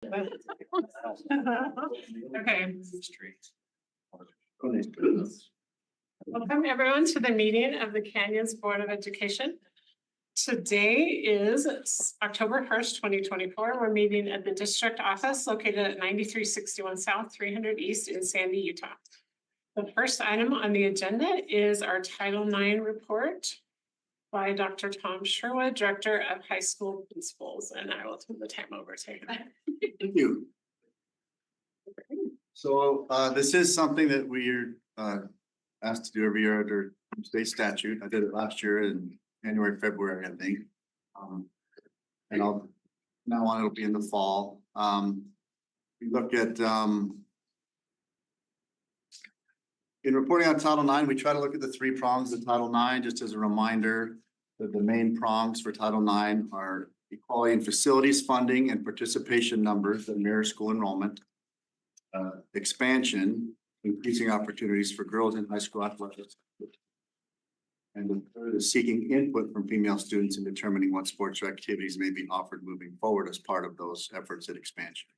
Okay. Welcome everyone to the meeting of the Canyons Board of Education. Today is October 1st, 2024. We're meeting at the district office located at 9361 South, 300 East in Sandy, Utah. The first item on the agenda is our Title IX report by Dr. Tom Sherwood, Director of High School Principals, and I will turn the time over to him. Thank you. So this is something that we're asked to do every year under state statute. I did it last year in January, February, I think. And now on it'll be in the fall. We look at in reporting on Title IX, we try to look at the three prongs of Title IX, just as a reminder that the main prongs for Title IX are equality in facilities funding and participation numbers that mirror school enrollment, expansion, increasing opportunities for girls in high school athletics, and the third is seeking input from female students in determining what sports or activities may be offered moving forward as part of those efforts at expansion.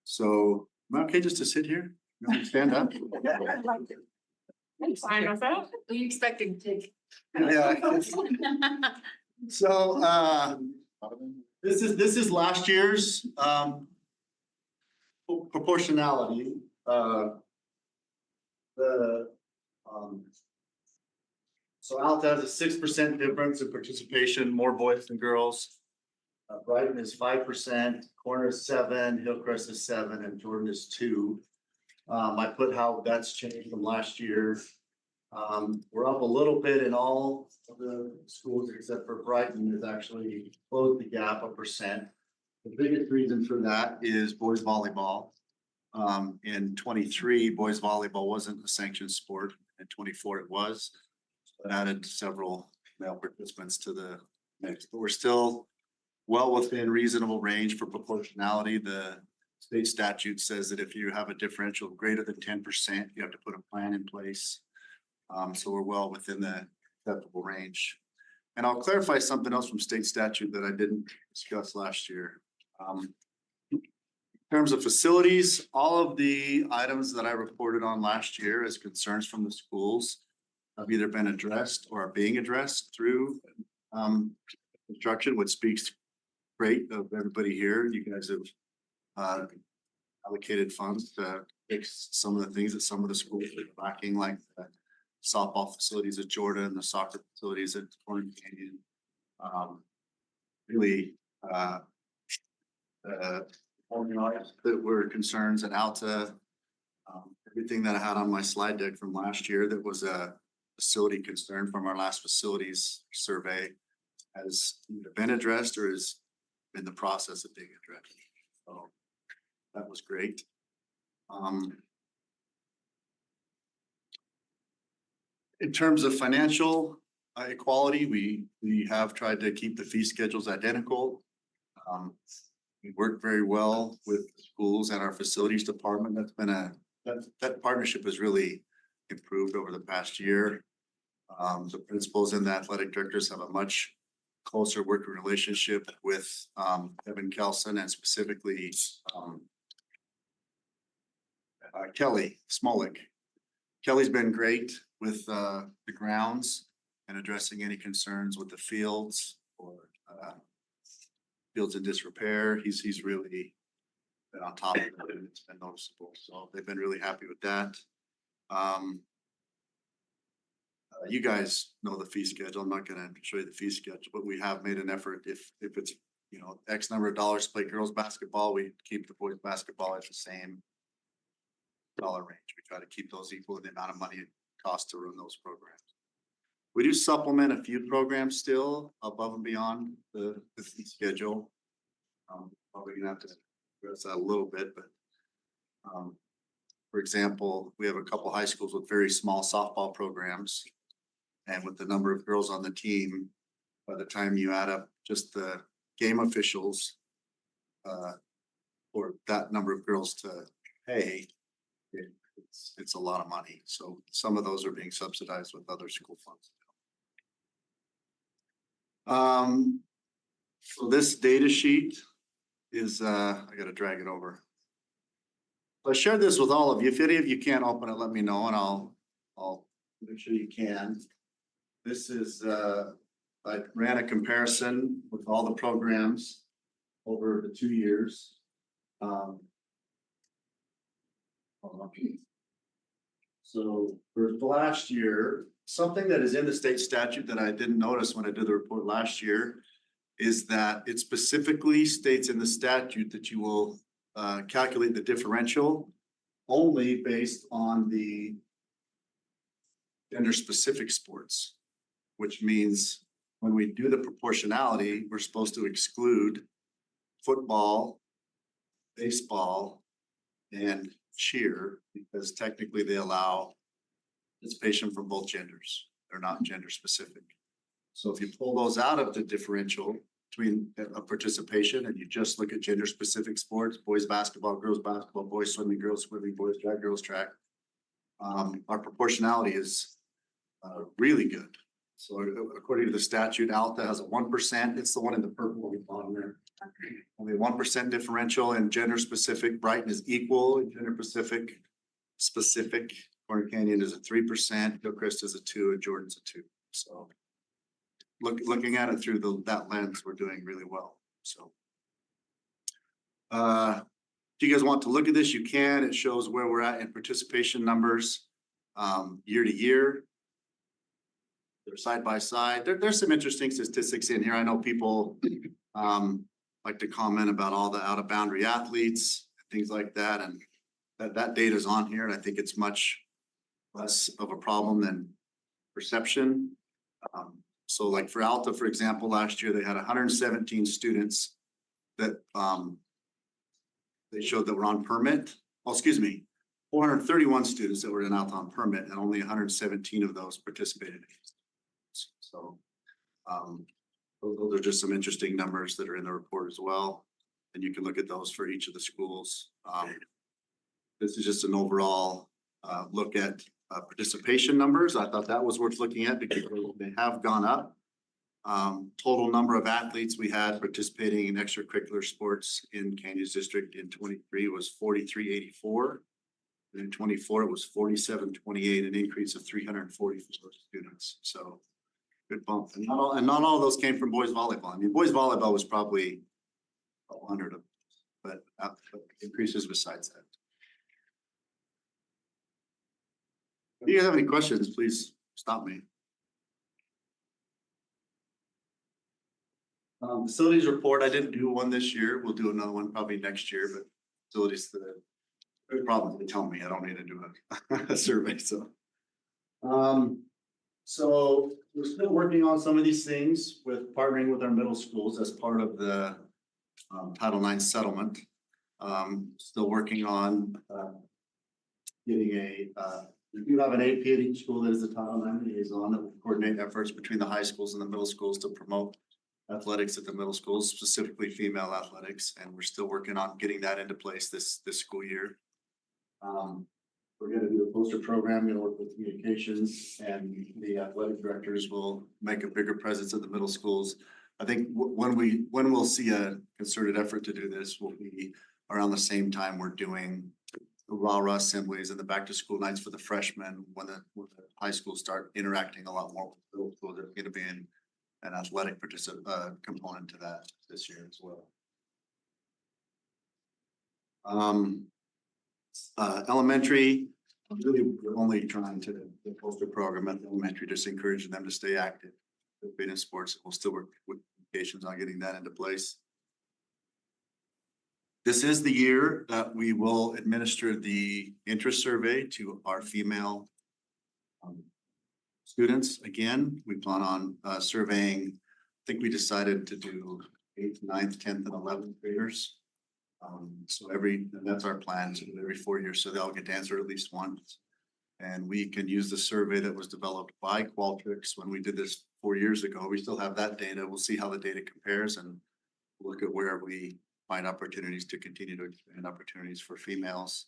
So, am I okay just to sit here? No, stand up. I'm fine with that. We expecting to. Yeah. So this is last year's proportionality. So Alta has a 6% difference in participation, more boys than girls. Brighton is 5%, Corner is 7%, Hillcrest is 7%, and Jordan is 2%. I put how that's changed from last year. We're up a little bit in all of the schools except for Brighton has actually closed the gap 1%. The biggest reason for that is boys volleyball. In 23, boys volleyball wasn't a sanctioned sport. In 24, it was. So it added several male participants to the mix, but we're still well within reasonable range for proportionality. The state statute says that if you have a differential greater than 10%, you have to put a plan in place. So we're well within the acceptable range. And I'll clarify something else from state statute that I didn't discuss last year. In terms of facilities, all of the items that I reported on last year as concerns from the schools have either been addressed or are being addressed through construction, which speaks great of everybody here. You guys have allocated funds to fix some of the things that some of the schools are lacking, like the softball facilities at Jordan, the soccer facilities at Corner Canyon. Really that were concerns at Alta. Everything that I had on my slide deck from last year that was a facility concern from our last facilities survey has either been addressed or is in the process of being addressed. So that was great. In terms of financial equality, we have tried to keep the fee schedules identical. We work very well with schools and our facilities department. That's been that partnership has really improved over the past year. The principals and the athletic directors have a much closer working relationship with Evan Kelson and specifically Kelly Smolik. Kelly's been great with the grounds and addressing any concerns with the fields or fields in disrepair. He's really been on top of it and it's been noticeable. So they've been really happy with that. You guys know the fee schedule. I'm not going to show you the fee schedule, but we have made an effort. If it's X number of dollars to play girls basketball, we keep the boys basketball at the same dollar range. We try to keep those equal in the amount of money it costs to run those programs. We do supplement a few programs still above and beyond the fee schedule. Probably gonna have to address that a little bit, but for example, we have a couple high schools with very small softball programs, and with the number of girls on the team, by the time you add up just the game officials for that number of girls to pay, it's a lot of money. So some of those are being subsidized with other school funds. So this data sheet is, I gotta drag it over. So I shared this with all of you. If any of you can't open it, let me know and I'll make sure you can. This is, I ran a comparison with all the programs over the 2 years. Hold on. So for the last year, something that is in the state statute that I didn't notice when I did the report last year is that it specifically states in the statute that you will calculate the differential only based on the gender-specific sports, which means when we do the proportionality, we're supposed to exclude football, baseball, and cheer, because technically they allow participation from both genders. They're not gender specific. So if you pull those out of the differential between a participation and you just look at gender specific sports, boys basketball, girls basketball, boys swimming, girls swimming, boys track, girls track, our proportionality is really good. So according to the statute, Alta has a 1%. It's the one in the purple on the bottom there. Only 1% differential, and gender specific. Brighton is equal, and gender specific. Corner Canyon is a 3%. Hillcrest is a 2%, and Jordan's a 2%. So looking at it through that lens, we're doing really well. So if you guys want to look at this, you can. It shows where we're at in participation numbers year to year. They're side by side. There's some interesting statistics in here. I know people like to comment about all the out of boundary athletes, things like that, and that data is on here, and I think it's much less of a problem than perception. So like for Alta, for example, last year they had 117 students that they showed that were on permit. Oh, excuse me, 431 students that were in Alta on permit, and only 117 of those participated. So those are just some interesting numbers that are in the report as well. And you can look at those for each of the schools. This is just an overall look at participation numbers. I thought that was worth looking at because they have gone up. Total number of athletes we had participating in extracurricular sports in Canyons District in 23 was 4,384. And in 24, it was 4,728, an increase of 344 students. So good bump. And not all of those came from boys volleyball. I mean, boys volleyball was probably 100 of them, but increases besides that. If you guys have any questions, please stop me. Facilities report, I didn't do one this year. We'll do another one probably next year, but facilities, the problem they tell me I don't need to do a survey. So so we're still working on some of these things with partnering with our middle schools as part of the Title IX settlement. Still working on getting we do have an AP at each school that is the Title IX liaison that will coordinate efforts between the high schools and the middle schools to promote athletics at the middle schools, specifically female athletics. And we're still working on getting that into place this school year. We're going to do a poster program, going to work with communications, and the athletic directors will make a bigger presence at the middle schools. I think when we'll see a concerted effort to do this will be around the same time we're doing the rah-rah assemblies and the back to school nights for the freshmen. When the high schools start interacting a lot more with the middle school, there's going to be an athletic component to that this year as well. Elementary, really we're only trying to the poster program at the elementary, just encouraging them to stay active in sports. We'll still work with communications on getting that into place. This is the year that we will administer the interest survey to our female students. Again, we plan on surveying, I think we decided to do 8th, 9th, 10th, and 11th graders. So that's our plan, so every 4 years, so they all get to answer at least once. And we can use the survey that was developed by Qualtrics when we did this 4 years ago. We still have that data. We'll see how the data compares and look at where we find opportunities to continue to expand opportunities for females.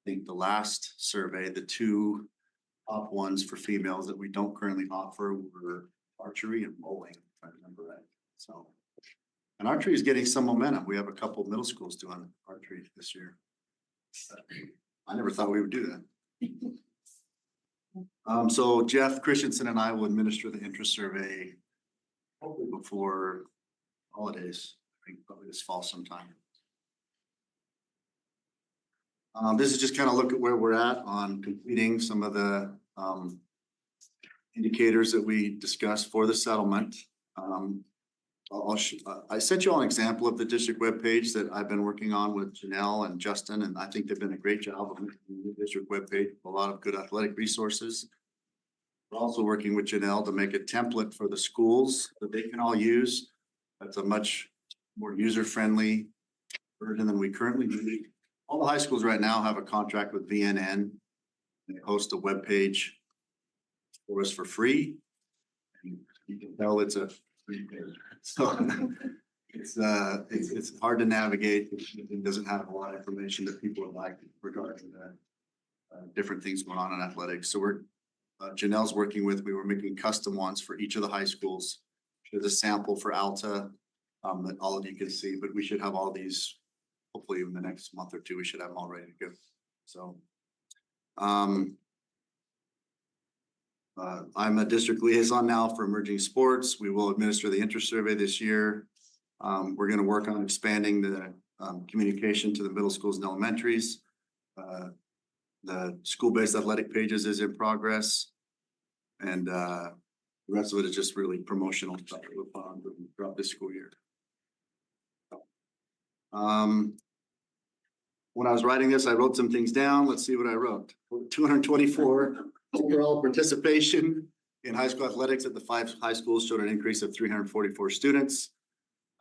I think the last survey, the 2 top ones for females that we don't currently offer were archery and bowling, if I remember right. So And archery is getting some momentum. We have a couple of middle schools doing archery this year. I never thought we would do that. So Jeff Christensen and I will administer the interest survey hopefully before holidays, I think probably this fall sometime. This is just kind of look at where we're at on completing some of the indicators that we discussed for the settlement. I sent you all an example of the district webpage that I've been working on with Janelle and Justin, and I think they've done a great job of making the district webpage, a lot of good athletic resources. We're also working with Janelle to make a template for the schools that they can all use. That's a much more user-friendly version than we currently do. All the high schools right now have a contract with VNN. They host a webpage for us for free. And you can tell it's a free page. So it's hard to navigate. It doesn't have a lot of information that people would like regarding the different things going on in athletics. So we're Janelle's working with, we were making custom ones for each of the high schools. There's a sample for Alta that all of you can see, but we should have all these hopefully in the next month or two. We should have them all ready to go. So I'm a district liaison now for emerging sports. We will administer the interest survey this year. We're going to work on expanding the communication to the middle schools and elementaries. The school-based athletic pages is in progress. And the rest of it is just really promotional stuff that we'll put on throughout this school year. When I was writing this, I wrote some things down. Let's see what I wrote. 224 overall participation in high school athletics at the 5 high schools showed an increase of 344 students.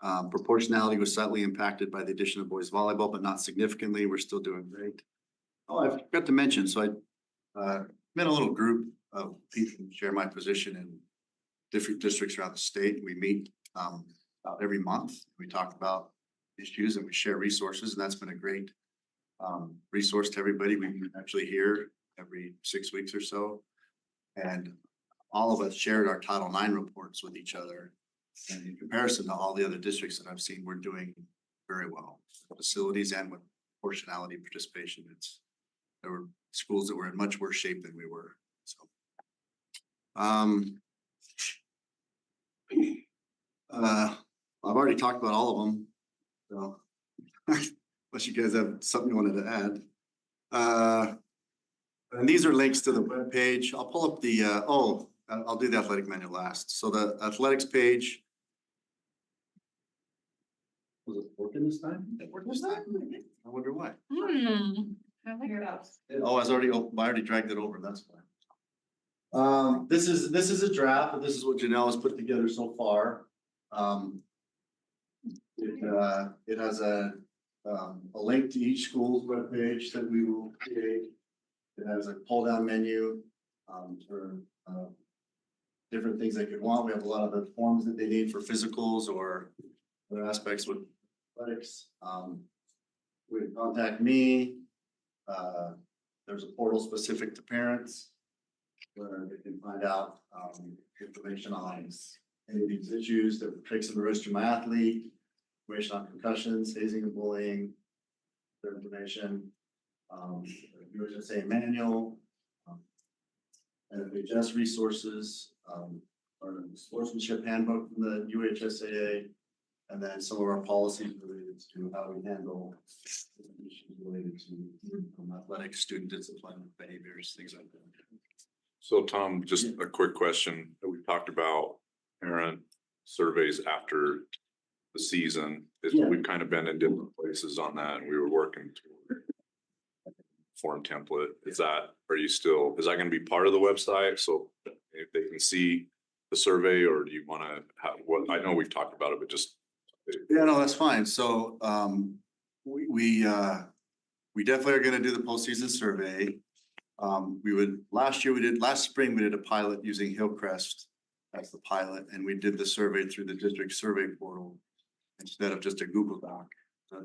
Proportionality was slightly impacted by the addition of boys volleyball, but not significantly. We're still doing great. Oh, I forgot to mention, so I met a little group of people who share my position in different districts around the state. We meet about every month. We talk about issues and we share resources, and that's been a great resource to everybody. We actually hear every 6 weeks or so, and all of us shared our Title IX reports with each other. And in comparison to all the other districts that I've seen, we're doing very well. Facilities and with proportionality participation, there were schools that were in much worse shape than we were. So, I've already talked about all of them. So, unless you guys have something you wanted to add. And these are links to the web page. I'll pull up the, I'll do the athletic manual last. So the athletics page. Was it working this time? It worked this time? I wonder why. I think that's. Oh, I already dragged it over. That's fine. This is a draft, but this is what Janelle has put together so far. It has a link to each school's webpage that we will create. It has a pull down menu for different things they could want. We have a lot of the forms that they need for physicals or other aspects with athletics. Would contact me. There's a portal specific to parents where they can find out information on any of these issues that takes them to register my athlete, information on concussions, hazing and bullying, their information, UHSA manual, NFHS resources, or sportsmanship handbook from the UHSAA, and then some of our policies related to how we handle issues related to athletic student discipline, behaviors, things like that. So Tom, just a quick question. We talked about parent surveys after the season. We've kind of been in different places on that, and we were working toward form template. Is that going to be part of the website? So if they can see the survey, or do you want to have what? I know we've talked about it, but just. Yeah, no, that's fine. So we definitely are going to do the postseason survey. Last spring we did a pilot using Hillcrest as the pilot, and we did the survey through the district survey portal instead of just a Google Doc.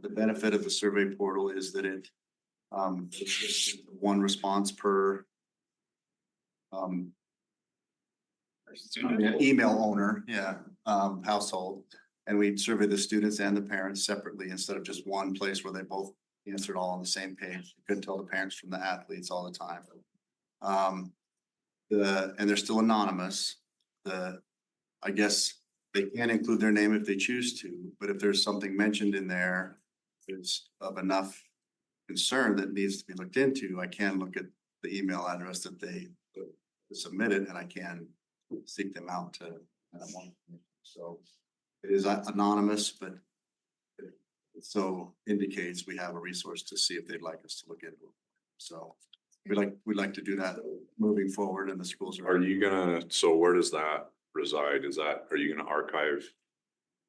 The benefit of the survey portal is that it's just one response per email owner, household. And we survey the students and the parents separately instead of just one place where they both answered all on the same page. You couldn't tell the parents from the athletes all the time. And they're still anonymous. I guess they can include their name if they choose to, but if there's something mentioned in there that's of enough concern that needs to be looked into, I can look at the email address that they submitted and I can seek them out to. So it is anonymous, but it so indicates we have a resource to see if they'd like us to look into it. So we'd like to do that moving forward, and the schools Are you gonna, so where does that reside? Are you gonna archive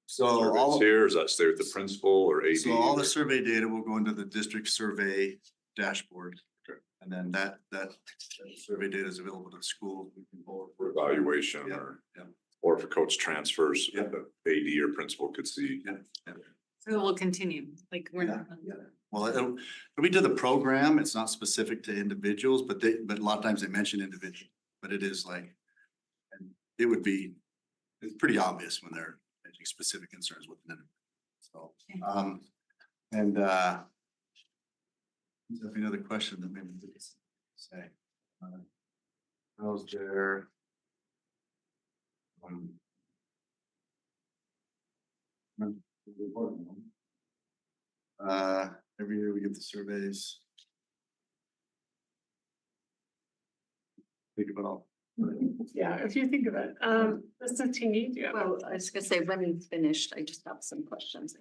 so surveys here? Does that stay with the principal or AD? So all the survey data will go into the district survey dashboard. And then that survey data is available to the school. We can pull it For evaluation or if a coach transfers, Yeah. the AD or principal could see. So it will continue, like we're not. Well, it'll be to the program. It's not specific to individuals, but a lot of times they mention individual, but it is like, and it's pretty obvious when they're mentioning specific concerns with an individual. So, and any other question that maybe we didn't say? How's there? Every year we get the surveys. Think about. Yeah, if you think of it, Mr. Teeny, do you have? Well, I was gonna say, when it's finished, I just have some questions.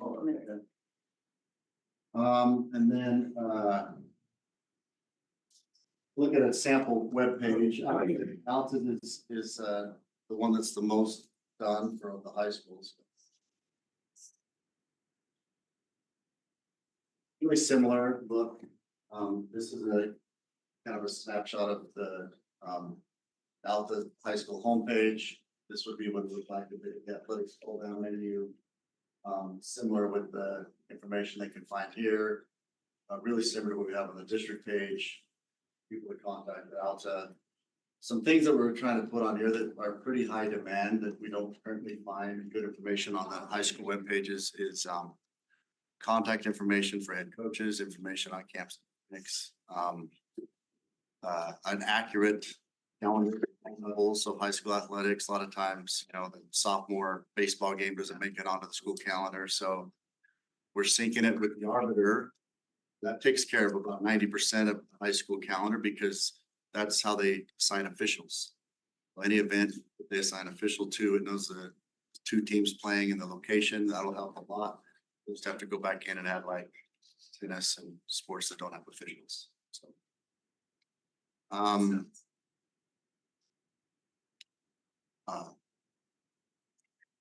And then, look at a sample webpage. Alton is the one that's the most done for the high schools. Really similar look. This is a kind of a snapshot of the Alta High School homepage. This would be what it looked like if the athletics pull down menu. Similar with the information they can find here. Really similar to what we have on the district page. People to contact Alta. Some things that we're trying to put on here that are pretty high demand that we don't currently find good information on the high school web pages is contact information for head coaches, information on camps, an accurate calendar levels of high school athletics. A lot of times, the sophomore baseball game doesn't make it onto the school calendar, so we're syncing it with the arbiter. That takes care of about 90% of the high school calendar because that's how they assign officials. Any event that they assign official to, it knows the two teams playing and the location. That'll help a lot. We just have to go back in and add like tennis and sports that don't have officials. So,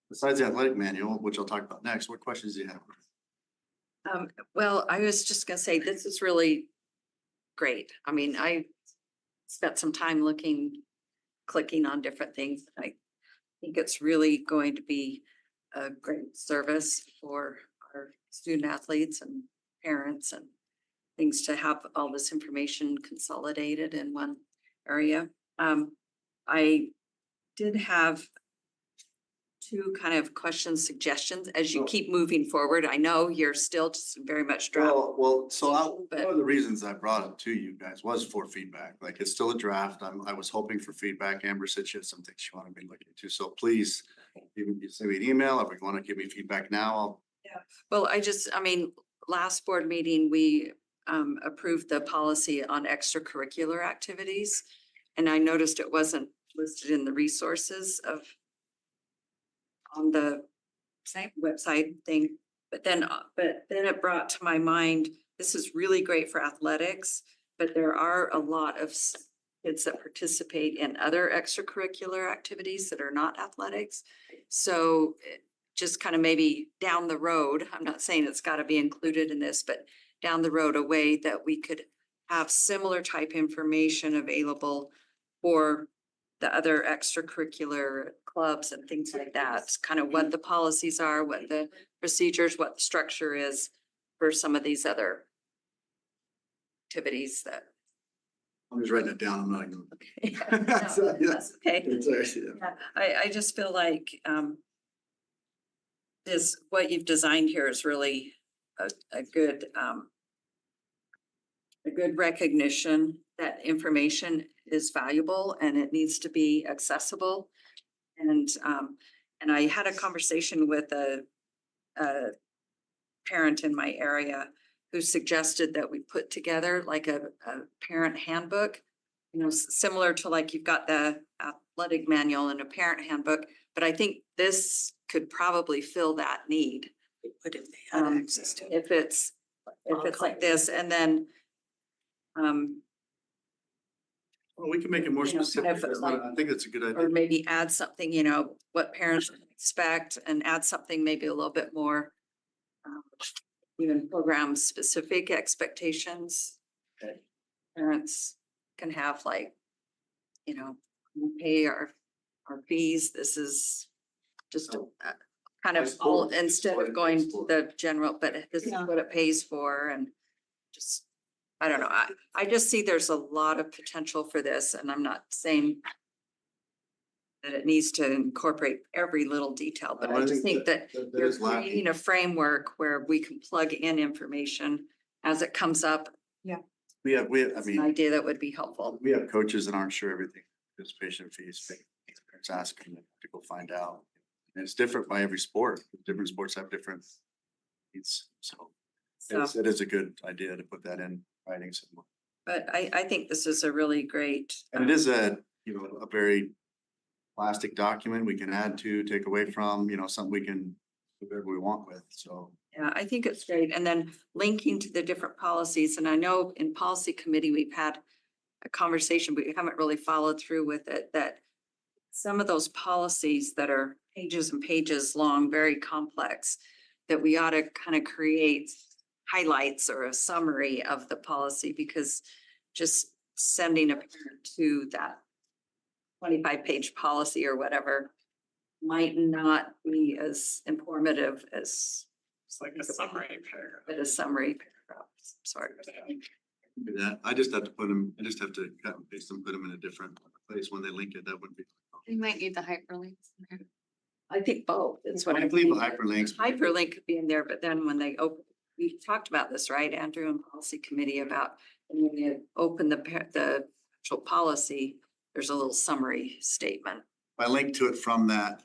besides the athletic manual, which I'll talk about next, what questions do you have? Well, I was just gonna say, this is really great. I mean, I spent some time clicking on different things. I think it's really going to be a great service for our student athletes and parents and things to have all this information consolidated in one area. I did have two kind of questions, suggestions as you keep moving forward. I know you're still just very much draft. One of the reasons I brought it to you guys was for feedback. Like, it's still a draft. I was hoping for feedback. Amber said she had some things she wanted me to look into. So please, you send me an email. If you want to give me feedback now, Well, last board meeting, we approved the policy on extracurricular activities. And I noticed it wasn't listed in the resources on the same website thing. But then it brought to my mind, this is really great for athletics, but there are a lot of kids that participate in other extracurricular activities that are not athletics. So just kind of maybe down the road, I'm not saying it's got to be included in this, but down the road, a way that we could have similar type information available for the other extracurricular clubs and things like that. Kind of what the policies are, what the procedures, what the structure is for some of these other activities that. I'm just writing it down. I'm not even. That's okay. It's actually, I just feel like what you've designed here is really a good recognition that information is valuable and it needs to be accessible. And I had a conversation with a parent in my area who suggested that we put together like a parent handbook, you know, similar to like you've got the athletic manual and a parent handbook, but I think this could probably fill that need. But if they had access to it. If it's like this, and then Well, we can make it more You know, specific. kind of like- I think it's a good or idea. maybe add something, you know, what parents expect and add something maybe a little bit more even program specific expectations that parents can have, like, you know, we pay our fees. This is just kind of all, instead of going to the general, but this is what it pays for, and just, I don't know. I just see there's a lot of potential for this, and I'm not saying that it needs to incorporate every little detail, but I just think that you're is lacking. creating a framework where we can plug in information as it comes up. We have, I It's an mean, idea that would be helpful. we have coaches that aren't sure everything, participation fees, parents asking them to go find out. And it's different by every sport. Different sports have different needs, so So, it is a good idea to put that in writing somewhere. but I think this is a really great. And it is a, you know, a very plastic document we can add to, take away from, you know, something we can do whatever we want with, so. Yeah, I think it's great. And then linking to the different policies. And I know in policy committee, we've had a conversation, but we haven't really followed through with it, that some of those policies that are pages and pages long, very complex, that we ought to kind of create highlights or a summary of the policy, because just sending a parent to that 25-page policy or whatever might not be as informative as It's like a summary paragraph. a summary paragraph. Sorry. Do that. I just have to put them, I just have to cut and paste them, put them in a different place when they link it. That wouldn't be. You might need the hyperlinks. I think both. It's what I I believe think. hyperlinks. Hyperlink could be in there, but then when they open, we talked about this, right, Andrew, and policy committee about, and when you open the actual policy, there's a little summary statement. If I link to it from that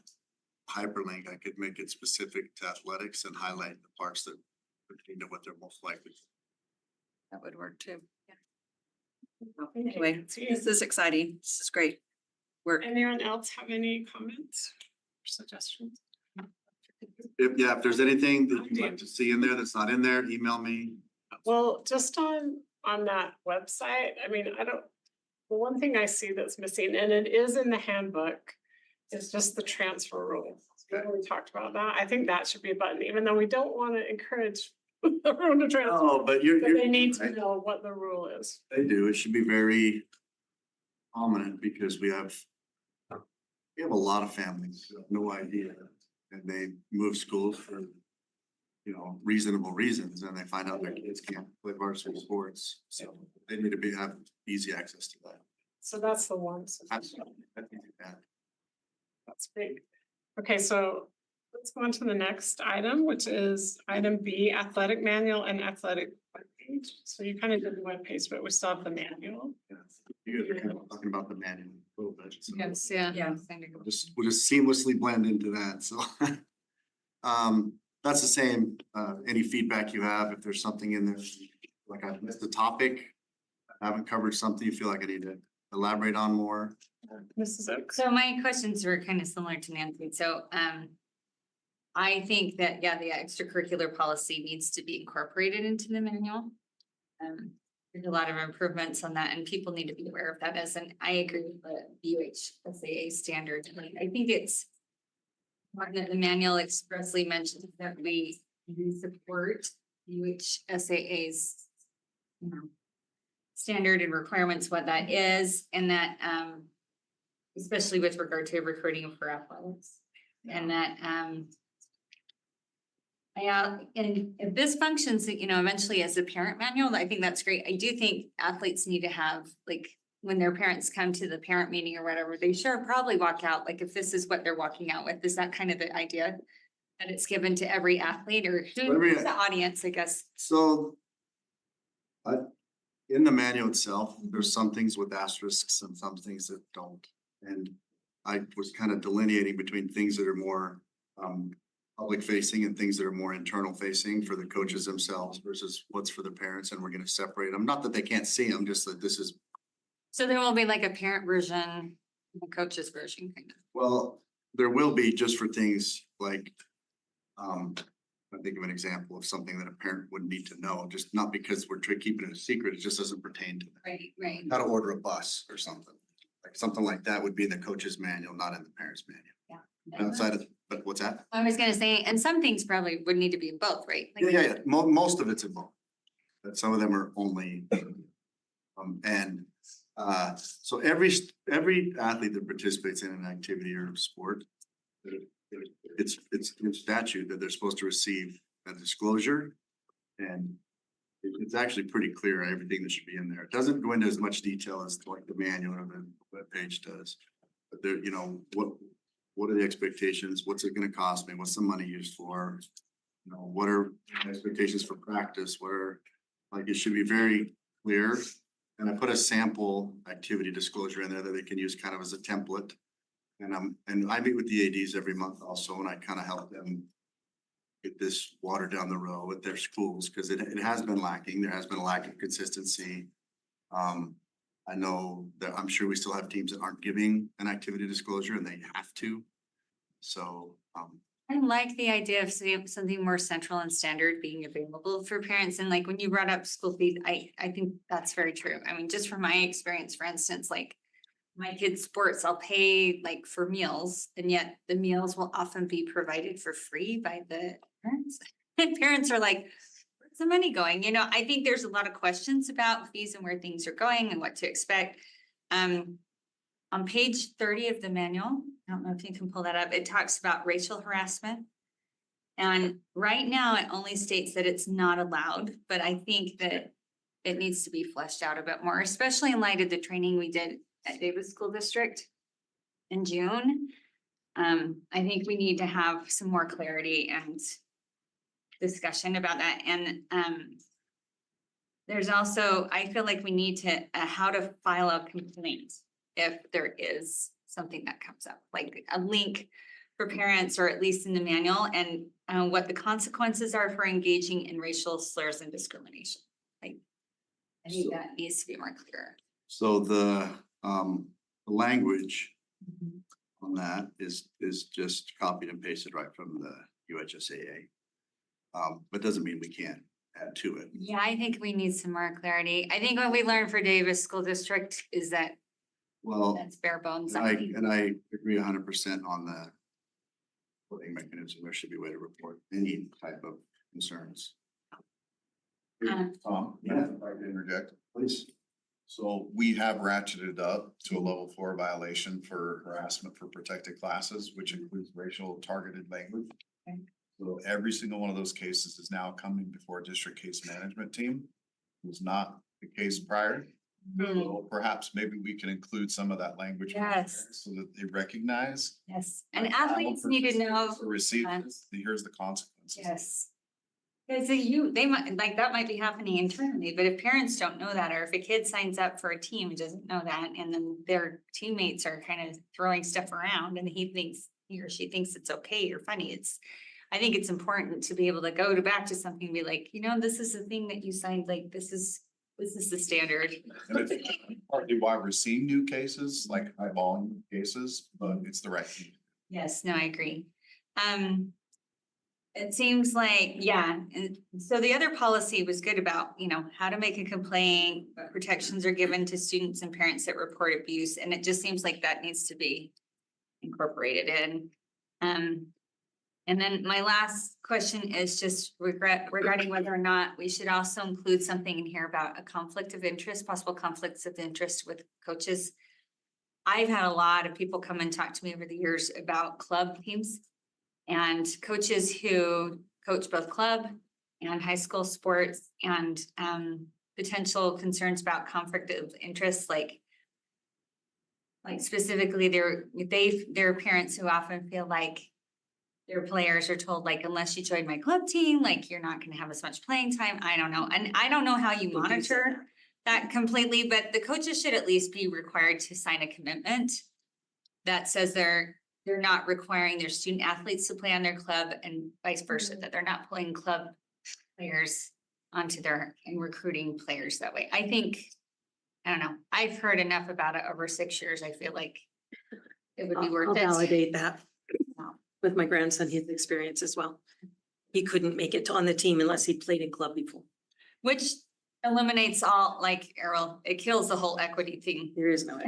hyperlink, I could make it specific to athletics and highlight the parts that pertain to what they're most likely. That would work too. Thank you, Anyway, Nancy. this is exciting. This is great work. Anyone else have any comments or suggestions? If there's anything that you'd like to see in there that's not in there, email me. Well, just on that website, I mean, the one thing I see that's missing, and it is in the handbook, is just the transfer rule. We talked about that. I think that should be a button, even though we don't want to encourage everyone to transfer. Oh, but you're. But they need to right. know what the rule is. They do. It should be very prominent because we have a lot of families who have no idea, and they move schools for, you know, reasonable reasons, and they find out their kids can't play varsity sports, so they need to have easy access to that. So that's the one. suggestion. I think that. That's great. Okay, so let's go on to the next item, which is item B, athletic manual and athletic webpage. So you kind of did the webpage, but we still have the manual. You guys are kind of talking about the manual a little bit. So Yes, yeah. Yeah. we'll just seamlessly blend into that, so. That's the same, any feedback you have, if there's something in there, like I missed the topic, I haven't covered something you feel like I need to elaborate on more. Mrs. Oaks. So my questions were kind of similar to Nancy. So I think that, yeah, the extracurricular policy needs to be incorporated into the manual. There's a lot of improvements on that and people need to be aware of that, as and I agree with the UHSAA standard. I think it's important that the manual expressly mentions that we do support UHSAA's, you know, standard and requirements, what that is, and that especially with regard to recruiting for athletics. And that and if this functions, you know, eventually as a parent manual, I think that's great. I do think athletes need to have, like, when their parents come to the parent meeting or whatever, they sure probably walk out, like, if this is what they're walking out with, is that kind of the idea? that it's given to every athlete or Every- who's the audience, I guess? So. In the manual itself, there's some things with asterisks and some things that don't. And I was kind of delineating between things that are more public facing and things that are more internal facing for the coaches themselves versus what's for the parents, and we're gonna separate them. Not that they can't see them, just that this is, So there will be like a parent version, a coach's version kind of. well, there will be just for things like I think of an example of something that a parent would need to know, just not because we're keeping it a secret, it just doesn't pertain to them. Right. How to order a bus or something. Like something like that would be in the coach's manual, not in the parent's manual. Outside of, but what's that? I was gonna say, and some things probably would need to be in both, right? Like- Yeah. Most of it's in both. But some of them are only. So every athlete that participates in an activity or sport. It's in statute that they're supposed to receive a disclosure. And it's actually pretty clear, everything that should be in there. It doesn't go into as much detail as like the manual or the webpage does. But there, what are the expectations? What's it gonna cost me? What's the money used for? What are expectations for practice? It should be very clear. And I put a sample activity disclosure in there that they can use kind of as a template. And I meet with the ADs every month also, and I kind of help them get this water down the road with their schools, because it has been lacking. There has been a lack of consistency. I know that I'm sure we still have teams that aren't giving an activity disclosure and they have to. So, I like the idea of something more central and standard being available for parents. And like when you brought up school fees, I think that's very true. I mean, just from my experience, for instance, like my kids' sports, I'll pay like for meals, and yet the meals will often be provided for free by the parents. And parents are like, where's the money going? I think there's a lot of questions about fees and where things are going and what to expect. On page 30 of the manual, I don't know if you can pull that up, it talks about racial harassment. And right now it only states that it's not allowed, but I think that it needs to be fleshed out a bit more, especially in light of the training we did at Davis School District in June. I think we need to have some more clarity and discussion about that. And there's also, I feel like we need to, how to file a complaint if there is something that comes up, like a link for parents, or at least in the manual, and what the consequences are for engaging in racial slurs and discrimination. Like, I think that needs to be more clear. So the language on that is just copied and pasted right from the UHSAA. But doesn't mean we can't add to it. Yeah, I think we need some more clarity. I think what we learned for Davis School District is that that's bare bones. And I agree 100% on the reporting mechanism. There should be a way to report any type of concerns. Tom, if I could interject, Please. So we have ratcheted up to a level 4 violation for harassment for protected classes, which includes racial targeted language. Okay. So every single one of those cases is now coming before a district case management team. It was not the case prior. So perhaps maybe we can include some of that language. Yes. So that they recognize. Yes, and athletes need to know. Receive this, here's the consequences. Yes. Because they might, like, that might be happening internally, but if parents don't know that, or if a kid signs up for a team and doesn't know that, and then their teammates are kind of throwing stuff around and he or she thinks it's okay or funny, I think it's important to be able to go back to something and be like, this is the thing that you signed, like, this is the standard. And it's partly why we're seeing new cases, like high volume cases, but it's the right thing. Yes, no, I agree. It seems like, yeah, and so the other policy was good about, how to make a complaint, what protections are given to students and parents that report abuse, and it just seems like that needs to be incorporated in. And then my last question is just regarding whether or not we should also include something in here about a conflict of interest, possible conflicts of interest with coaches. I've had a lot of people come and talk to me over the years about club teams and coaches who coach both club and high school sports, and potential concerns about conflict of interest, like specifically there are parents who often feel like their players are told like, unless you join my club team, like you're not gonna have as much playing time. I don't know. And I don't know how you monitor that completely, but the coaches should at least be required to sign a commitment that says they're not requiring their student athletes to play on their club and vice versa, that they're not pulling club players onto their and recruiting players that way. I think, I don't know, I've heard enough about it over 6 years. I feel like it would be I'll worth it. validate that with my grandson, his experience as well. He couldn't make it on the team unless he played in club before. Which eliminates all, like Errol, it kills the whole equity thing. There is no.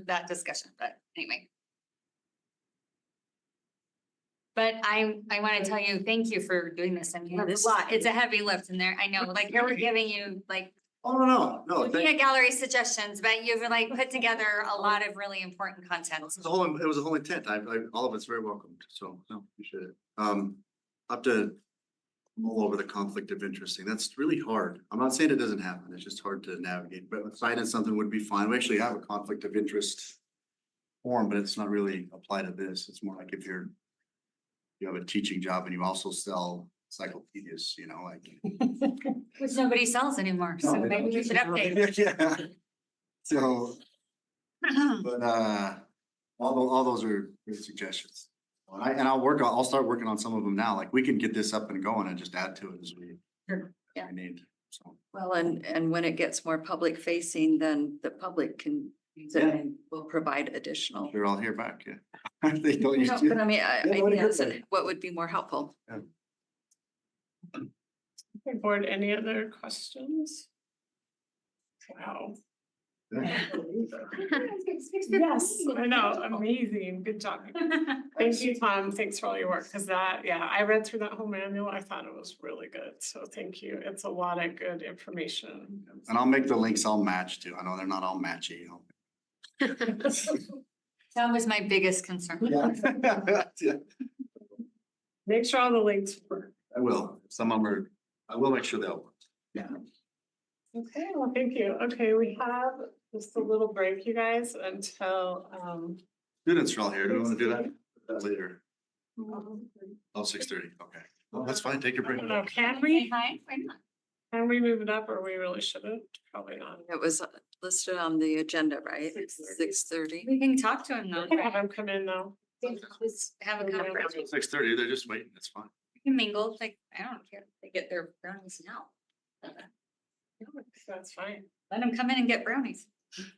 That discussion, but anyway. But I want to tell you, thank you for doing this. I mean, Yeah, it's a lot. It's a heavy lift in there. I know, like, here we're giving you like Oh, no, peanut gallery suggestions, but you've like put together a lot of really important content. it was a whole intent. All of it's very welcomed, so, no, appreciate it. Up to all over the conflict of interest thing. That's really hard. I'm not saying it doesn't happen. It's just hard to navigate, but citing something would be fine. We actually have a conflict of interest form, but it's not really applied to this. It's more like if you have a teaching job and you also sell encyclopedias, like. Which nobody sells anymore, so No, maybe we should update. Yeah. So, but, all those are good suggestions. I'll start working on some of them now. Like, we can get this up and going and just add to it as we. Sure, yeah. Need, so. Well, and when it gets more public facing, then the public can use it Yeah. and will provide additional. They're all here back, yeah. They don't use No, to. but I mean, Yeah, I what a think good that's point. what would be more helpful. Okay, board, any other questions? Wow. Yes, I know, amazing, good job. Thank you, Tom, thanks for all your work, because I read through that whole manual, I thought it was really good, so thank you, it's a lot of good information. And I'll make the links all match too. I know they're not all matchy. That was my biggest concern. Yeah. Make sure all the links work. I will. Some of them are, I will make sure they'll work. Yeah. Okay, well, thank you. Okay, we have just a little break, you guys, until Students are all here. Do you want to do that later? Oh, 6:30. Okay. Well, that's fine. Take your I break. don't know, Say hi, why not? can we move it up or we really shouldn't? Probably not. It was listed on the agenda, right? 6:30. 6:30. We can talk to him though. We can have them come in though. Just have a conversation. 6:30. They're just waiting. It's fine. We can mingle, like, I don't care. They get their brownies now. That's fine. Let them come in and get brownies.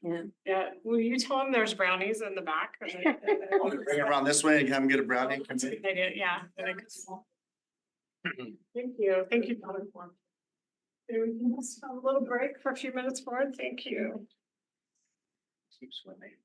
Yeah, will you tell them there's brownies in the back? Bring it around this way and have them get a brownie. That's a good idea, yeah. Then I could- Thank you, thank you. Donna. Okay, we can just have a little break for a few minutes forward, thank you. Keep swimming.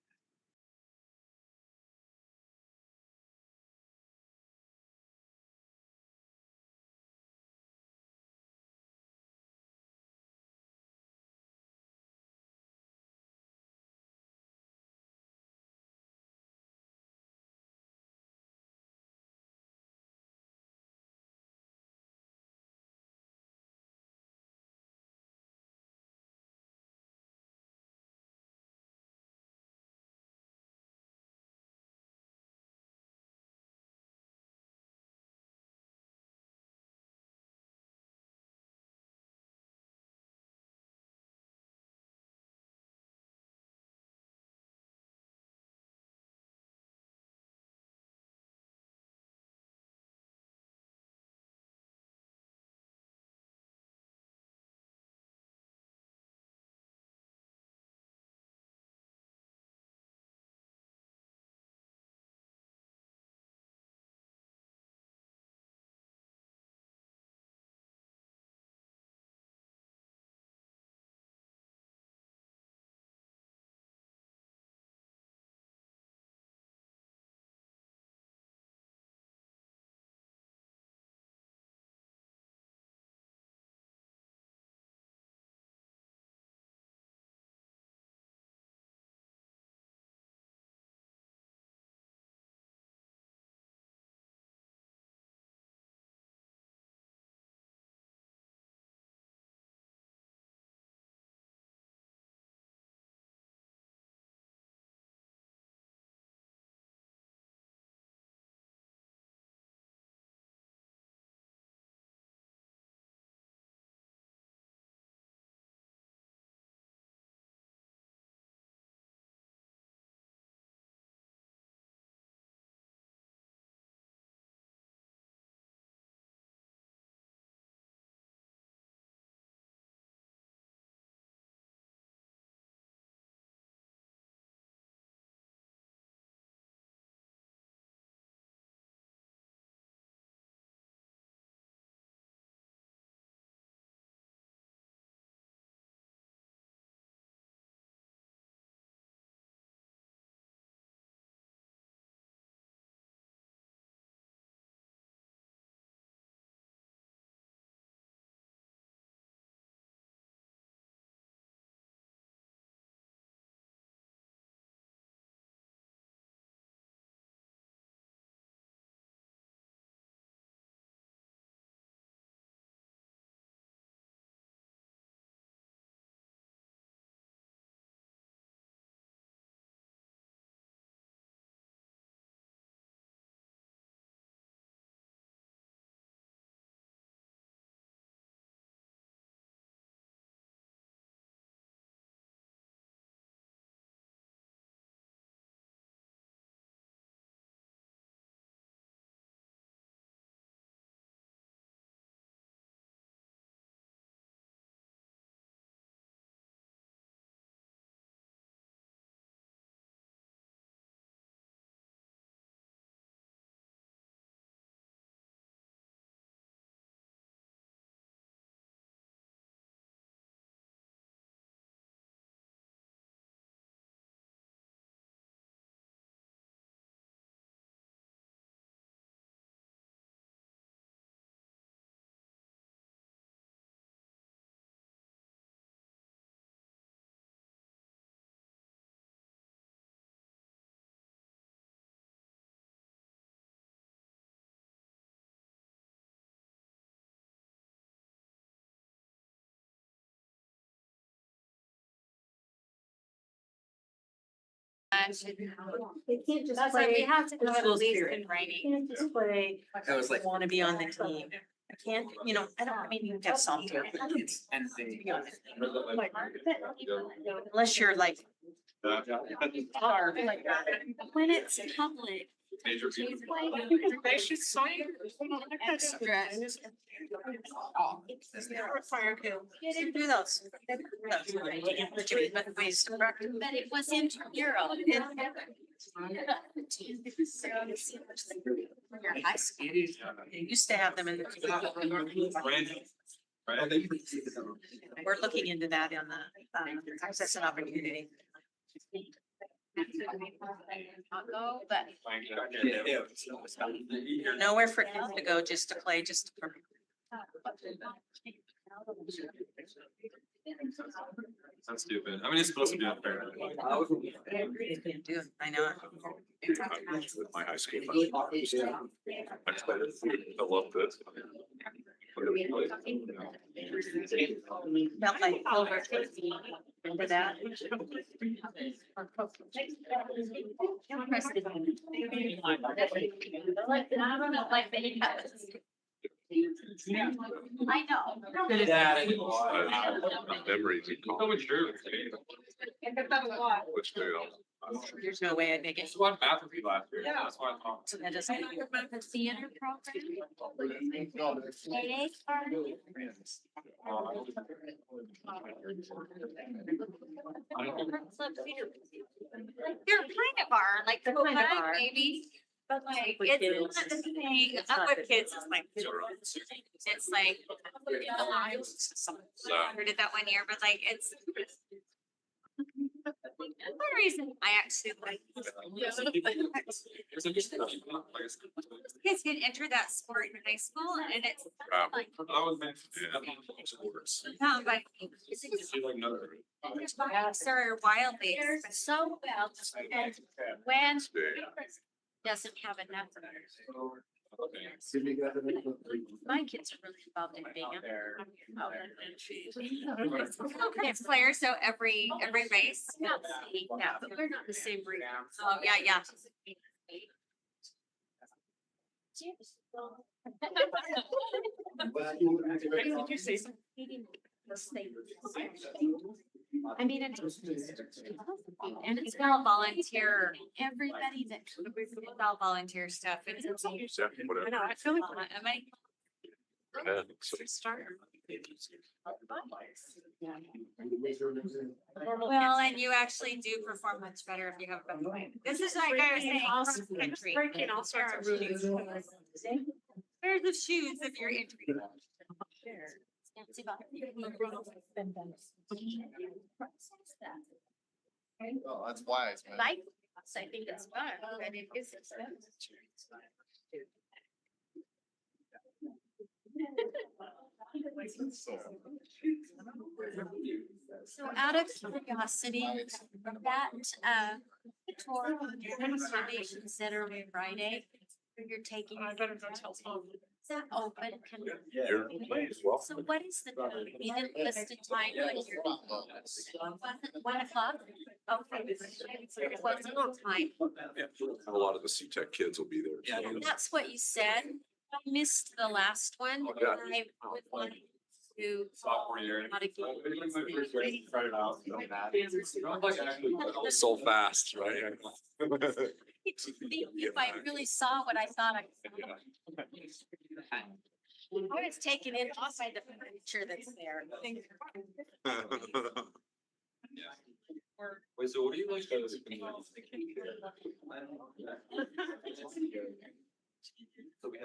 that should. They can't just That's why we play. have to have it at school least spirit. in writing. Can't just play. It was like. Want to be on the team. I can't, you know, I don't, I mean, you can have some. To be honest. Unless you're like. When it's public. They should sign. You didn't do those. But it was intramural. High school. They used to have them in the. We're looking into that on the access and opportunity. But Nowhere for kids to go, just to play, just for. That's stupid. I mean, it's supposed to be unfair. They can't do it, I know. With my high school. I love this. Felt like over. Remember that? I know. Memories you So call. much true. Which they don't. There's no way I'd make it. It's one math review last year. That's why I thought. So that doesn't. The theater program. You're kind of are, like the Kind of are. maybe, but like, With it's kids. not the same, not with kids, it's like. It's like. I heard it that one year, but like, it's. One reason I actually like. Kids can enter that sport in high school and it's like. That was meant Yeah, sports. No, but. to like another. Sir, wildly, so well, and when Big. doesn't have enough. My kids are really involved in being. It's players, so every race. Yeah, but we're not the same breed. Oh, yeah. Did you say something? I mean, and it's all volunteer, everybody that, it's all volunteer stuff. It's. Yeah, I whatever. know, I feel like. Am I? Yeah, so- Well, and you actually do perform much better if you have a better plan. This is like I was saying, cross country. Breaking all sorts of rules. Pairs of shoes if you're entry. Oh, that's wise, man. Like, I think it's fun, but it is expensive. So out of curiosity, that tour conservation center on Friday, you're taking. I better go tell Tom. Is that open? Can You're welcome. So what is the time? You didn't list the time on your. 1 o'clock? Okay. What's the time? A lot of the C-Tech kids will be there. That's what you said. I missed the last one. Oh, yeah. I would want to. Sophomore year. How to get. Tried it out. So fast, right? If I really saw what I thought I saw. I was taken in off by the furniture that's there. Wait, so what do you like?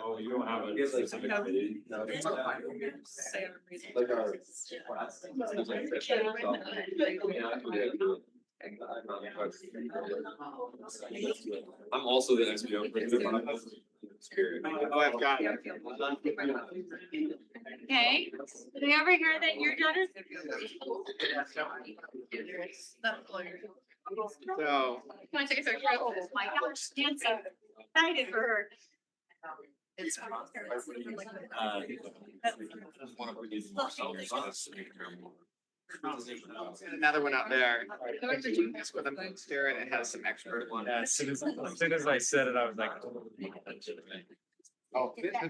Oh, you don't have a specific committee? No. Like our. I'm also the XPO president. Oh, I've got it. Okay, did they ever hear that you're not a? So, Can I take a picture? Oh my gosh, Nancy, excited for her. it's. One of these more seniors on this. Another one out there. This with a poster and it has some extra. Yeah, as soon as I said it, I was like. Oh, this is on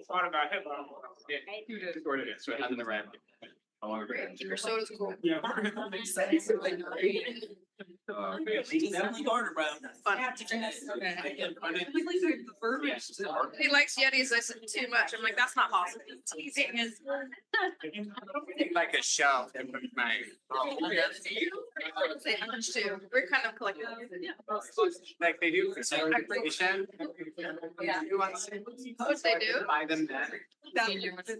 Thought about it. Yeah, recorded it, so it has in the red. How long ago? Your soda's cool. Yeah. He likes Yetis. I said too much. I'm like, that's not possible. Teasing is. Like a shelf in my. Say how much too. We're kind of collecting. Like they do for certification. Yeah. Who wants to? What they do? Buy them then. That's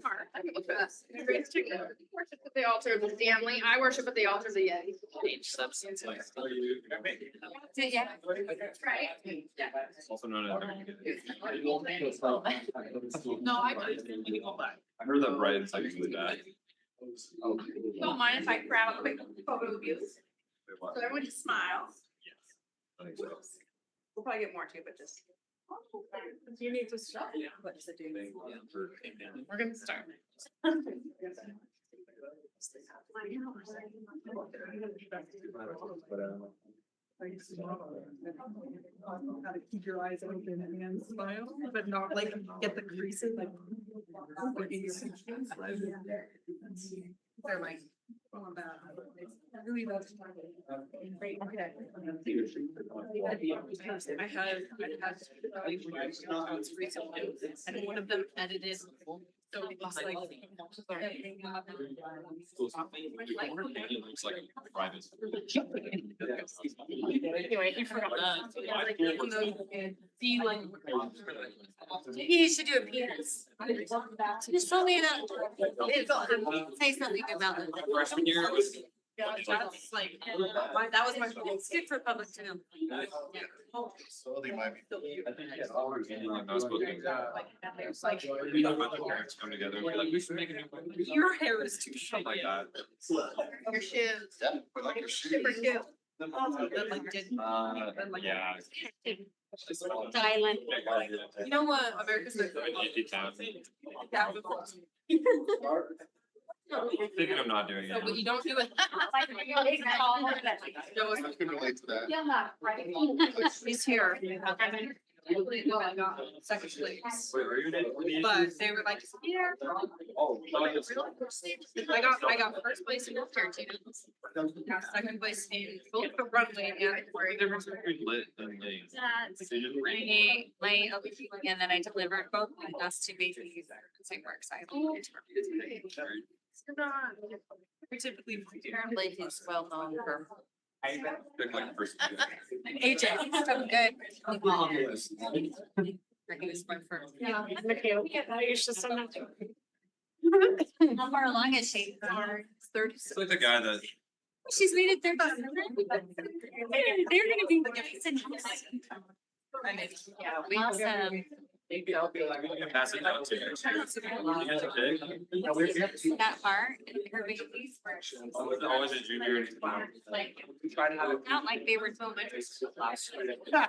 hard. I can look at us. Worship at the altar of the family. I worship at the altar of the Yeti. Change substance. Yeah. That's right. Yeah. Also known as. No, I I heard that right inside usually bad. don't mind if I grab a quick photo of you. So everyone just smile. I think so. We'll probably get more too, but just. You need to start. What does it do? We're gonna start. How to keep your eyes open and smile, but not like get the creases like. They're like. Really that's. Great, okay. I had recently, and one of them edited. So it looks like. Looks like a private. Anyway, he forgot. See like. You should do a penis. Just tell me that. Say something about it. Freshman year was. That's like, that was my. It's good for public to know. So they might be. I was supposed to. It's like, We talk about the parents come together and be like, we should make a new one. your hair is too short. Something like that. Your shoes. Yeah, we like your shoes. Super cute. Then like did. Then like. Yeah. Silent. You know what, America's. Thinking of not doing So, but it. you don't do it. I can relate to that. He's here. Second place. Wait, are you? But they were like, here. Oh, I got first place in the cartoons. Got second place in both the runway and choreography. Lit and late. My and then I delivered both my last two babies. So I work silent. We typically. Apparently he's well known for. Pick like the first. AJ, so good. He was my first. Yeah, Michaela, you should send that to her. How far along is she? 30. It's like the guy that. She's made it 30. They're gonna be. Awesome. Pass it down to. You guys okay? That far, and her babies were. Always a junior. Like, not like they were so much.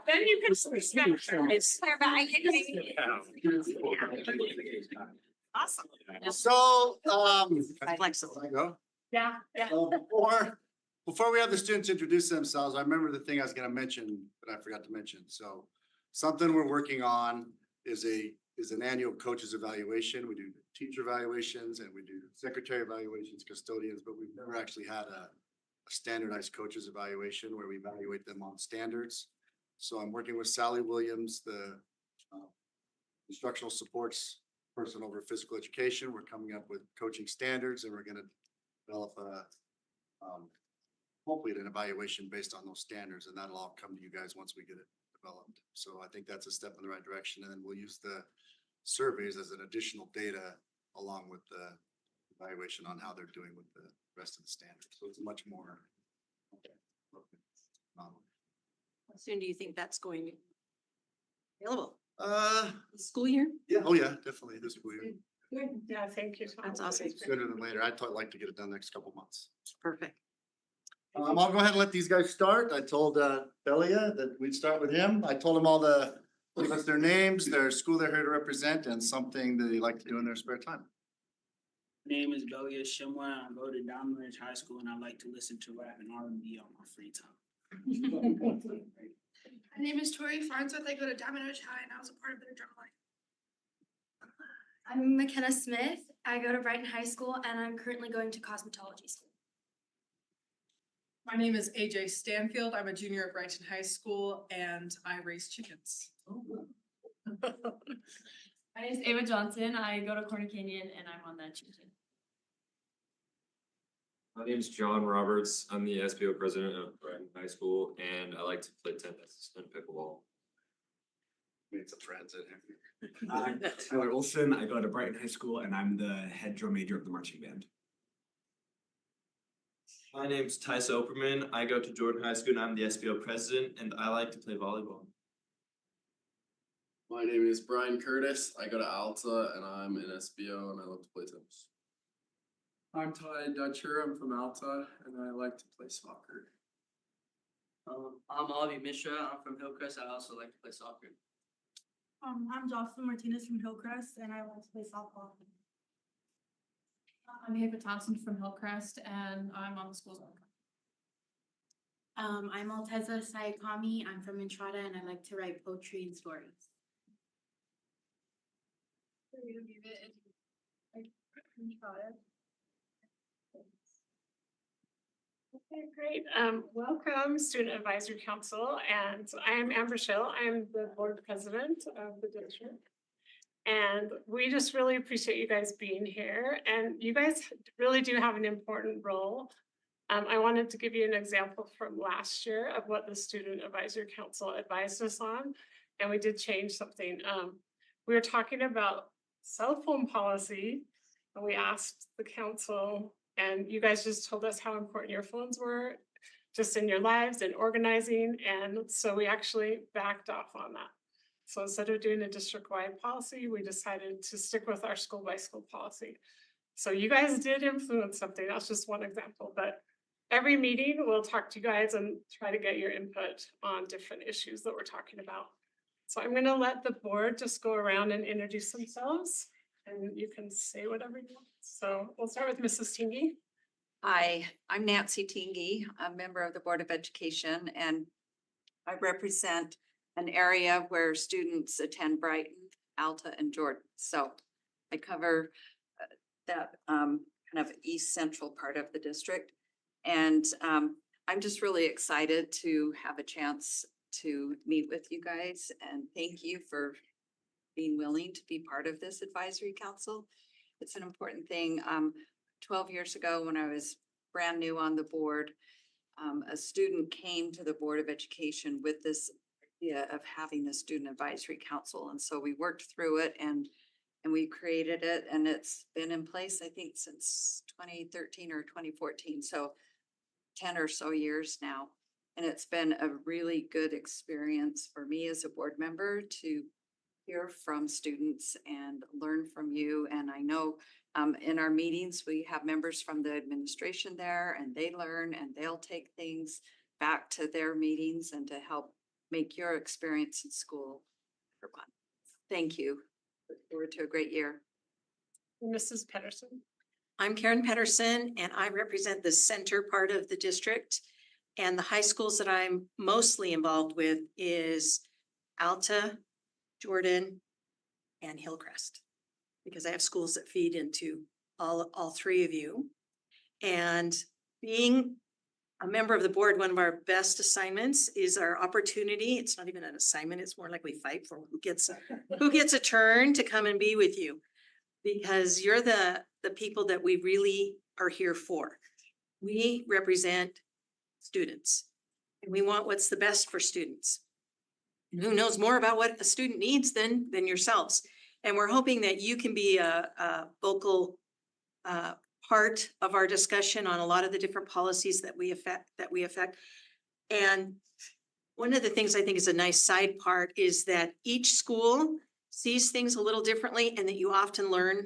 Then you can snap. It's clear, but I didn't. Awesome. So, Flexible. I go. Yeah, yeah. Before we have the students introduce themselves, I remember the thing I was gonna mention, but I forgot to mention. So something we're working on is an annual coaches evaluation. We do teacher evaluations and we do secretary evaluations, custodians, but we've never actually had a standardized coaches evaluation where we evaluate them on standards. So I'm working with Sally Williams, the instructional supports person over physical education. We're coming up with coaching standards and we're gonna develop hopefully an evaluation based on those standards, and that'll all come to you guys once we get it developed. So I think that's a step in the right direction, and then we'll use the surveys as an additional data along with the evaluation on how they're doing with the rest of the standards. So it's much more. How soon do you think that's going to be available? School year? Yeah, oh yeah, definitely this school year. Yeah, thank you. That's awesome. Sooner than later. I'd like to get it done next couple months. Perfect. I'll go ahead and let these guys start. I told Belia that we'd start with him. I told him all give us their names, their school they're here to represent, and something that they like to do in their spare time. My name is Belia Shimwa. I go to Diamond Ridge High School and I like to listen to rap and R&B on my free time. My name is Tori Farnsworth. I go to Diamond Ridge High and I was a part of their drum line. I'm McKenna Smith. I go to Brighton High School and I'm currently going to cosmetology school. My name is AJ Stanfield. I'm a junior at Brighton High School and I raise chickens. My name is Ava Johnson. I go to Corner Canyon and I'm on that team. My name is John Roberts. I'm the SBO president of Brighton High School, and I like to play tennis and pickleball. Made some friends in here. I'm Tyler Olson. I go to Brighton High School and I'm the head drum major of the marching band. My name's Tyson Operman. I go to Jordan High School and I'm the SBO president and I like to play volleyball. My name is Brian Curtis. I go to Alta and I'm in SBO and I love to play tennis. I'm Ty Dutcher. I'm from Alta and I like to play soccer. I'm Avi Mishra. I'm from Hillcrest. I also like to play soccer. I'm Jocelyn Martinez from Hillcrest and I like to play softball. I'm Ava Thompson from Hillcrest and I'm on the school zone. I'm Alteza Sayakami. I'm from Entrada and I like to write poetry and stories. Okay, great. Welcome, Student Advisory Council, and I am Amber Schill. I'm the board president of the district. And we just really appreciate you guys being here, and you guys really do have an important role. I wanted to give you an example from last year of what the Student Advisory Council advised us on, and we did change something. We were talking about cell phone policy, and we asked the council, and you guys just told us how important your phones were just in your lives and organizing. And so we actually backed off on that. So instead of doing a district-wide policy, we decided to stick with our school-by-school policy. So you guys did influence something. That's just one example, but every meeting we'll talk to you guys and try to get your input on different issues that we're talking about. So I'm gonna let the board just go around and introduce themselves and you can say whatever you want. So we'll start with Mrs. Tingy. Hi, I'm Nancy Tingy, a member of the Board of Education, and I represent an area where students attend Brighton, Alta, and Jordan. So I cover that kind of east central part of the district. And I'm just really excited to have a chance to meet with you guys and thank you for being willing to be part of this advisory council. It's an important thing. 12 years ago, when I was brand new on the board, a student came to the Board of Education with this idea of having a student advisory council. And so we worked through it and we created it, and it's been in place, I think, since 2013 or 2014. So 10 or so years now. And it's been a really good experience for me as a board member to hear from students and learn from you. And I know in our meetings, we have members from the administration there and they learn and they'll take things back to their meetings and to help make your experience in school for fun. Thank you. Look forward to a great year. Mrs. Pedersen. I'm Karen Pedersen and I represent the center part of the district. And the high schools that I'm mostly involved with is Alta, Jordan, and Hillcrest. Because I have schools that feed into all three of you. And being a member of the board, one of our best assignments is our opportunity. It's not even an assignment, it's more like we fight for who gets a turn to come and be with you. Because you're the people that we really are here for. We represent students and we want what's the best for students. And who knows more about what a student needs than yourselves. And we're hoping that you can be a vocal part of our discussion on a lot of the different policies that we affect. And one of the things I think is a nice side part is that each school sees things a little differently and that you often learn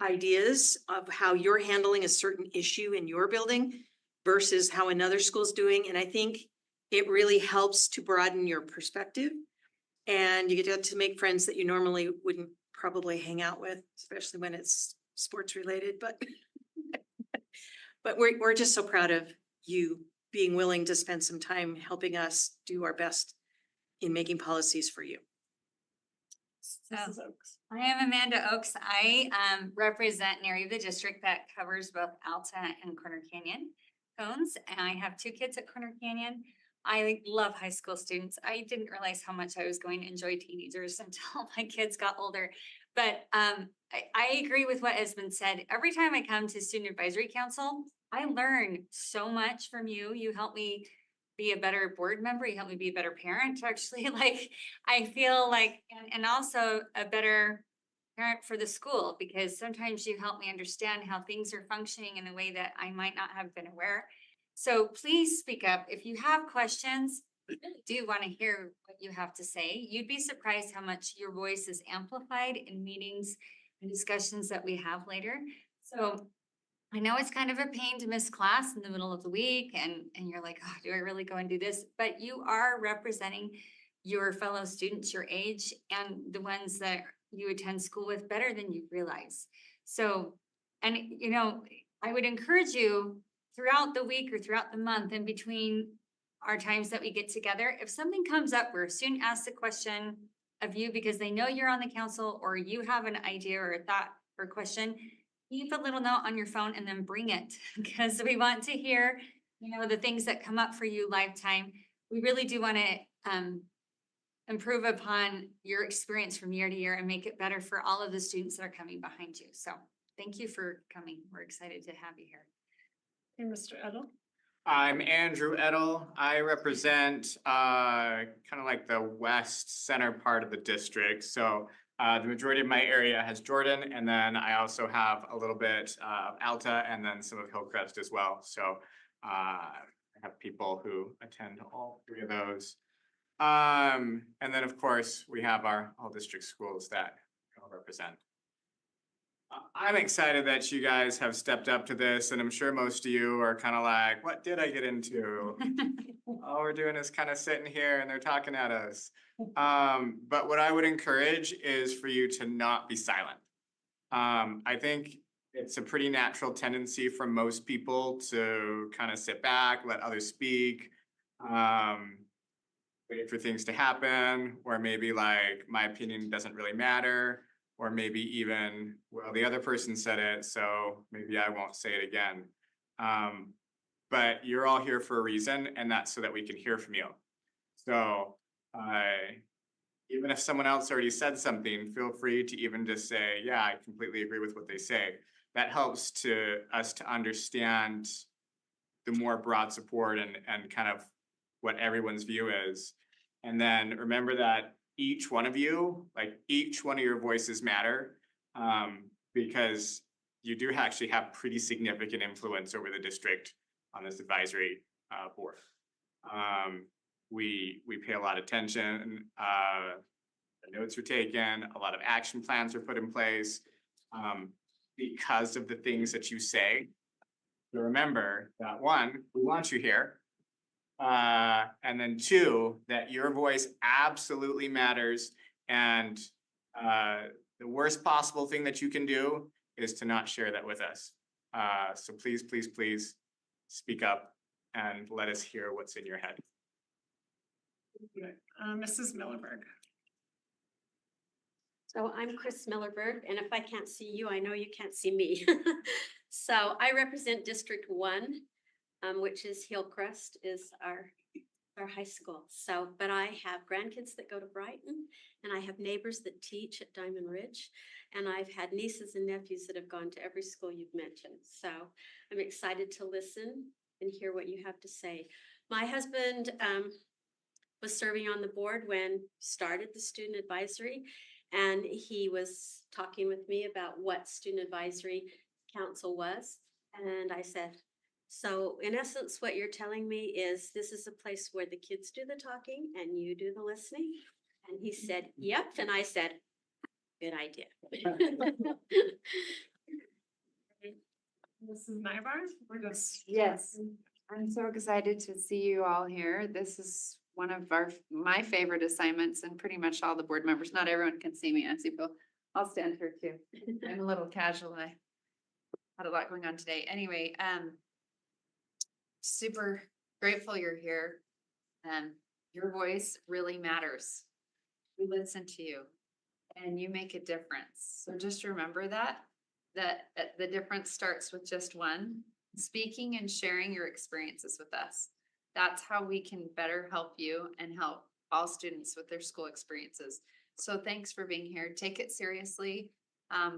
ideas of how you're handling a certain issue in your building versus how another school's doing. And I think it really helps to broaden your perspective. And you get to make friends that you normally wouldn't probably hang out with, especially when it's sports related, but but we're just so proud of you being willing to spend some time helping us do our best in making policies for you. So I am Amanda Oakes. I represent an area of the district that covers both Alta and Corner Canyon cones. And I have 2 kids at Corner Canyon. I love high school students. I didn't realize how much I was going to enjoy teenagers until my kids got older. But I agree with what has been said. Every time I come to Student Advisory Council, I learn so much from you. You help me be a better board member. You help me be a better parent, actually. Like, I feel like, and also a better parent for the school, because sometimes you help me understand how things are functioning in a way that I might not have been aware. So please speak up. If you have questions, I really do want to hear what you have to say. You'd be surprised how much your voice is amplified in meetings and discussions that we have later. So I know it's kind of a pain to miss class in the middle of the week and you're like, oh, do I really go and do this? But you are representing your fellow students your age and the ones that you attend school with better than you realize. So, and you know, I would encourage you throughout the week or throughout the month in between our times that we get together, if something comes up where a student asks a question of you because they know you're on the council or you have an idea or a thought or question, keep a little note on your phone and then bring it because we want to hear, you know, the things that come up for you lifetime. We really do want to improve upon your experience from year to year and make it better for all of the students that are coming behind you. So thank you for coming. We're excited to have you here. Hey, Mr. Edel. I'm Andrew Edel. I represent kind of like the west center part of the district. So the majority of my area has Jordan, and then I also have a little bit of Alta and then some of Hillcrest as well. So I have people who attend all 3 of those. And then of course we have our all district schools that I'll represent. I'm excited that you guys have stepped up to this, and I'm sure most of you are kind of like, what did I get into? All we're doing is kind of sitting here and they're talking at us. But what I would encourage is for you to not be silent. I think it's a pretty natural tendency for most people to kind of sit back, let others speak, wait for things to happen, or maybe like my opinion doesn't really matter. Or maybe even, well, the other person said it, so maybe I won't say it again. But you're all here for a reason, and that's so that we can hear from you. So even if someone else already said something, feel free to even just say, yeah, I completely agree with what they say. That helps to us to understand the more broad support and kind of what everyone's view is. And then remember that each one of you, like each one of your voices matter, because you do actually have pretty significant influence over the district on this advisory board. We pay a lot of attention, the notes are taken, a lot of action plans are put in place because of the things that you say. So remember that 1, we want you here. And then 2, that your voice absolutely matters. And the worst possible thing that you can do is to not share that with us. So please, please, please speak up and let us hear what's in your head. Mrs. Millerberg. So I'm Chris Millerberg, and if I can't see you, I know you can't see me. So I represent District 1. Which is Hillcrest is our high school. So, but I have grandkids that go to Brighton, and I have neighbors that teach at Diamond Ridge, and I've had nieces and nephews that have gone to every school you've mentioned. So I'm excited to listen and hear what you have to say. My husband was serving on the board when started the student advisory, and he was talking with me about what student advisory council was, and I said, so in essence, what you're telling me is this is a place where the kids do the talking and you do the listening? And he said, yep. And I said, good idea. Mrs. Nybar, we're just. Yes. I'm so excited to see you all here. This is one of my favorite assignments and pretty much all the board members. Not everyone can see me, as you feel. I'll stand here too. I'm a little casual. I had a lot going on today. Anyway, super grateful you're here. Your voice really matters. We listen to you and you make a difference. So just remember that the difference starts with just one, speaking and sharing your experiences with us. That's how we can better help you and help all students with their school experiences. So thanks for being here. Take it seriously. I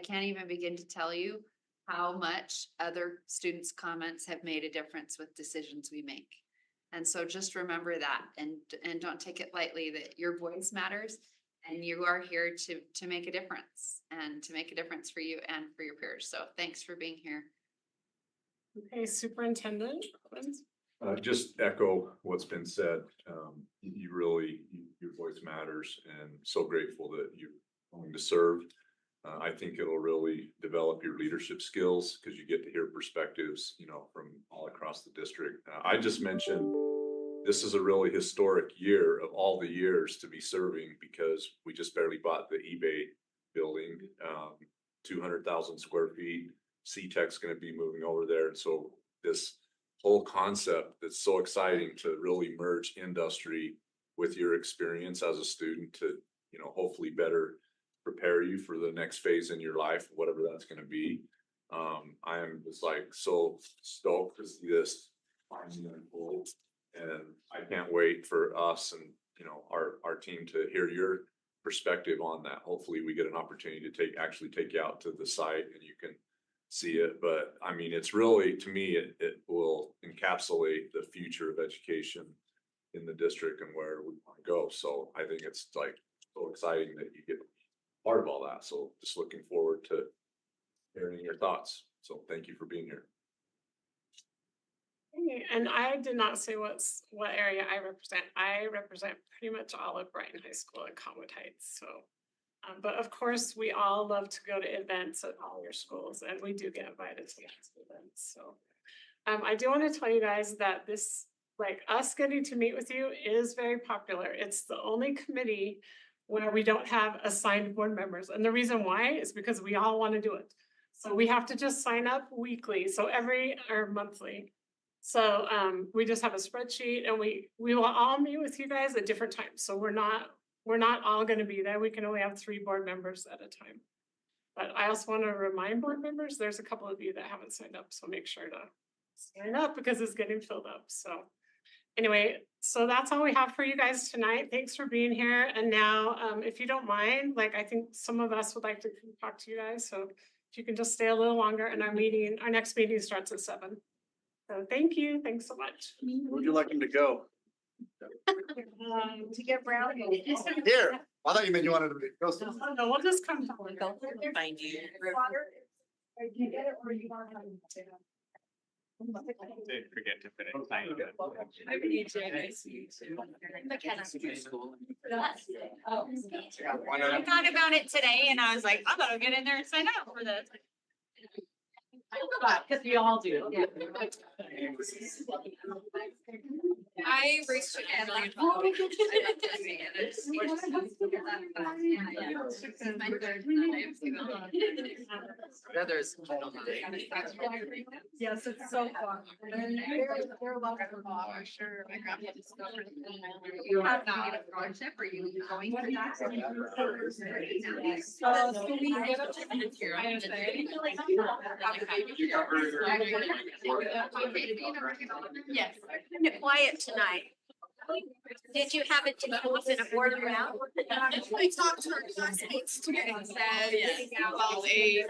can't even begin to tell you how much other students' comments have made a difference with decisions we make. And so just remember that and don't take it lightly that your voice matters and you are here to make a difference and to make a difference for you and for your peers. So thanks for being here. Okay, Superintendent. Just echo what's been said. Your voice matters, and so grateful that you're willing to serve. I think it'll really develop your leadership skills because you get to hear perspectives, from all across the district. I just mentioned this is a really historic year of all the years to be serving because we just barely bought the eBay building, 200,000 square feet. C-Tech's going to be moving over there. And so this whole concept that's so exciting to really merge industry with your experience as a student to, hopefully better prepare you for the next phase in your life, whatever that's going to be. I am just so stoked to see this finally unfold, and I can't wait for us and our team to hear your perspective on that. Hopefully we get an opportunity to actually take you out to the site and you can see it. But I mean, it's really, to me, it will encapsulate the future of education in the district and where we want to go. So I think it's so exciting that you get part of all that. So just looking forward to hearing your thoughts. So thank you for being here. And I did not say what area I represent. I represent pretty much all of Brighton High School and Conwood Heights. So, but of course, we all love to go to events at all your schools, and we do get invited to lots of events. So, I do want to tell you guys that this, us getting to meet with you, is very popular. It's the only committee where we don't have assigned board members, and the reason why is because we all want to do it. So we have to just sign up weekly, or monthly. So we just have a spreadsheet, and we will all meet with you guys at different times. So we're not all going to be there. We can only have 3 board members at a time. But I also want to remind board members, there's a couple of you that haven't signed up, so make sure to sign up because it's getting filled up. So anyway, so that's all we have for you guys tonight. Thanks for being here. And now, if you don't mind, I think some of us would like to talk to you guys. So if you can just stay a little longer, and our next meeting starts at 7. So thank you. Thanks so much. Where would you like him to go? To get brown. Here. I thought you meant you wanted to go. No, we'll just come. Find you. Did forget to finish. I thought about it today and I was like, I'm gonna get in there and sign up for this. Because we all do. I raced to Emily. Others. Yes, it's so fun. They're welcome. For sure. My grandpa just got it. You have not a scholarship, or you going for that? So we get up Yes. Quiet tonight. Did you have it to close in a board round? I talked to our classmates today and said, I'll play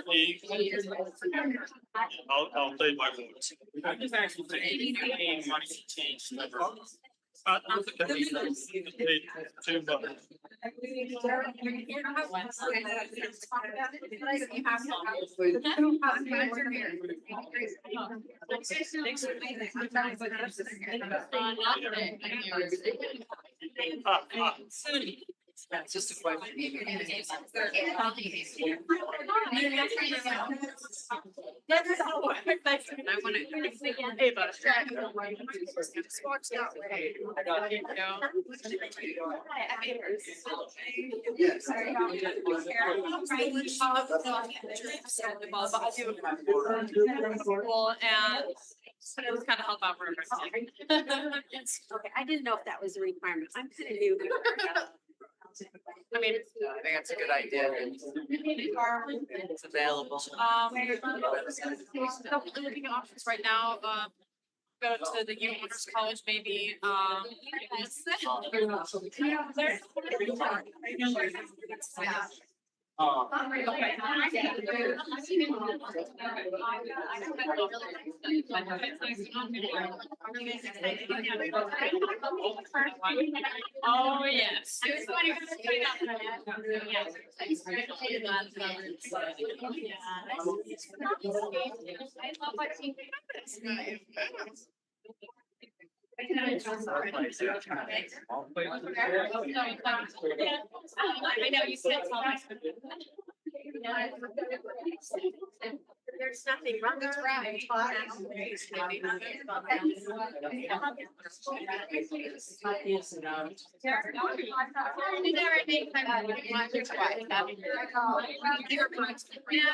my vote. I just actually think money should change never. That's just a question. That's all. I wanna. Hey, but. Sports that way. Well, and so it was kind of help out for everybody. Okay, I didn't know if that was a requirement. I'm kind of new. I mean, I think that's a good idea. It's available. Looking at options right now, go to the Youth Honors College, maybe, Oh, yes. I know you said. There's nothing wrong with Yeah.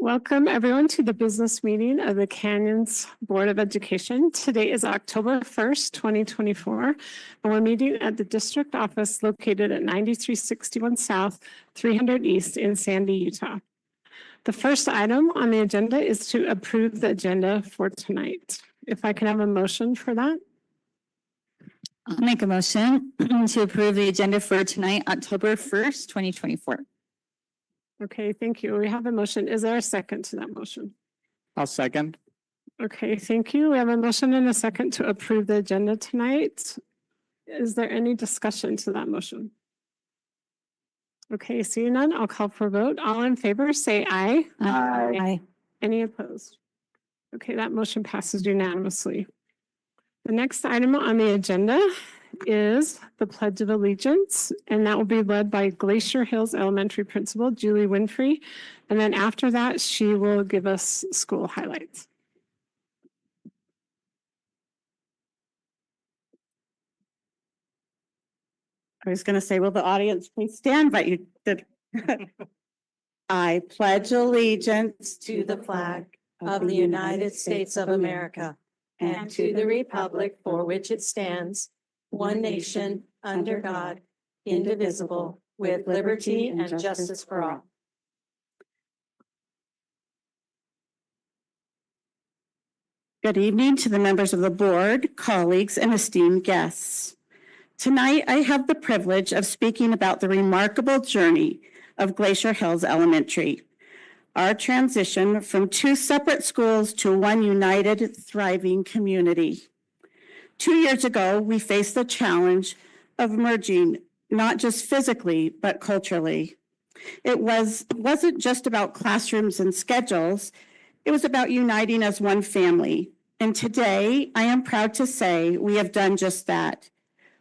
Welcome everyone to the business meeting of the Canyons Board of Education. Today is October 1st, 2024, and we're meeting at the district office located at 9361 South, 300 East in Sandy, Utah. The first item on the agenda is to approve the agenda for tonight. If I can have a motion for that. I'll make a motion to approve the agenda for tonight, October 1st, 2024. Okay, thank you. We have a motion. Is there a second to that motion? I'll second. Okay, thank you. We have a motion and a second to approve the agenda tonight. Is there any discussion to that motion? Okay, seeing none, I'll call for a vote. All in favor, say aye. Aye. Any opposed? Okay, that motion passes unanimously. The next item on the agenda is the Pledge of Allegiance, and that will be led by Glacier Hills Elementary Principal Julie Winfrey. And then after that, she will give us school highlights. I was going to say, will the audience please stand, but you did. I pledge allegiance to the flag of the United States of America and to the republic for which it stands, one nation, under God, indivisible, with liberty and justice for all. Good evening to the members of the board, colleagues, and esteemed guests. Tonight, I have the privilege of speaking about the remarkable journey of Glacier Hills Elementary, our transition from two separate schools to one united, thriving community. 2 years ago, we faced the challenge of merging, not just physically, but culturally. It wasn't just about classrooms and schedules, it was about uniting as one family. And today, I am proud to say we have done just that.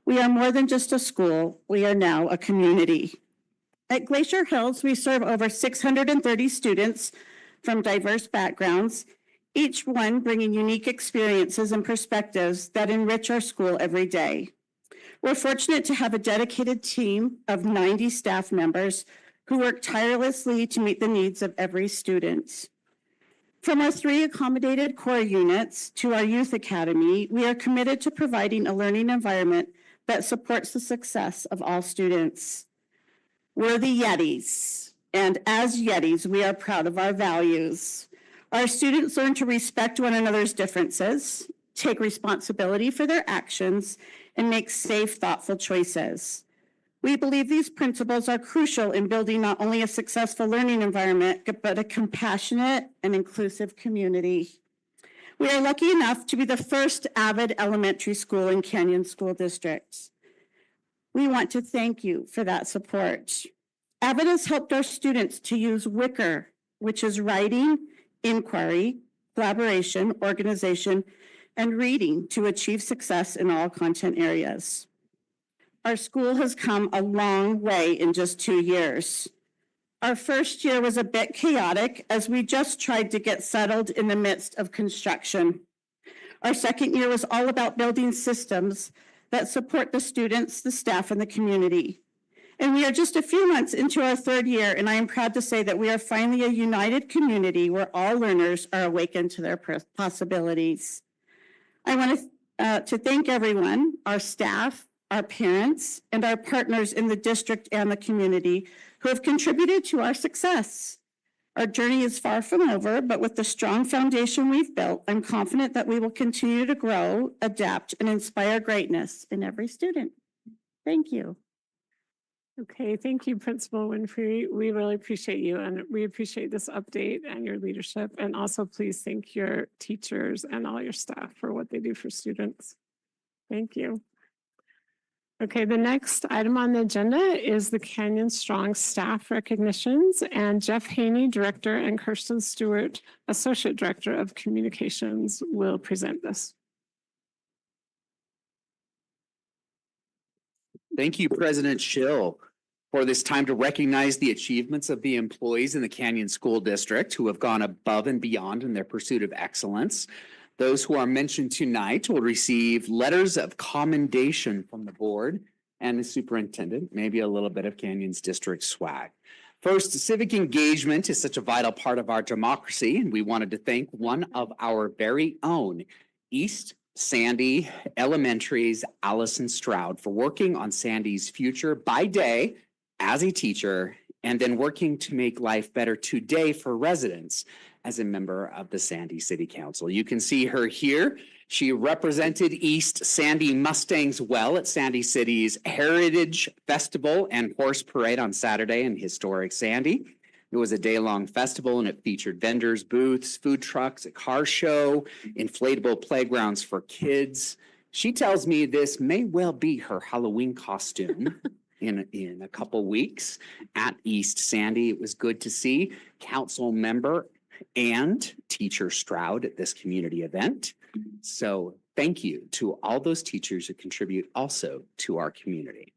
We are more than just a school, we are now a community. At Glacier Hills, we serve over 630 students from diverse backgrounds, each one bringing unique experiences and perspectives that enrich our school every day. We're fortunate to have a dedicated team of 90 staff members who work tirelessly to meet the needs of every student. From our 3 accommodated core units to our youth academy, we are committed to providing a learning environment that supports the success of all students. We're the Yetis, and as Yetis, we are proud of our values. Our students learn to respect one another's differences, take responsibility for their actions, and make safe, thoughtful choices. We believe these principles are crucial in building not only a successful learning environment, but a compassionate and inclusive community. We are lucky enough to be the first Avid elementary school in Canyon School District. We want to thank you for that support. Avid has helped our students to use WICR, which is writing, inquiry, collaboration, organization, and reading to achieve success in all content areas. Our school has come a long way in just 2 years. Our first year was a bit chaotic as we just tried to get settled in the midst of construction. Our second year was all about building systems that support the students, the staff, and the community. And we are just a few months into our third year, and I am proud to say that we are finally a united community where all learners are awakened to their possibilities. I want to thank everyone, our staff, our parents, and our partners in the district and the community who have contributed to our success. Our journey is far from over, but with the strong foundation we've built, I'm confident that we will continue to grow, adapt, and inspire greatness in every student. Thank you. Okay, thank you, Principal Winfrey. We really appreciate you, and we appreciate this update and your leadership. And also, please thank your teachers and all your staff for what they do for students. Thank you. Okay, the next item on the agenda is the Canyon Strong staff recognitions, and Jeff Haney, Director, and Kirsten Stewart, Associate Director of Communications, will present this. Thank you, President Schill, for this time to recognize the achievements of the employees in the Canyon School District who have gone above and beyond in their pursuit of excellence. Those who are mentioned tonight will receive letters of commendation from the board and the superintendent, maybe a little bit of Canyon's district swag. First, civic engagement is such a vital part of our democracy, and we wanted to thank one of our very own, East Sandy Elementary's Allison Stroud, for working on Sandy's future by day as a teacher, and then working to make life better today for residents as a member of the Sandy City Council. You can see her here. She represented East Sandy Mustangs well at Sandy City's Heritage Festival and Horse Parade on Saturday in historic Sandy. It was a day-long festival and it featured vendors, booths, food trucks, a car show, inflatable playgrounds for kids. She tells me this may well be her Halloween costume in a couple weeks at East Sandy. It was good to see council member and teacher Stroud at this community event. So thank you to all those teachers who contribute also to our community.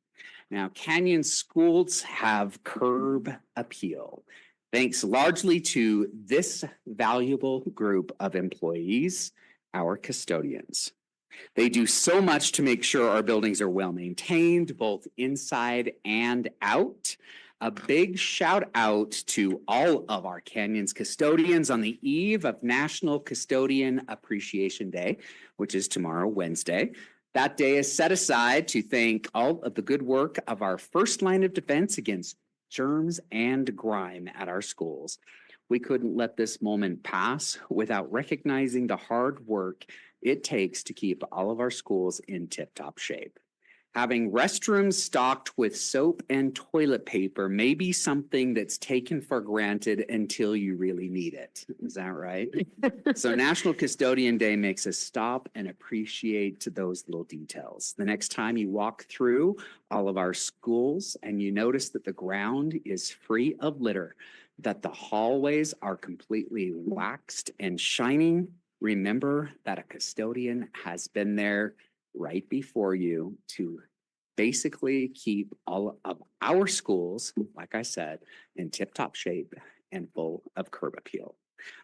Now, Canyon schools have curb appeal, thanks largely to this valuable group of employees, our custodians. They do so much to make sure our buildings are well maintained, both inside and out. A big shout out to all of our Canyons custodians on the eve of National Custodian Appreciation Day, which is tomorrow, Wednesday. That day is set aside to thank all of the good work of our first line of defense against germs and grime at our schools. We couldn't let this moment pass without recognizing the hard work it takes to keep all of our schools in tip-top shape. Having restrooms stocked with soap and toilet paper may be something that's taken for granted until you really need it. Is that right? So National Custodian Day makes us stop and appreciate those little details. The next time you walk through all of our schools and you notice that the ground is free of litter, that the hallways are completely waxed and shining, remember that a custodian has been there right before you to basically keep all of our schools, like I said, in tip-top shape and full of curb appeal.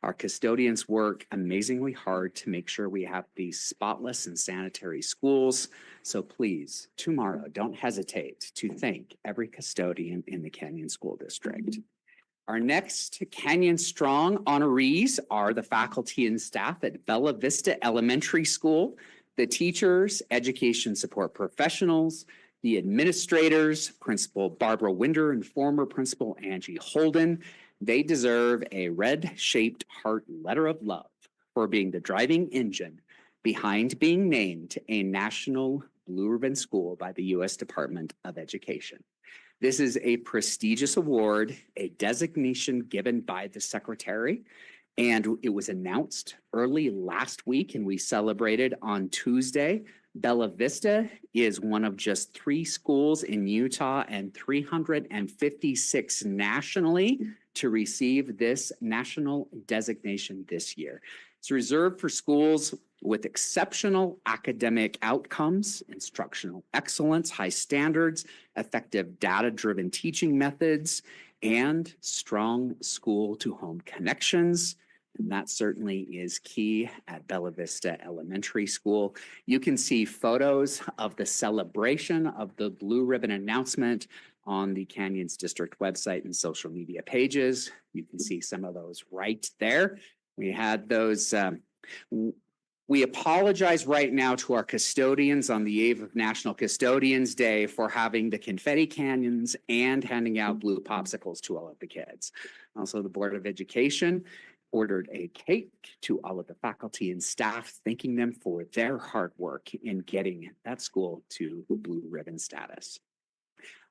Our custodians work amazingly hard to make sure we have these spotless and sanitary schools. So please, tomorrow, don't hesitate to thank every custodian in the Canyon School District. Our next Canyon Strong honorees are the faculty and staff at Bella Vista Elementary School, the teachers, education support professionals, the administrators, Principal Barbara Winder and former Principal Angie Holden. They deserve a red-shaped heart letter of love for being the driving engine behind being named a National Blue Ribbon School by the U.S. Department of Education. This is a prestigious award, a designation given by the Secretary, and it was announced early last week and we celebrated on Tuesday. Bella Vista is one of just 3 schools in Utah and 356 nationally to receive this national designation this year. It's reserved for schools with exceptional academic outcomes, instructional excellence, high standards, effective data-driven teaching methods, and strong school-to-home connections. And that certainly is key at Bella Vista Elementary School. You can see photos of the celebration of the Blue Ribbon announcement on the Canyons District website and social media pages. You can see some of those right there. We had those. We apologize right now to our custodians on the eve of National Custodians Day for having the confetti canyons and handing out blue popsicles to all of the kids. Also, the Board of Education ordered a cake to all of the faculty and staff, thanking them for their hard work in getting that school to Blue Ribbon status.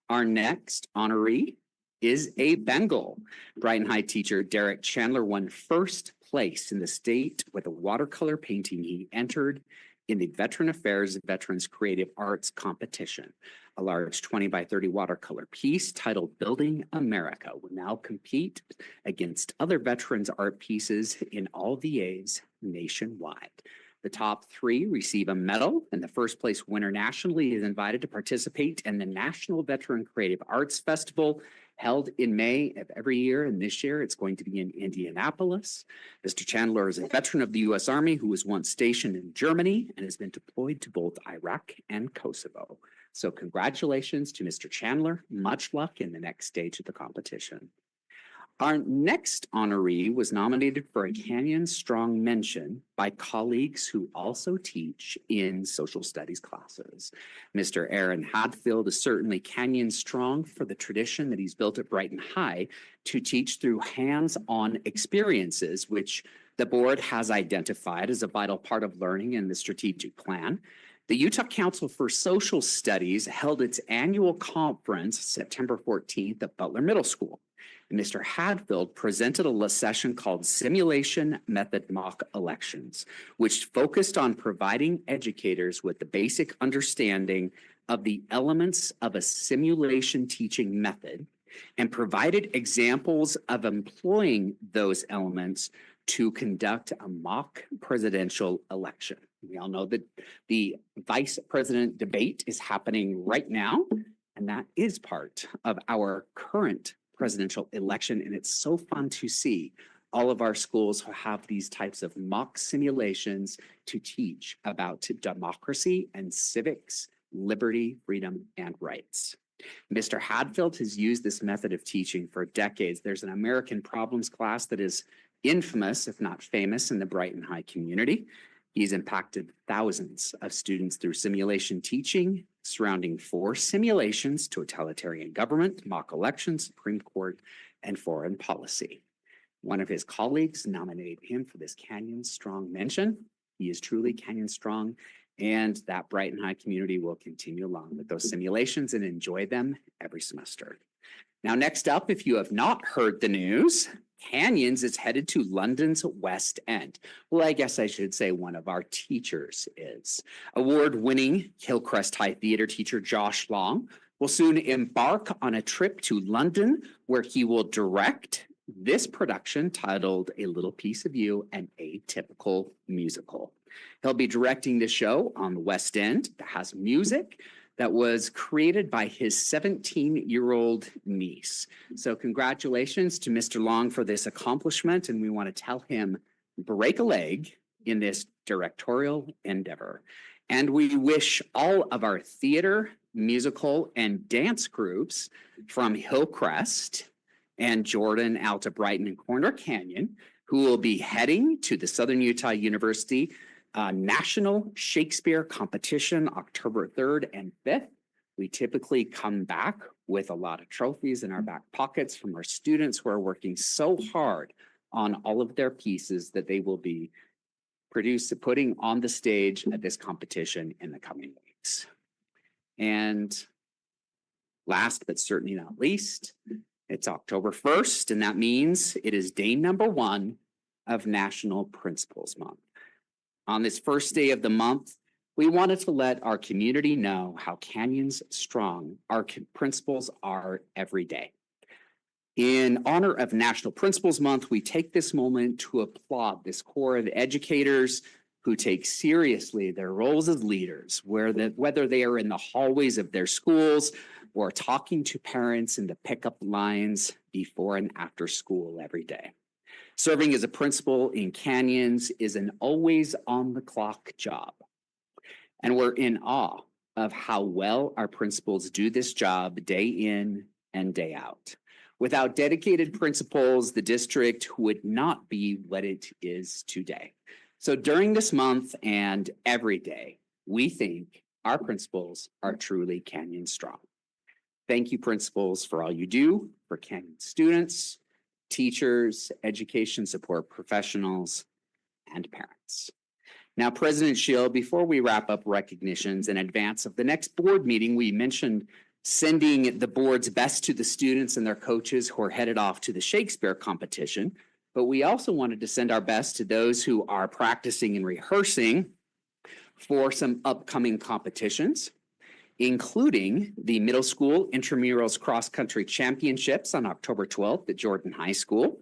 Our next honoree is a Bengal. Brighton High teacher Derek Chandler won first place in the state with a watercolor painting he entered in the Veteran Affairs Veterans Creative Arts Competition. A large 20 by 30 watercolor piece titled Building America will now compete against other veterans art pieces in all VAs nationwide. The top 3 receive a medal, and the first place winner nationally is invited to participate in the National Veteran Creative Arts Festival held in May of every year, and this year it's going to be in Indianapolis. Mr. Chandler is a veteran of the U.S. Army who was once stationed in Germany and has been deployed to both Iraq and Kosovo. So congratulations to Mr. Chandler. Much luck in the next stage of the competition. Our next honoree was nominated for a Canyon Strong mention by colleagues who also teach in social studies classes. Mr. Aaron Hadfield is certainly Canyon Strong for the tradition that he's built at Brighton High to teach through hands-on experiences, which the board has identified as a vital part of learning in the strategic plan. The Utah Council for Social Studies held its annual conference September 14th at Butler Middle School. Mr. Hadfield presented a session called Simulation Method Mock Elections, which focused on providing educators with the basic understanding of the elements of a simulation teaching method and provided examples of employing those elements to conduct a mock presidential election. We all know that the vice president debate is happening right now, and that is part of our current presidential election. And it's so fun to see all of our schools who have these types of mock simulations to teach about democracy and civics, liberty, freedom, and rights. Mr. Hadfield has used this method of teaching for decades. There's an American Problems class that is infamous, if not famous, in the Brighton High community. He's impacted thousands of students through simulation teaching surrounding 4 simulations: totalitarian government, mock elections, Supreme Court, and foreign policy. One of his colleagues nominated him for this Canyon Strong mention. He is truly Canyon Strong, and that Brighton High community will continue along with those simulations and enjoy them every semester. Now, next up, if you have not heard the news, Canyons is headed to London's West End. Well, I guess I should say one of our teachers is. Award-winning Hillcrest High theater teacher Josh Long will soon embark on a trip to London, where he will direct this production titled A Little Piece of You, an Atypical Musical. He'll be directing the show on the West End that has music that was created by his 17-year-old niece. So congratulations to Mr. Long for this accomplishment, and we want to tell him, break a leg in this directorial endeavor. And we wish all of our theater, musical, and dance groups from Hillcrest and Jordan out to Brighton and Corner Canyon, who will be heading to the Southern Utah University National Shakespeare Competition October 3rd and 5th. We typically come back with a lot of trophies in our back pockets from our students who are working so hard on all of their pieces that they will be putting on the stage at this competition in the coming weeks. And last but certainly not least, it's October 1st, and that means it is day number 1 of National Principals Month. On this first day of the month, we wanted to let our community know how Canyons Strong our principals are every day. In honor of National Principals Month, we take this moment to applaud this core of educators who take seriously their roles as leaders, whether they are in the hallways of their schools or talking to parents in the pickup lines before and after school every day. Serving as a principal in Canyons is an always on the clock job. And we're in awe of how well our principals do this job day in and day out. Without dedicated principals, the district would not be what it is today. So during this month and every day, we think our principals are truly Canyon Strong. Thank you, principals, for all you do for Canyon students, teachers, education support professionals, and parents. Now, President Schill, before we wrap up recognitions in advance of the next board meeting, we mentioned sending the board's best to the students and their coaches who are headed off to the Shakespeare competition, but we also wanted to send our best to those who are practicing and rehearsing for some upcoming competitions, including the Middle School Intramurals Cross Country Championships on October 12th at Jordan High School.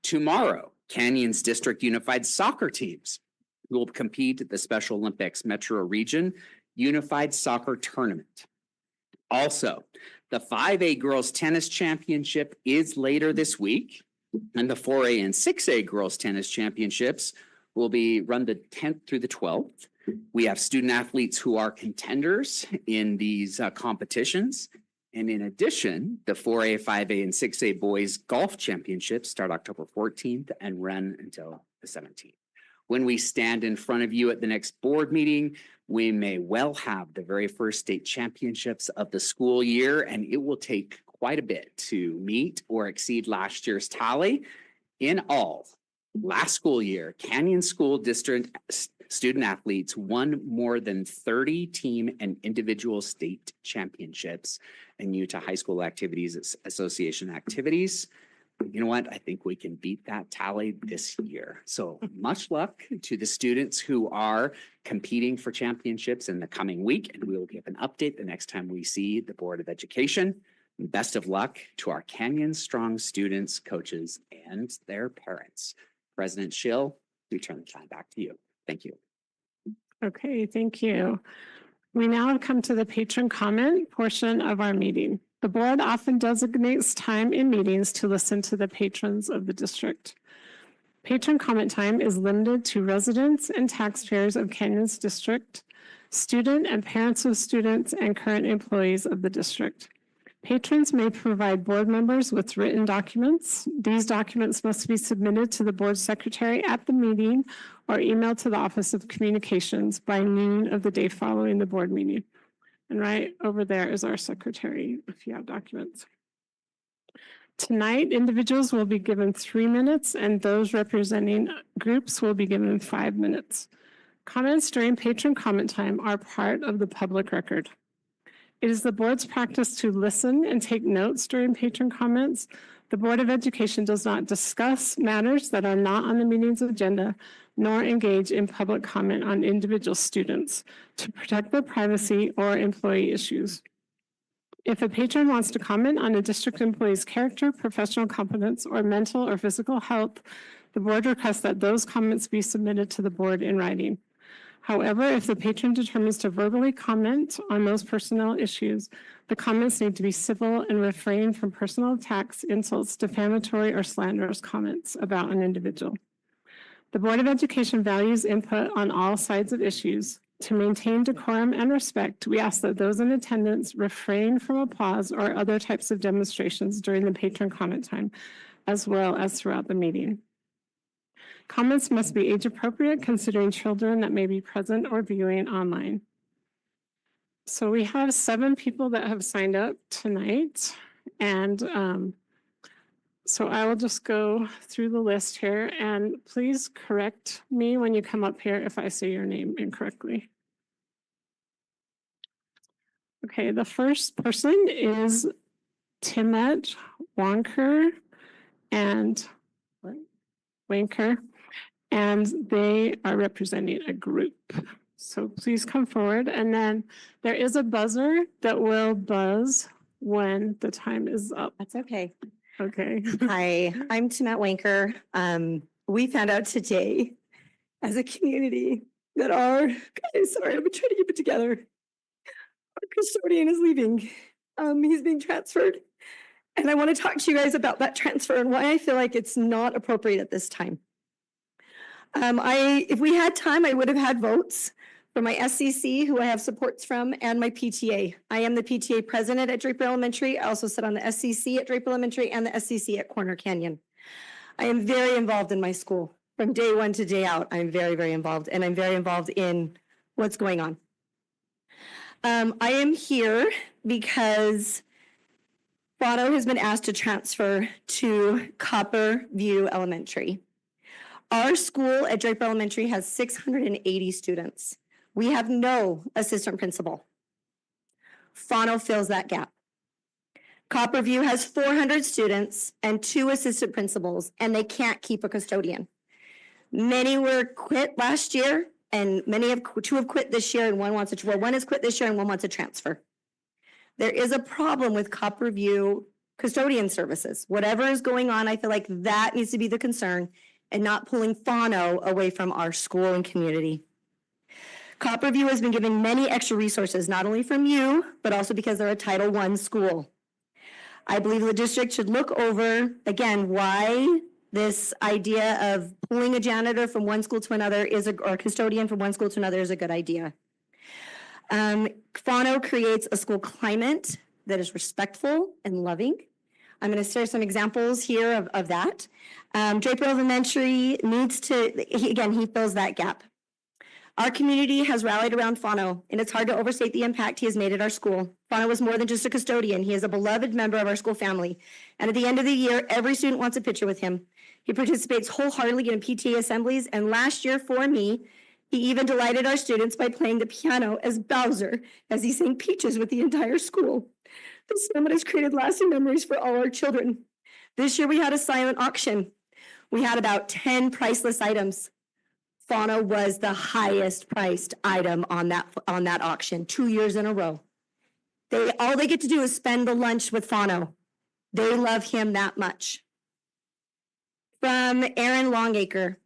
Tomorrow, Canyons District Unified Soccer teams will compete at the Special Olympics Metro Region Unified Soccer Tournament. Also, the 5A Girls Tennis Championship is later this week, and the 4A and 6A Girls Tennis Championships will be run the 10th through the 12th. We have student athletes who are contenders in these competitions. And in addition, the 4A, 5A, and 6A boys golf championships start October 14th and run until the 17th. When we stand in front of you at the next board meeting, we may well have the very first state championships of the school year, and it will take quite a bit to meet or exceed last year's tally. In all, last school year, Canyon School District student athletes won more than 30 team and individual state championships and Utah High School Activities Association activities. You know what? I think we can beat that tally this year. So much luck to the students who are competing for championships in the coming week, and we will give an update the next time we see the Board of Education. Best of luck to our Canyon Strong students, coaches, and their parents. President Schill, we turn the time back to you. Thank you. Okay, thank you. We now have come to the patron comment portion of our meeting. The board often designates time in meetings to listen to the patrons of the district. Patron comment time is limited to residents and taxpayers of Canyons District, student and parents of students, and current employees of the district. Patrons may provide board members with written documents. These documents must be submitted to the board secretary at the meeting or emailed to the Office of Communications by noon of the day following the board meeting. And right over there is our secretary if you have documents. Tonight, individuals will be given 3 minutes and those representing groups will be given 5 minutes. Comments during patron comment time are part of the public record. It is the board's practice to listen and take notes during patron comments. The Board of Education does not discuss matters that are not on the meeting's agenda, nor engage in public comment on individual students to protect their privacy or employee issues. If a patron wants to comment on a district employee's character, professional competence, or mental or physical health, the board requests that those comments be submitted to the board in writing. However, if the patron determines to verbally comment on those personnel issues, the comments need to be civil and refrain from personal attacks, insults, defamatory, or slanderous comments about an individual. The Board of Education values input on all sides of issues. To maintain decorum and respect, we ask that those in attendance refrain from applause or other types of demonstrations during the patron comment time, as well as throughout the meeting. Comments must be age appropriate, considering children that may be present or viewing online. So we have 7 people that have signed up tonight. And so I will just go through the list here and please correct me when you come up here if I say your name incorrectly. Okay, the first person is Timet Wanker and Wanker. And they are representing a group. So please come forward. And then there is a buzzer that will buzz when the time is up. That's okay. Okay. Hi, I'm Timet Wanker. We found out today as a community that sorry, I've been trying to keep it together. Our custodian is leaving. He's being transferred. And I want to talk to you guys about that transfer and why I feel like it's not appropriate at this time. If we had time, I would have had votes for my SCC, who I have supports from, and my PTA. I am the PTA president at Draper Elementary. I also sit on the SCC at Draper Elementary and the SCC at Corner Canyon. I am very involved in my school. From day one to day out, I'm very, very involved, and I'm very involved in what's going on. I am here because Bono has been asked to transfer to Copper View Elementary. Our school at Draper Elementary has 680 students. We have no assistant principal. Fano fills that gap. Copperview has 400 students and 2 assistant principals, and they can't keep a custodian. Many were quit last year, and 2 have quit this year, and one has quit this year, and one wants a transfer. There is a problem with Copperview custodian services. Whatever is going on, I feel like that needs to be the concern, and not pulling Fano away from our school and community. Copperview has been given many extra resources, not only from you, but also because they're a Title I school. I believe the district should look over, again, why this idea of pulling a janitor from one school to another or a custodian from one school to another is a good idea. Fano creates a school climate that is respectful and loving. I'm going to share some examples here of that. Draper Elementary needs to, he fills that gap. Our community has rallied around Fano, and it's hard to overstate the impact he has made at our school. Fano is more than just a custodian. He is a beloved member of our school family. And at the end of the year, every student wants a picture with him. He participates wholeheartedly in PTA assemblies, and last year for me, he even delighted our students by playing the piano as Bowser as he sang Peaches with the entire school. This moment has created lasting memories for all our children. This year we had a silent auction. We had about 10 priceless items. Fano was the highest priced item on that auction 2 years in a row. All they get to do is spend the lunch with Fano. They love him that much. From Erin Longacre,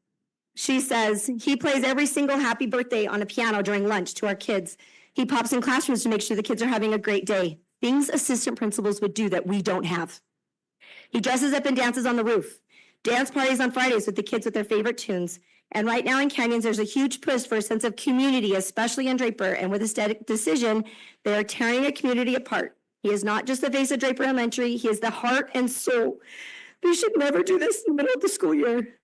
she says, he plays every single happy birthday on a piano during lunch to our kids. He pops in classrooms to make sure the kids are having a great day. Things assistant principals would do that we don't have. He dresses up and dances on the roof. Dance parties on Fridays with the kids with their favorite tunes. And right now in Canyons, there's a huge push for a sense of community, especially in Draper. And with this decision, they are tearing a community apart. He is not just the face of Draper Elementary. He is the heart and soul. They should never do this in the middle of the school year.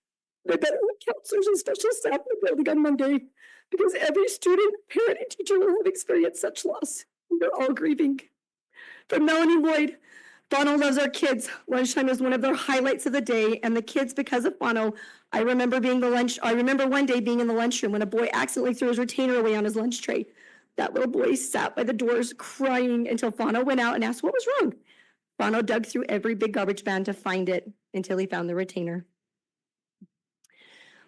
They better have counselors and special staff in the building on Monday, because every student, parent, and teacher will have experienced such loss. And they're all grieving. From Melanie Lloyd, Fano loves our kids. Lunchtime is one of their highlights of the day, and the kids, because of Fano, I remember one day being in the lunchroom when a boy accidentally threw his retainer away on his lunch tray. That little boy sat by the doors crying until Fano went out and asked what was wrong. Fano dug through every big garbage bin to find it until he found the retainer.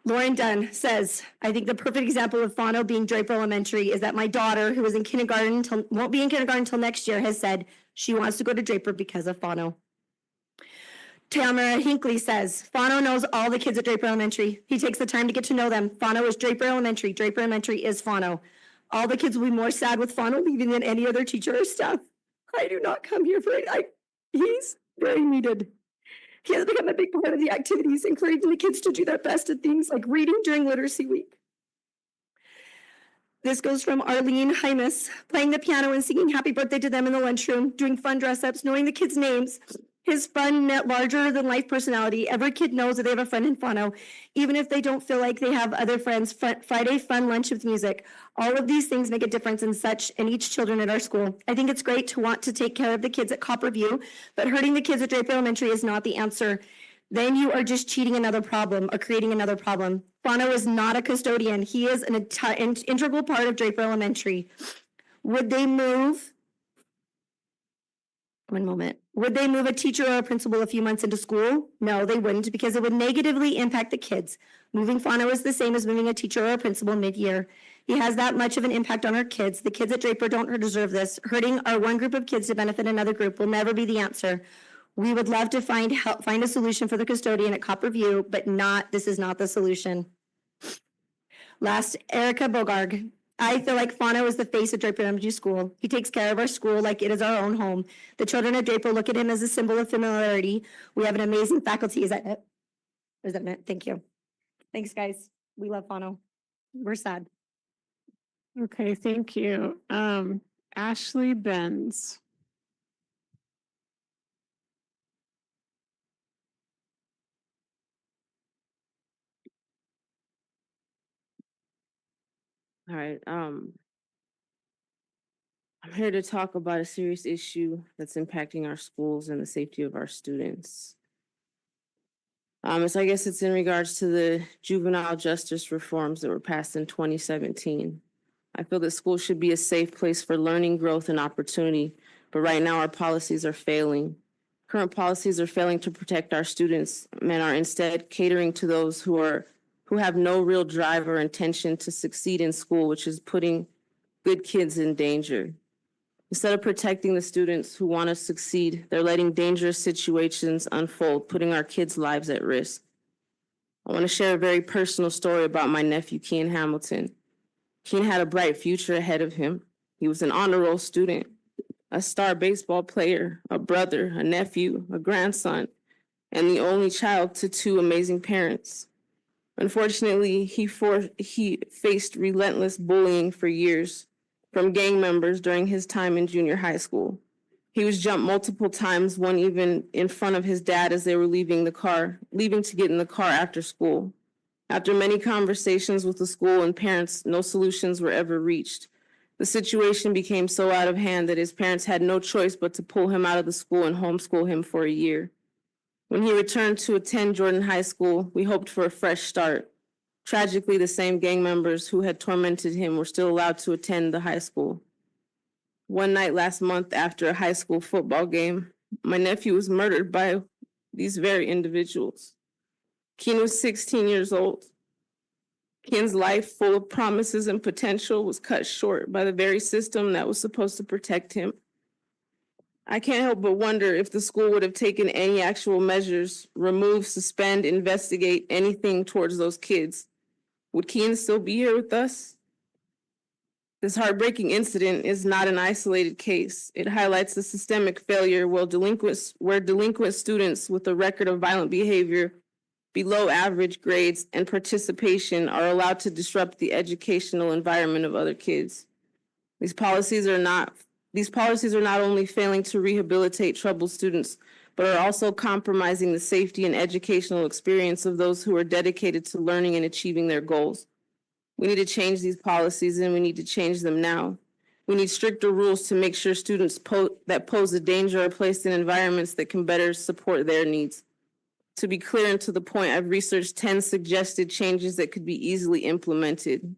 Lauren Dunn says, I think the perfect example of Fano being Draper Elementary is that my daughter, who is in kindergarten, won't be in kindergarten until next year, has said she wants to go to Draper because of Fano. Tamara Hinckley says, Fano knows all the kids at Draper Elementary. He takes the time to get to know them. Fano is Draper Elementary. Draper Elementary is Fano. All the kids will be more sad with Fano leaving than any other teacher or staff. I do not come here for it. He's very needed. He has become a big part of the activities, encouraging the kids to do their best at things like reading during Literacy Week. This goes from Arlene Hymas, playing the piano and singing happy birthday to them in the lunchroom, doing fun dress-ups, knowing the kids' names. His fun, larger-than-life personality. Every kid knows that they have a friend in Fano, even if they don't feel like they have other friends. Friday fun lunch with music. All of these things make a difference in each children at our school. I think it's great to want to take care of the kids at Copperview, but hurting the kids at Draper Elementary is not the answer. Then you are just cheating another problem or creating another problem. Fano is not a custodian. He is an integral part of Draper Elementary. Would they move? One moment. Would they move a teacher or a principal a few months into school? No, they wouldn't, because it would negatively impact the kids. Moving Fano is the same as moving a teacher or a principal mid-year. He has that much of an impact on our kids. The kids at Draper don't deserve this. Hurting our one group of kids to benefit another group will never be the answer. We would love to find a solution for the custodian at Copperview, but this is not the solution. Last, Erica Bogarg. I feel like Fano is the face of Draper Elementary School. He takes care of our school like it is our own home. The children at Draper look at him as a symbol of familiarity. We have an amazing faculty. Is that it? Or is that it? Thank you. Thanks, guys. We love Fano. We're sad. Okay, thank you. Ashley Benz. All right, I'm here to talk about a serious issue that's impacting our schools and the safety of our students. So I guess it's in regards to the juvenile justice reforms that were passed in 2017. I feel that schools should be a safe place for learning, growth, and opportunity, but right now our policies are failing. Current policies are failing to protect our students and are instead catering to those who have no real drive or intention to succeed in school, which is putting good kids in danger. Instead of protecting the students who want to succeed, they're letting dangerous situations unfold, putting our kids' lives at risk. I want to share a very personal story about my nephew, Kean Hamilton. Kean had a bright future ahead of him. He was an honor roll student, a star baseball player, a brother, a nephew, a grandson, and the only child to two amazing parents. Unfortunately, he faced relentless bullying for years from gang members during his time in junior high school. He was jumped multiple times, one even in front of his dad as they were leaving to get in the car after school. After many conversations with the school and parents, no solutions were ever reached. The situation became so out of hand that his parents had no choice but to pull him out of the school and homeschool him for a year. When he returned to attend Jordan High School, we hoped for a fresh start. Tragically, the same gang members who had tormented him were still allowed to attend the high school. One night last month, after a high school football game, my nephew was murdered by these very individuals. Keen was 16 years old. Keen's life, full of promises and potential, was cut short by the very system that was supposed to protect him. I can't help but wonder if the school would have taken any actual measures, remove, suspend, investigate anything towards those kids. Would Keen still be here with us? This heartbreaking incident is not an isolated case. It highlights the systemic failure where delinquent students with a record of violent behavior, below average grades, and participation are allowed to disrupt the educational environment of other kids. These policies are not only failing to rehabilitate troubled students, but are also compromising the safety and educational experience of those who are dedicated to learning and achieving their goals. We need to change these policies, and we need to change them now. We need stricter rules to make sure students that pose a danger are placed in environments that can better support their needs. To be clear and to the point, I've researched 10 suggested changes that could be easily implemented.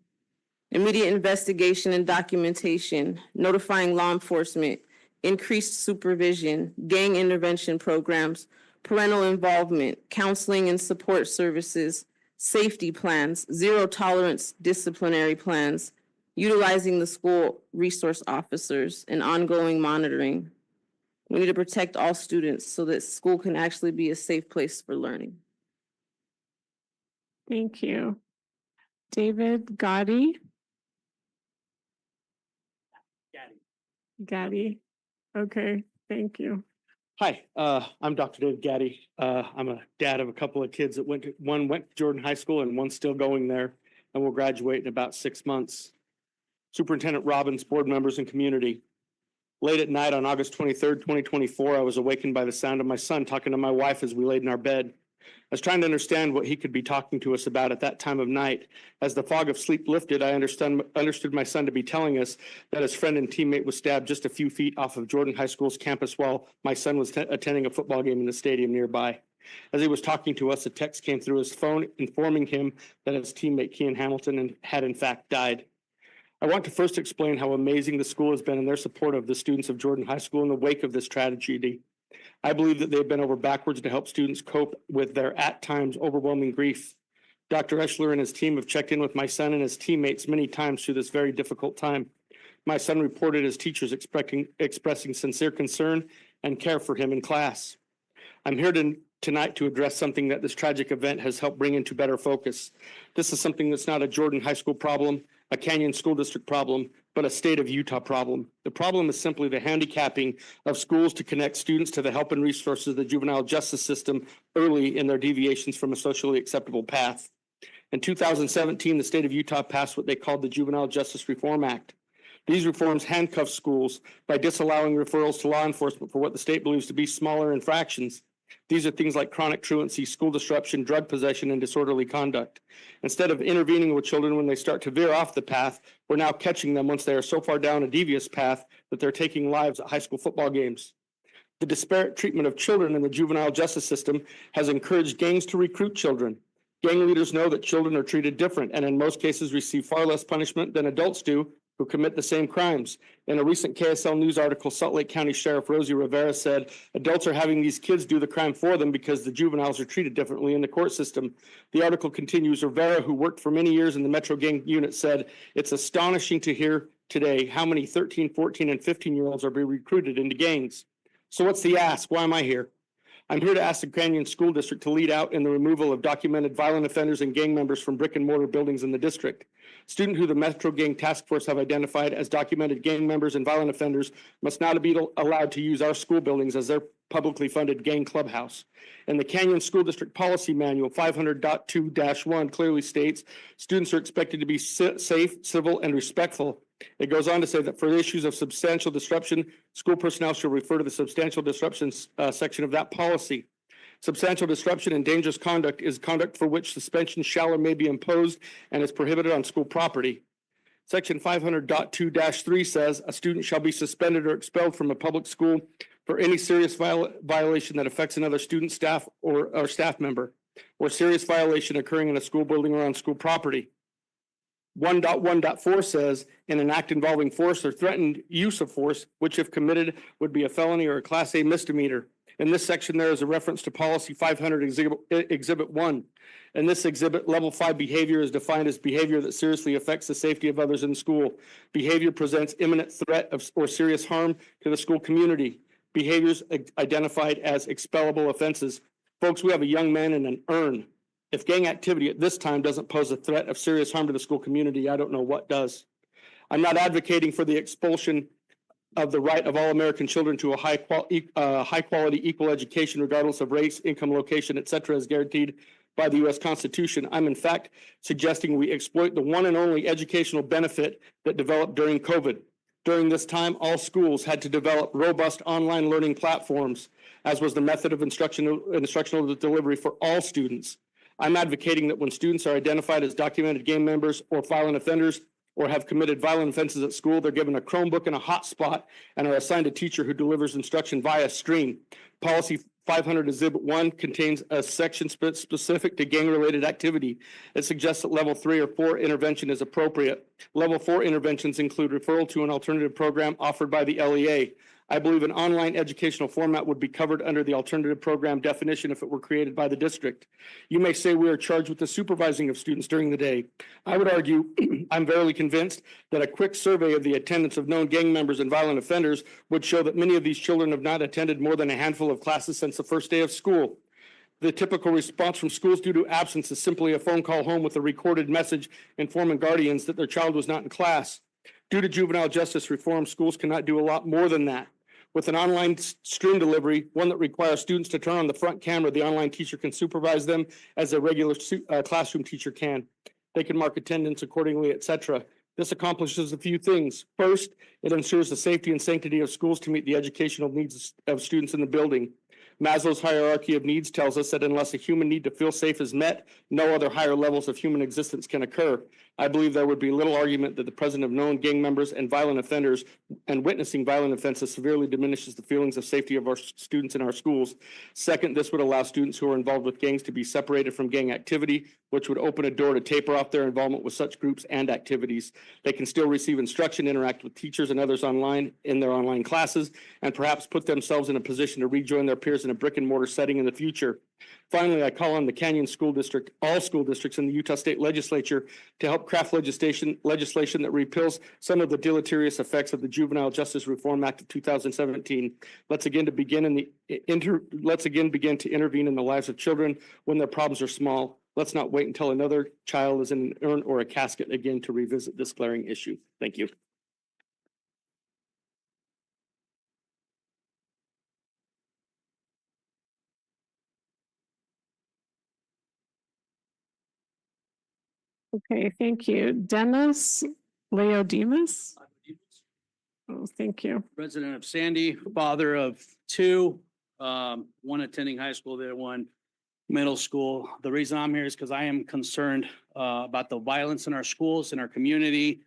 Immediate investigation and documentation, notifying law enforcement, increased supervision, gang intervention programs, parental involvement, counseling and support services, safety plans, zero tolerance disciplinary plans, utilizing the school resource officers, and ongoing monitoring. We need to protect all students so that school can actually be a safe place for learning. Thank you. David Gotti. Gotti. Okay, thank you. Hi, I'm Dr. Dave Gaddy. I'm a dad of a couple of kids that one went to Jordan High School and one's still going there and will graduate in about 6 months. Superintendent Robbins, board members, and community. Late at night on August 23rd, 2024, I was awakened by the sound of my son talking to my wife as we laid in our bed. I was trying to understand what he could be talking to us about at that time of night. As the fog of sleep lifted, I understood my son to be telling us that his friend and teammate was stabbed just a few feet off of Jordan High School's campus while my son was attending a football game in the stadium nearby. As he was talking to us, a text came through his phone informing him that his teammate, Kean Hamilton, had in fact died. I want to first explain how amazing the school has been in their support of the students of Jordan High School in the wake of this tragedy. I believe that they've been over backwards to help students cope with their at times overwhelming grief. Dr. Eschler and his team have checked in with my son and his teammates many times through this very difficult time. My son reported his teachers expressing sincere concern and care for him in class. I'm here tonight to address something that this tragic event has helped bring into better focus. This is something that's not a Jordan High School problem, a Canyon School District problem, but a state of Utah problem. The problem is simply the handicapping of schools to connect students to the help and resources of the juvenile justice system early in their deviations from a socially acceptable path. In 2017, the state of Utah passed what they called the Juvenile Justice Reform Act. These reforms handcuff schools by disallowing referrals to law enforcement for what the state believes to be smaller infractions. These are things like chronic truancy, school disruption, drug possession, and disorderly conduct. Instead of intervening with children when they start to veer off the path, we're now catching them once they are so far down a devious path that they're taking lives at high school football games. The disparate treatment of children in the juvenile justice system has encouraged gangs to recruit children. Gang leaders know that children are treated different and in most cases receive far less punishment than adults do who commit the same crimes. In a recent KSL News article, Salt Lake County Sheriff Rosie Rivera said, adults are having these kids do the crime for them because the juveniles are treated differently in the court system. The article continues, Rivera, who worked for many years in the Metro Gang unit, said, it's astonishing to hear today how many 13, 14, and 15-year-olds are being recruited into gangs. So what's the ask? Why am I here? I'm here to ask the Canyon School District to lead out in the removal of documented violent offenders and gang members from brick and mortar buildings in the district. Students who the Metro Gang Task Force have identified as documented gang members and violent offenders must not be allowed to use our school buildings as their publicly funded gang clubhouse. And the Canyon School District Policy Manual 500.2-1 clearly states students are expected to be safe, civil, and respectful. It goes on to say that for issues of substantial disruption, school personnel shall refer to the substantial disruption section of that policy. Substantial disruption and dangerous conduct is conduct for which suspension shall or may be imposed and is prohibited on school property. Section 500.2-3 says a student shall be suspended or expelled from a public school for any serious violation that affects another student, staff, or staff member, or serious violation occurring in a school building or on school property. 1.1.4 says in an act involving force or threatened use of force, which if committed would be a felony or a Class A misdemeanor. In this section, there is a reference to policy 500 exhibit 1. In this exhibit, level 5 behavior is defined as behavior that seriously affects the safety of others in school. Behavior presents imminent threat of or serious harm to the school community. Behaviors identified as expellable offenses. Folks, we have a young man in an urn. If gang activity at this time doesn't pose a threat of serious harm to the school community, I don't know what does. I'm not advocating for the expulsion of the right of all American children to a high quality equal education, regardless of race, income, location, et cetera, as guaranteed by the U.S. Constitution. I'm in fact suggesting we exploit the one and only educational benefit that developed during COVID. During this time, all schools had to develop robust online learning platforms, as was the method of instructional delivery for all students. I'm advocating that when students are identified as documented gang members or violent offenders, or have committed violent offenses at school, they're given a Chromebook and a hotspot and are assigned a teacher who delivers instruction via stream. Policy 500 Exhibit 1 contains a section specific to gang-related activity. It suggests that level 3 or 4 intervention is appropriate. Level 4 interventions include referral to an alternative program offered by the LEA. I believe an online educational format would be covered under the alternative program definition if it were created by the district. You may say we are charged with the supervising of students during the day. I would argue, I'm verily convinced that a quick survey of the attendance of known gang members and violent offenders would show that many of these children have not attended more than a handful of classes since the first day of school. The typical response from schools due to absence is simply a phone call home with a recorded message informing guardians that their child was not in class. Due to juvenile justice reform, schools cannot do a lot more than that. With an online stream delivery, one that requires students to turn on the front camera, the online teacher can supervise them as a regular classroom teacher can. They can mark attendance accordingly, etc. This accomplishes a few things. First, it ensures the safety and sanctity of schools to meet the educational needs of students in the building. Maslow's hierarchy of needs tells us that unless a human need to feel safe is met, no other higher levels of human existence can occur. I believe there would be little argument that the presence of known gang members and violent offenders and witnessing violent offenses severely diminishes the feelings of safety of our students in our schools. Second, this would allow students who are involved with gangs to be separated from gang activity, which would open a door to taper off their involvement with such groups and activities. They can still receive instruction, interact with teachers and others online in their online classes, and perhaps put themselves in a position to rejoin their peers in a brick and mortar setting in the future. Finally, I call on the Canyon School District, all school districts in the Utah State Legislature to help craft legislation that repeals some of the deleterious effects of the Juvenile Justice Reform Act of 2017. Let's again begin to intervene in the lives of children when their problems are small. Let's not wait until another child is in an urn or a casket again to revisit this glaring issue. Thank you. Okay, thank you. Dennis Leodemus? Oh, thank you. Resident of Sandy, father of two, one attending high school, the other one middle school. The reason I'm here is because I am concerned about the violence in our schools, in our community,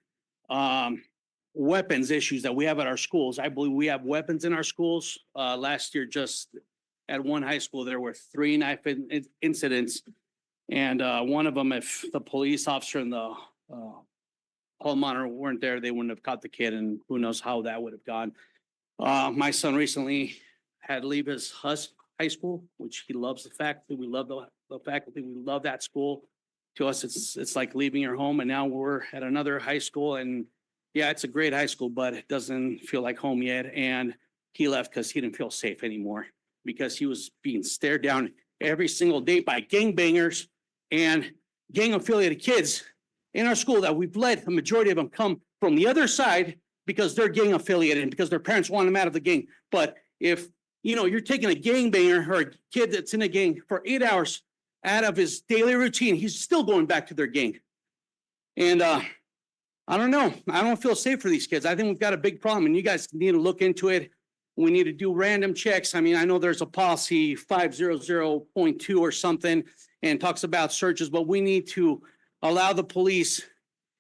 weapons issues that we have at our schools. I believe we have weapons in our schools. Last year, just at one high school, there were 3 knife incidents. And one of them, if the police officer and the hall monitor weren't there, they wouldn't have caught the kid, and who knows how that would have gone. My son recently had to leave his high school, which he loves the faculty. We love the faculty. We love that school. To us, it's like leaving your home. And now we're at another high school, and yeah, it's a great high school, but it doesn't feel like home yet. And he left because he didn't feel safe anymore, because he was being stared down every single day by gangbangers and gang affiliated kids in our school that we've let the majority of them come from the other side because they're gang affiliated and because their parents want them out of the gang. But if You know, you're taking a gangbanger or a kid that's in a gang for 8 hours out of his daily routine. He's still going back to their gang. And I don't know. I don't feel safe for these kids. I think we've got a big problem and you guys need to look into it. We need to do random checks. I mean, I know there's a policy 500.2 or something and talks about searches, but we need to allow the police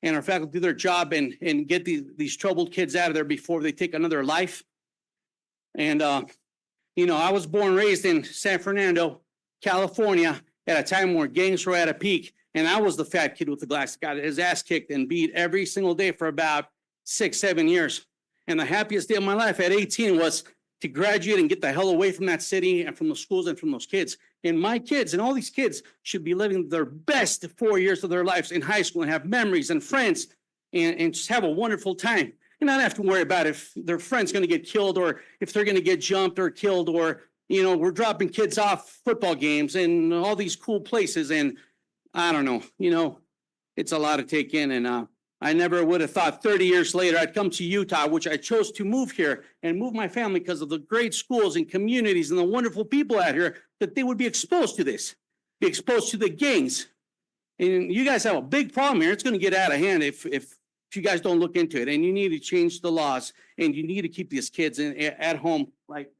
and our faculty do their job and get these troubled kids out of there before they take another life. And, you know, I was born and raised in San Fernando, California, at a time where gangs were at a peak. And I was the fat kid with the glasses, got his ass kicked and beat every single day for about 6, 7 years. And the happiest day of my life at 18 was to graduate and get the hell away from that city and from the schools and from those kids. And my kids and all these kids should be living their best 4 years of their lives in high school and have memories and friends and just have a wonderful time. And not have to worry about if their friend's going to get killed or if they're going to get jumped or killed or, you know, we're dropping kids off football games and all these cool places. And I don't know, you know, it's a lot to take in. And I never would have thought 30 years later I'd come to Utah, which I chose to move here and move my family because of the great schools and communities and the wonderful people out here, that they would be exposed to this, be exposed to the gangs. And you guys have a big problem here. It's going to get out of hand if you guys don't look into it. And you need to change the laws and you need to keep these kids at home. Like,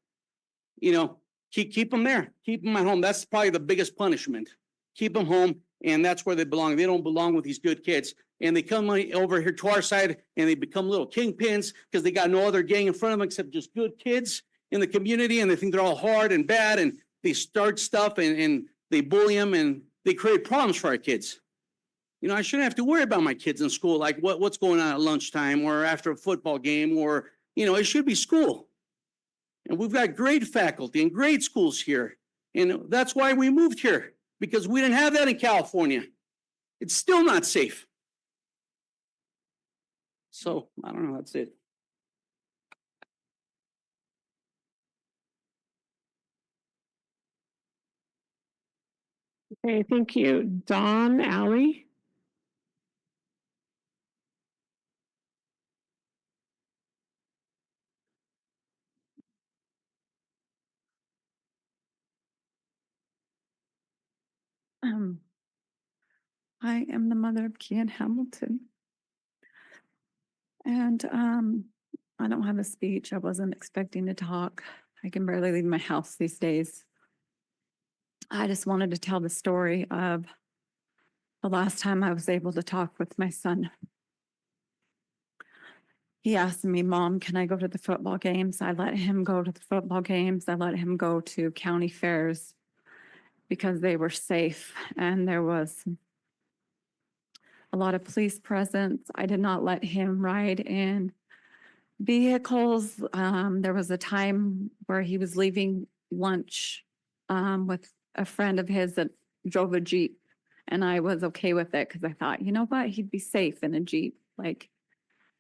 you know, keep them there, keep them at home. That's probably the biggest punishment. Keep them home. And that's where they belong. They don't belong with these good kids. And they come over here to our side and they become little kingpins because they got no other gang in front of them except just good kids in the community. And they think they're all hard and bad. And they start stuff and they bully them and they create problems for our kids. You know, I shouldn't have to worry about my kids in school, like what's going on at lunchtime or after a football game or, you know, it should be school. And we've got great faculty and great schools here. And that's why we moved here, because we didn't have that in California. It's still not safe. So I don't know, that's it. Okay, thank you. Dawn Alley. I am the mother of Kian Hamilton. And I don't have a speech. I wasn't expecting to talk. I can barely leave my house these days. I just wanted to tell the story of the last time I was able to talk with my son. He asked me, Mom, can I go to the football games? I let him go to the football games. I let him go to county fairs because they were safe and there was a lot of police presence. I did not let him ride in vehicles. There was a time where he was leaving lunch with a friend of his that drove a Jeep. And I was okay with it because I thought, you know what, he'd be safe in a Jeep. Like,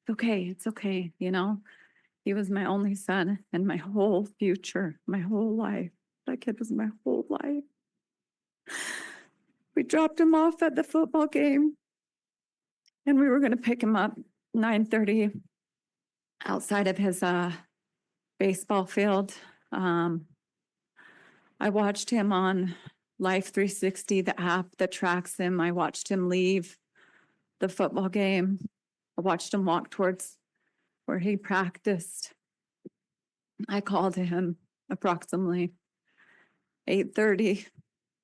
it's okay, you know? He was my only son and my whole future, my whole life. That kid was my whole life. We dropped him off at the football game and we were going to pick him up 9:30 outside of his baseball field. I watched him on Life 360, the app that tracks him. I watched him leave the football game. I watched him walk towards where he practiced. I called him approximately 8:30.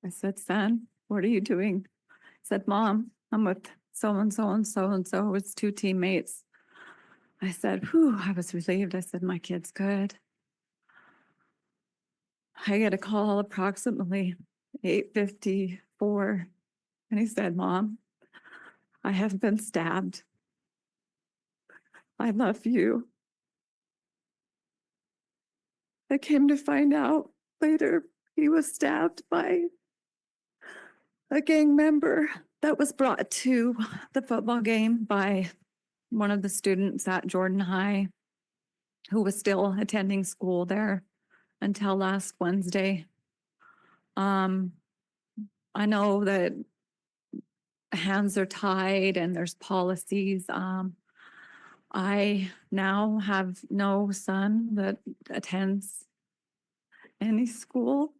I said, son, what are you doing? He said, Mom, I'm with so-and-so and so-and-so. It's 2 teammates. I said, whew, I was relieved. I said, my kid's good. I get a call approximately 8:54. And he said, Mom, I have been stabbed. I love you. I came to find out later he was stabbed by a gang member that was brought to the football game by one of the students at Jordan High who was still attending school there until last Wednesday. I know that hands are tied and there's policies. I now have no son that attends any school.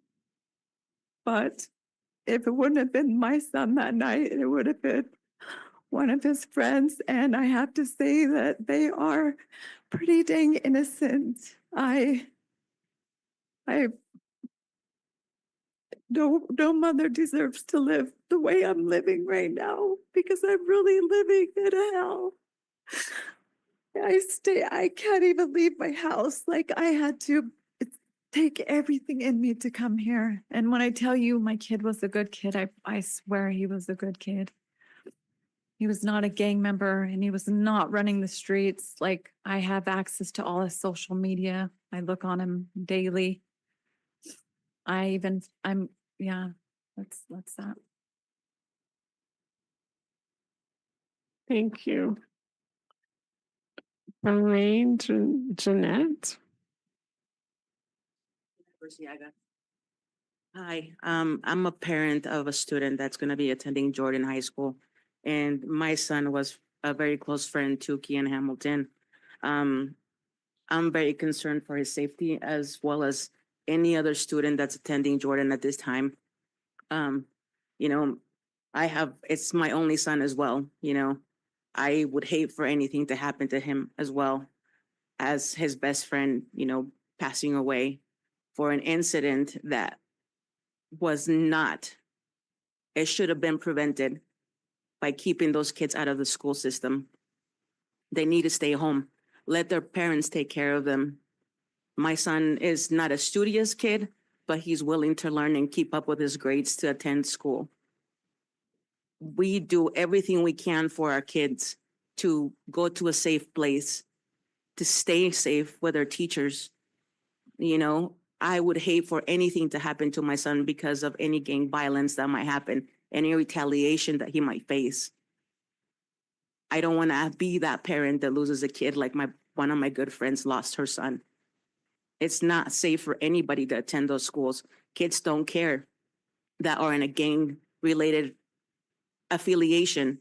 But if it wouldn't have been my son that night, it would have been one of his friends. And I have to say that they are pretty dang innocent. No mother deserves to live the way I'm living right now because I'm really living in a hell. I can't even leave my house. Like I had to take everything in me to come here. And when I tell you my kid was a good kid, I swear he was a good kid. He was not a gang member and he was not running the streets. Like I have access to all his social media. I look on him daily. Yeah, that's that. Thank you. Jeanette. Hi, I'm a parent of a student that's gonna be attending Jordan High School. And my son was a very close friend to Kian Hamilton. I'm very concerned for his safety as well as any other student that's attending Jordan at this time. Um, you know, it's my only son as well, you know. I would hate for anything to happen to him as well as his best friend, you know, passing away for an incident that was not, it should have been prevented by keeping those kids out of the school system. They need to stay home. Let their parents take care of them. My son is not a studious kid, but he's willing to learn and keep up with his grades to attend school. We do everything we can for our kids to go to a safe place, to stay safe with our teachers. You know, I would hate for anything to happen to my son because of any gang violence that might happen, any retaliation that he might face. I don't want to be that parent that loses a kid like one of my good friends lost her son. It's not safe for anybody to attend those schools. Kids don't care that are in a gang related affiliation.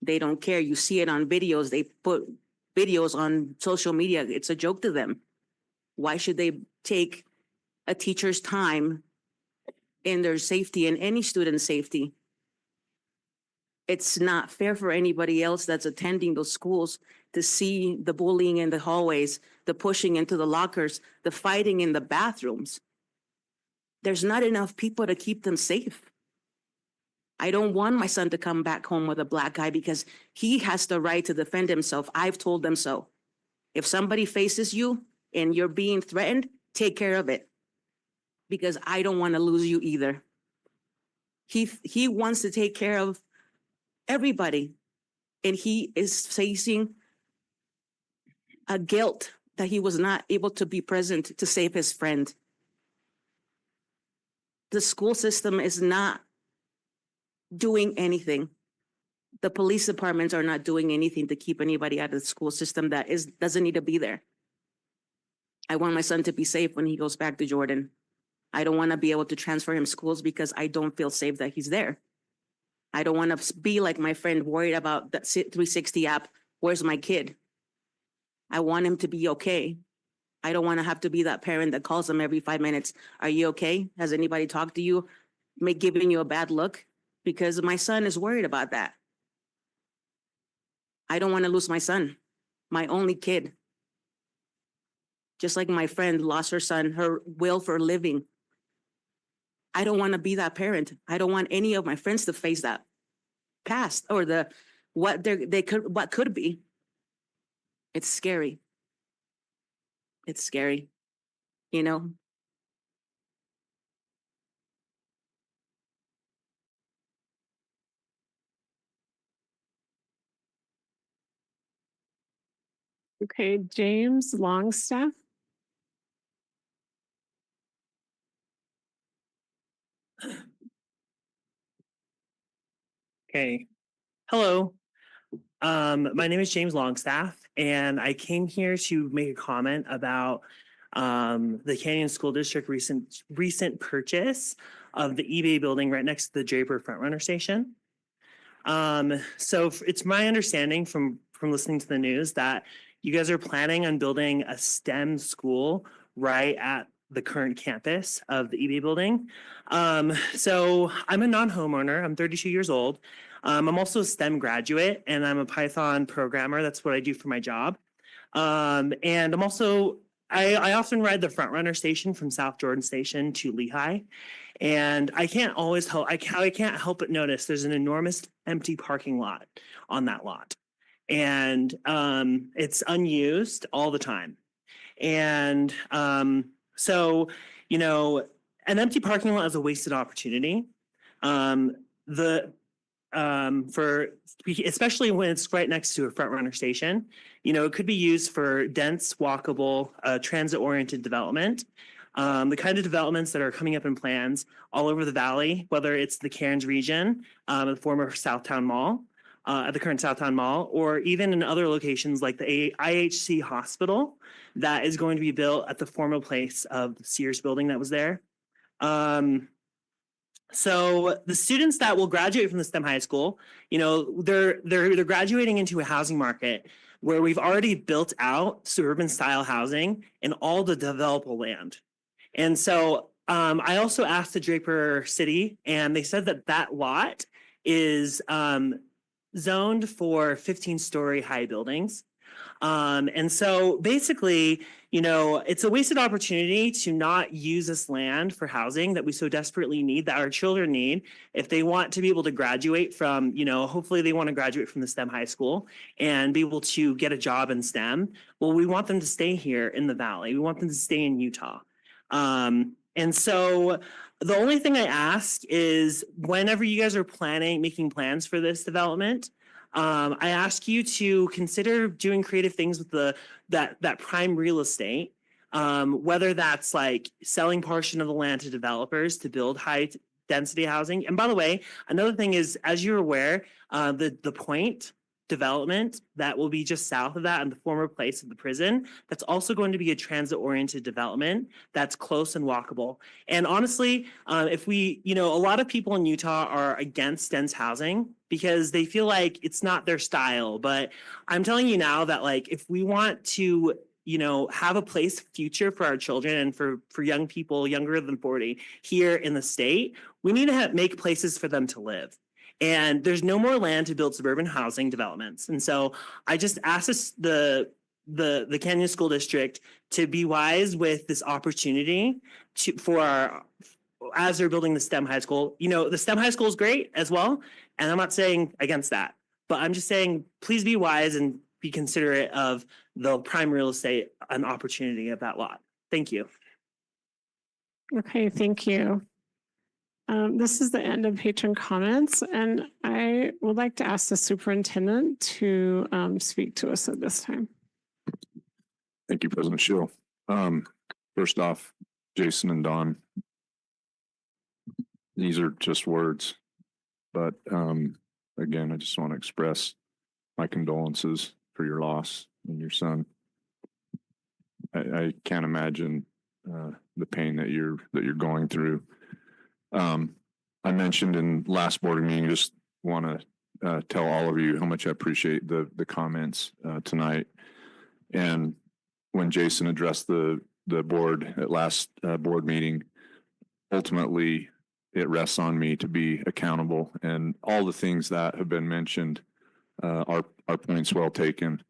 They don't care. You see it on videos. They put videos on social media. It's a joke to them. Why should they take a teacher's time in their safety and any student's safety? It's not fair for anybody else that's attending those schools to see the bullying in the hallways, the pushing into the lockers, the fighting in the bathrooms. There's not enough people to keep them safe. I don't want my son to come back home with a black guy because he has the right to defend himself. I've told them so. If somebody faces you and you're being threatened, take care of it because I don't want to lose you either. He wants to take care of everybody, and he is facing a guilt that he was not able to be present to save his friend. The school system is not doing anything. The police departments are not doing anything to keep anybody out of the school system that doesn't need to be there. I want my son to be safe when he goes back to Jordan. I don't want to be able to transfer him schools because I don't feel safe that he's there. I don't want to be like my friend worried about that 360 app. Where's my kid? I want him to be okay. I don't want to have to be that parent that calls him every 5 minutes. Are you okay? Has anybody talked to you? Giving you a bad look? Because my son is worried about that. I don't want to lose my son, my only kid. Just like my friend lost her son, her will for living. I don't want to be that parent. I don't want any of my friends to face that past or what could be. It's scary. It's scary, you know? Okay, James Longstaff. Okay. Hello. My name is James Longstaff, and I came here to make a comment about the Canyon School District recent purchase of the eBay building right next to the Draper Frontrunner station. So it's my understanding from listening to the news that you guys are planning on building a STEM school right at the current campus of the EB building. So I'm a non-homeowner. I'm 32 years old. I'm also a STEM graduate and I'm a Python programmer. That's what I do for my job. And I'm also, I often ride the front runner station from South Jordan Station to Lehigh. And I can't always help, I can't help but notice there's an enormous empty parking lot on that lot. And it's unused all the time. And so, you know, an empty parking lot is a wasted opportunity. Especially when it's right next to a front runner station, you know, it could be used for dense, walkable, transit-oriented development. The kind of developments that are coming up in plans all over the valley, whether it's the Cairns region, the former Southtown Mall, at the current Southtown Mall, or even in other locations like the IHC Hospital that is going to be built at the former place of the Sears building that was there. So the students that will graduate from the STEM high school, you know, they're graduating into a housing market where we've already built out suburban style housing in all the developable land. And so I also asked the Draper City, and they said that that lot is zoned for 15-story high buildings. And so basically, you know, it's a wasted opportunity to not use this land for housing that we so desperately need, that our children need, if they want to be able to graduate from, you know, hopefully they want to graduate from the STEM high school and be able to get a job in STEM. Well, we want them to stay here in the Valley. We want them to stay in Utah. And so the only thing I ask is whenever you guys are making plans for this development, I ask you to consider doing creative things with that prime real estate, whether that's like selling portion of the land to developers to build high density housing. And by the way, another thing is, as you're aware, the Point development that will be just south of that in the former place of the prison, that's also going to be a transit oriented development that's close and walkable. And honestly, if we, you know, a lot of people in Utah are against dense housing because they feel like it's not their style. But I'm telling you now that, like, if we want to, you know, have a place future for our children and for young people younger than 40 here in the state, we need to make places for them to live. And there's no more land to build suburban housing developments. And so I just ask the Canyon School District to be wise with this opportunity as they're building the STEM high school. You know, the STEM high school is great as well. And I'm not saying against that, but I'm just saying, please be wise and be considerate of the prime real estate and opportunity of that lot. Thank you. Okay, thank you. This is the end of patron comments, and I would like to ask the superintendent to speak to us at this time. Thank you, President Schill. First off, Jason and Don, these are just words, but again, I just want to express my condolences for your loss and your son. I can't imagine the pain that you're going through. I mentioned in last board meeting, just want to tell all of you how much I appreciate the comments tonight. And when Jason addressed the board at last board meeting, ultimately it rests on me to be accountable, and all the things that have been mentioned are points well taken,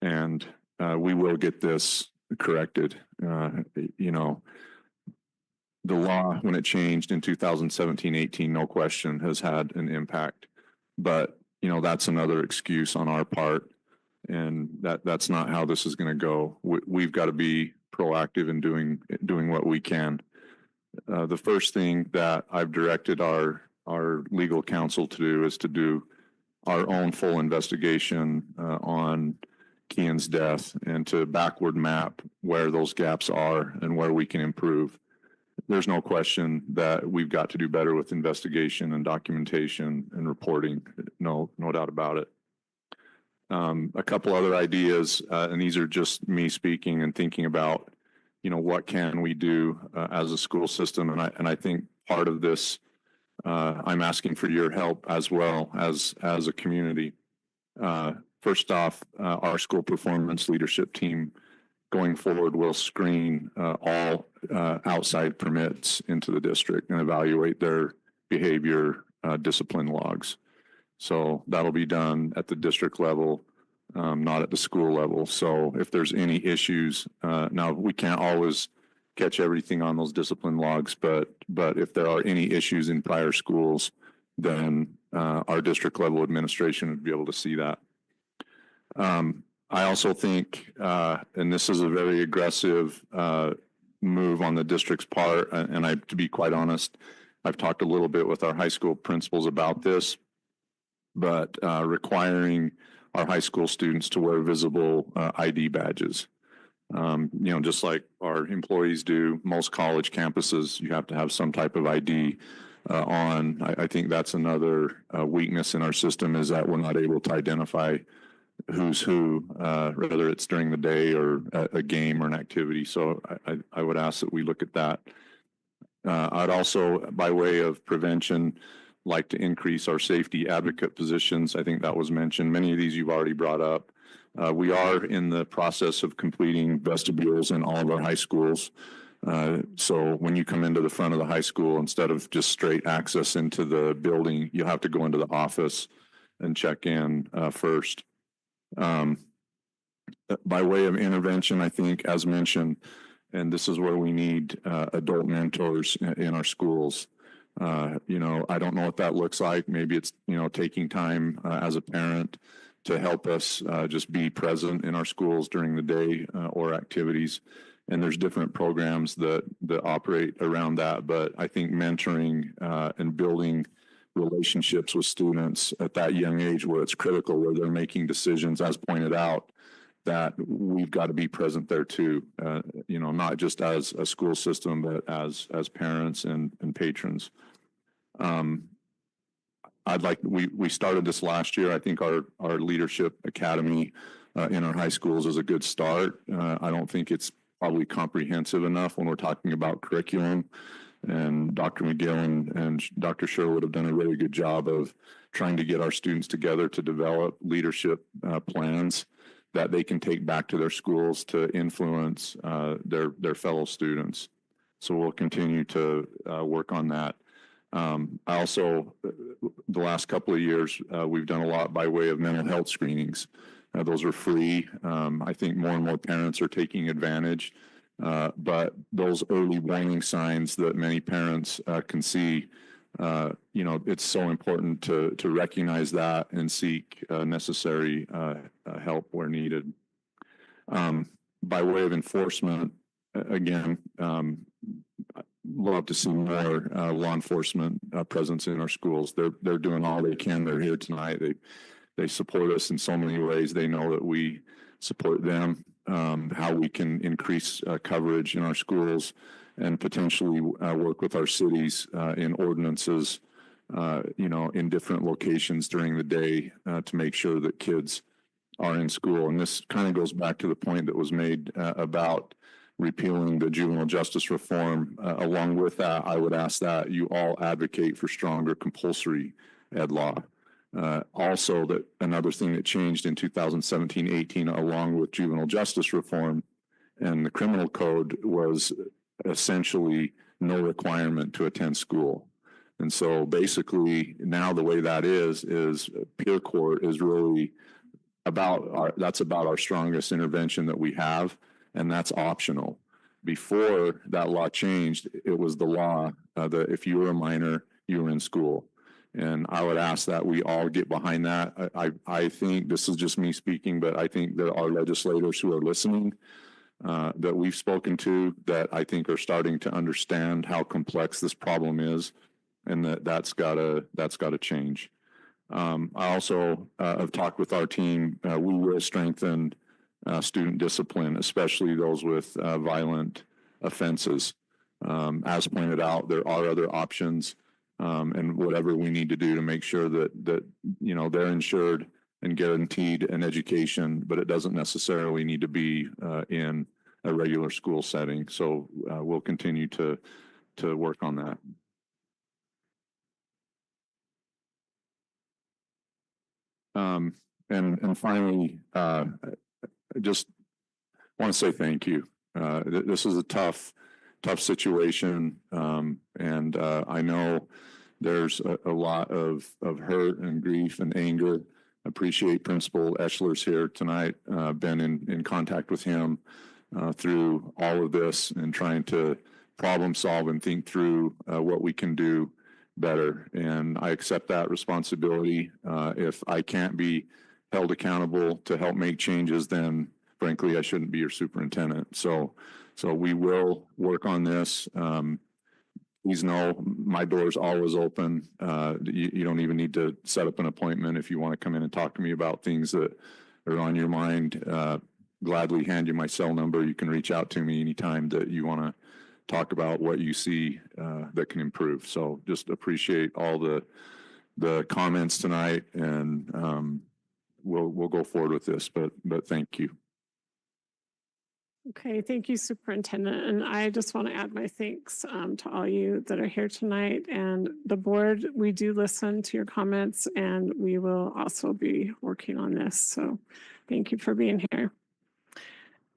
and we will get this corrected. You know, the law, when it changed in 2017-18, no question has had an impact, but you know, that's another excuse on our part, and that's not how this is going to go. We've got to be proactive in doing what we can. The first thing that I've directed our legal counsel to do is to do our own full investigation on Kian's death and to backward map where those gaps are and where we can improve. There's no question that we've got to do better with investigation and documentation and reporting. No doubt about it. A couple other ideas, and these are just me speaking and thinking about, you know, what can we do as a school system? And I think part of this, I'm asking for your help as well as a community. First off, our school performance leadership team going forward, we'll screen all outside permits into the district and evaluate their behavior discipline logs. So that'll be done at the district level, not at the school level. So if there's any issues, now we can't always catch everything on those discipline logs, but if there are any issues in prior schools, then our district level administration would be able to see that. I also think, and this is a very aggressive move on the district's part, and to be quite honest, I've talked a little bit with our high school principals about this, but requiring our high school students to wear visible ID badges. Just like our employees do, most college campuses, you have to have some type of ID on. I think that's another weakness in our system, is that we're not able to identify who's who, whether it's during the day or a game or an activity. So I would ask that we look at that. I'd also, by way of prevention, like to increase our safety advocate positions. I think that was mentioned. Many of these you've already brought up. We are in the process of completing vestibules in all of our high schools. So when you come into the front of the high school, instead of just straight access into the building, you'll have to go into the office and check in first. By way of intervention, I think, as mentioned, and this is where we need adult mentors in our schools. I don't know what that looks like. Maybe it's, taking time as a parent to help us just be present in our schools during the day or activities. And there's different programs that operate around that. But I think mentoring and building relationships with students at that young age, where it's critical, where they're making decisions, as pointed out, that we've got to be present there too, not just as a school system, but as parents and patrons. We started this last year. I think our leadership academy in our high schools is a good start. I don't think it's probably comprehensive enough when we're talking about curriculum. And Dr. McGill and Dr. Sherwood have done a really good job of trying to get our students together to develop leadership plans that they can take back to their schools to influence their fellow students. So we'll continue to work on that. I also, the last couple of years, we've done a lot by way of mental health screenings. Those are free. I think more and more parents are taking advantage. But those early warning signs that many parents can see, it's so important to recognize that and seek necessary help where needed. By way of enforcement, again, love to see more law enforcement presence in our schools. They're doing all they can. They're here tonight. They support us in so many ways. They know that we support them. How we can increase coverage in our schools and potentially work with our cities in ordinances, in different locations during the day to make sure that kids are in school. And this kind of goes back to the point that was made about repealing the juvenile justice reform. Along with that, I would ask that you all advocate for stronger compulsory ed law. Also, that another thing that changed in 2017-18, along with juvenile justice reform and the criminal code, was essentially no requirement to attend school. And so basically now the way that is peer court is really about our strongest intervention that we have, and that's optional. Before that law changed, it was the law that if you were a minor, you were in school. And I would ask that we all get behind that. I think, this is just me speaking, but I think that our legislators who are listening, that we've spoken to, that I think are starting to understand how complex this problem is, and that's gotta change. I also have talked with our team. We will strengthen student discipline, especially those with violent offenses. As pointed out, there are other options. And whatever we need to do to make sure that they're insured and guaranteed an education, but it doesn't necessarily need to be in a regular school setting. So we'll continue to work on that. And finally, just want to say thank you. This is a tough situation. And I know there's a lot of hurt and grief and anger. Appreciate Principal Eschler's here tonight. Been in contact with him through all of this and trying to problem solve and think through what we can do better. And I accept that responsibility. If I can't be held accountable to help make changes, then frankly, I shouldn't be your superintendent. So we will work on this. Please know my door's always open. You don't even need to set up an appointment if you want to come in and talk to me about things that are on your mind. Gladly hand you my cell number. You can reach out to me anytime that you want to talk about what you see that can improve. So just appreciate all the comments tonight, and we'll go forward with this. But thank you. Okay, thank you, Superintendent. And I just want to add my thanks to all you that are here tonight, and the board. We do listen to your comments, and we will also be working on this. So thank you for being here.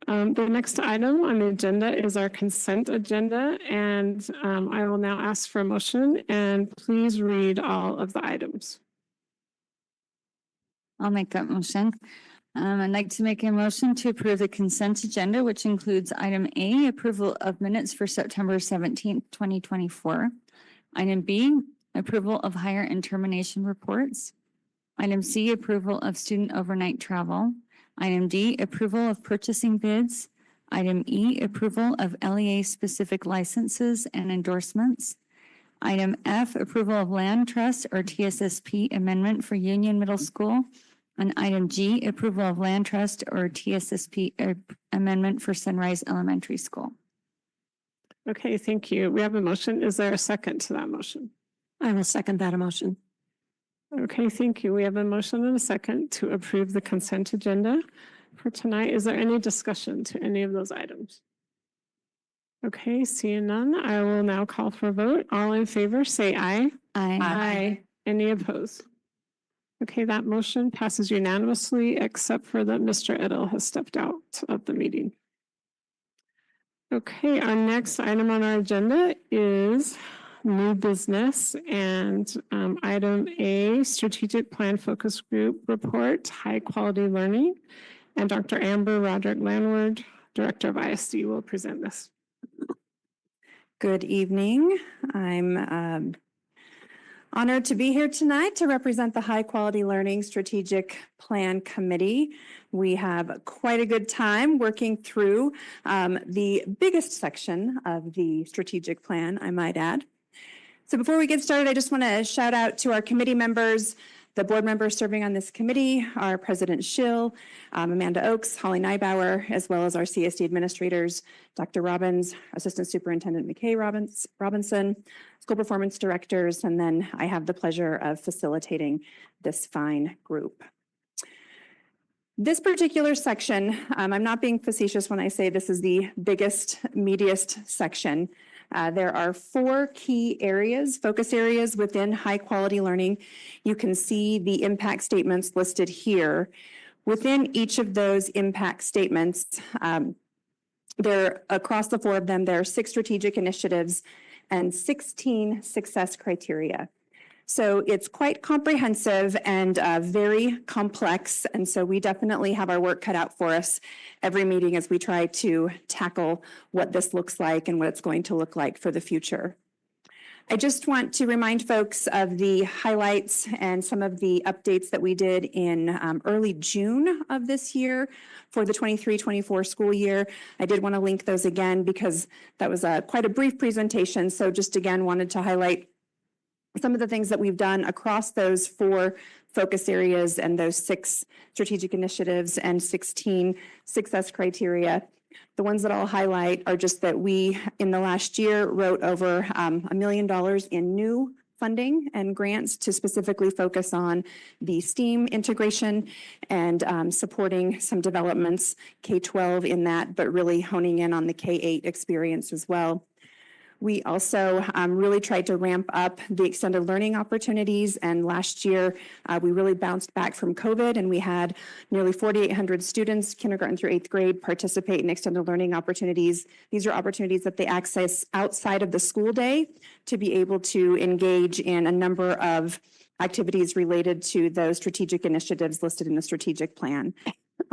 The next item on the agenda is our consent agenda, and I will now ask for a motion, and please read all of the items. I'll make that motion. I'd like to make a motion to approve the consent agenda, which includes item A, approval of minutes for September 17th, 2024. Item B, approval of hire and termination reports. Item C, approval of student overnight travel. Item D, approval of purchasing bids. Item E, approval of LEA-specific licenses and endorsements. Item F, approval of land trust or TSSP amendment for Union Middle School. And item G, approval of land trust or TSSP amendment for Sunrise Elementary School. Okay, thank you. We have a motion. Is there a second to that motion? I will second that motion. Okay, thank you. We have a motion and a second to approve the consent agenda for tonight. Is there any discussion to any of those items? Okay, seeing none, I will now call for a vote. All in favor, say aye. Aye. Aye. Any opposed? Okay, that motion passes unanimously, except for that Mr. Edel has stepped out of the meeting. Okay, our next item on our agenda is new business, and item A, strategic plan focus group report, high quality learning. And Dr. Amber Roderick Landward, Director of ISD, will present this. Good evening. I'm honored to be here tonight to represent the High Quality Learning Strategic Plan Committee. We have quite a good time working through the biggest section of the strategic plan, I might add. So before we get started, I just want to shout out to our committee members, the board members serving on this committee, our President Schill, Amanda Oakes, Holly Neibauer, as well as our CSD administrators, Dr. Robbins, Assistant Superintendent McKay Robinson, school performance directors, and then I have the pleasure of facilitating this fine group. This particular section, I'm not being facetious when I say this is the biggest, meatiest section. There are 4 key areas, focus areas within high quality learning. You can see the impact statements listed here. Within each of those impact statements, there across the 4 of them, there are 6 strategic initiatives and 16 success criteria. So it's quite comprehensive and very complex. And so we definitely have our work cut out for us every meeting as we try to tackle what this looks like and what it's going to look like for the future. I just want to remind folks of the highlights and some of the updates that we did in early June of this year for the 23-24 school year. I did want to link those again because that was quite a brief presentation. So just again, wanted to highlight some of the things that we've done across those 4 focus areas and those 6 strategic initiatives and 16 success criteria. The ones that I'll highlight are just that we, in the last year, wrote over $1 million in new funding and grants to specifically focus on the STEAM integration and supporting some developments, K-12 in that, but really honing in on the K-8 experience as well. We also really tried to ramp up the extended learning opportunities. And last year, we really bounced back from COVID and we had nearly 4,800 students, kindergarten through 8th grade, participate in extended learning opportunities. These are opportunities that they access outside of the school day to be able to engage in a number of activities related to those strategic initiatives listed in the strategic plan.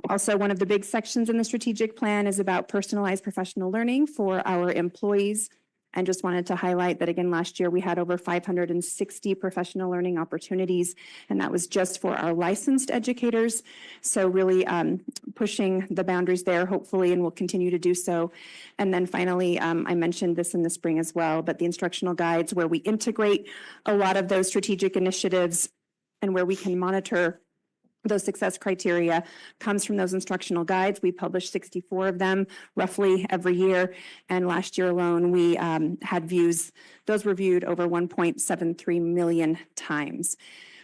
Also, one of the big sections in the strategic plan is about personalized professional learning for our employees. And just wanted to highlight that again, last year we had over 560 professional learning opportunities, and that was just for our licensed educators. So really pushing the boundaries there, hopefully, and we'll continue to do so. And then finally, I mentioned this in the spring as well, but the instructional guides where we integrate a lot of those strategic initiatives and where we can monitor those success criteria comes from those instructional guides. We publish 64 of them roughly every year. And last year alone, we had views, those were viewed over 1.73 million times.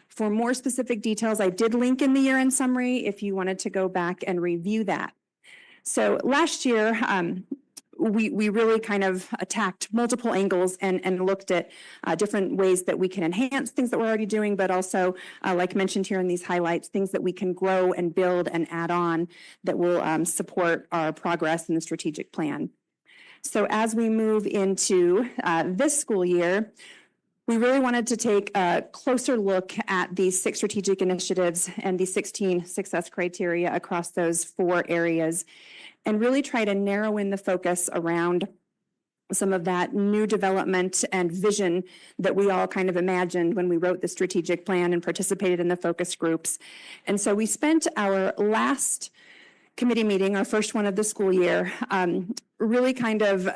For more specific details, I did link in the year-end summary if you wanted to go back and review that. So last year, we really kind of attacked multiple angles and looked at different ways that we can enhance things that we're already doing, but also, like mentioned here in these highlights, things that we can grow and build and add on that will support our progress in the strategic plan. So as we move into this school year, we really wanted to take a closer look at these 6 strategic initiatives and the 16 success criteria across those 4 areas, and really try to narrow in the focus around some of that new development and vision that we all kind of imagined when we wrote the strategic plan and participated in the focus groups. And so we spent our last committee meeting, our first one of the school year, really kind of,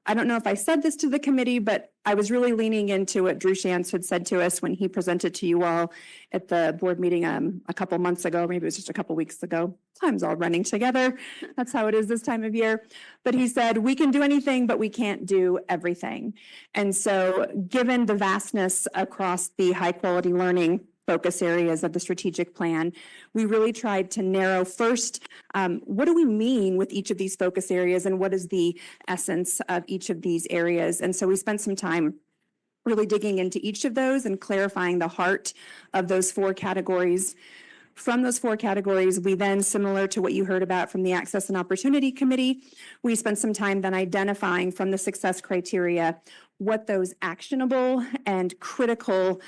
I don't know if I said this to the committee, but I was really leaning into what Drew Shantz had said to us when he presented to you all at the board meeting a couple months ago, maybe it was just a couple weeks ago. Time's all running together. That's how it is this time of year. But he said, we can do anything, but we can't do everything. And so given the vastness across the high quality learning focus areas of the strategic plan, we really tried to narrow first, what do we mean with each of these focus areas and what is the essence of each of these areas? And so we spent some time really digging into each of those and clarifying the heart of those 4 categories. From those 4 categories, we then, similar to what you heard about from the Access and Opportunity Committee, we spent some time then identifying from the success criteria what those actionable and critical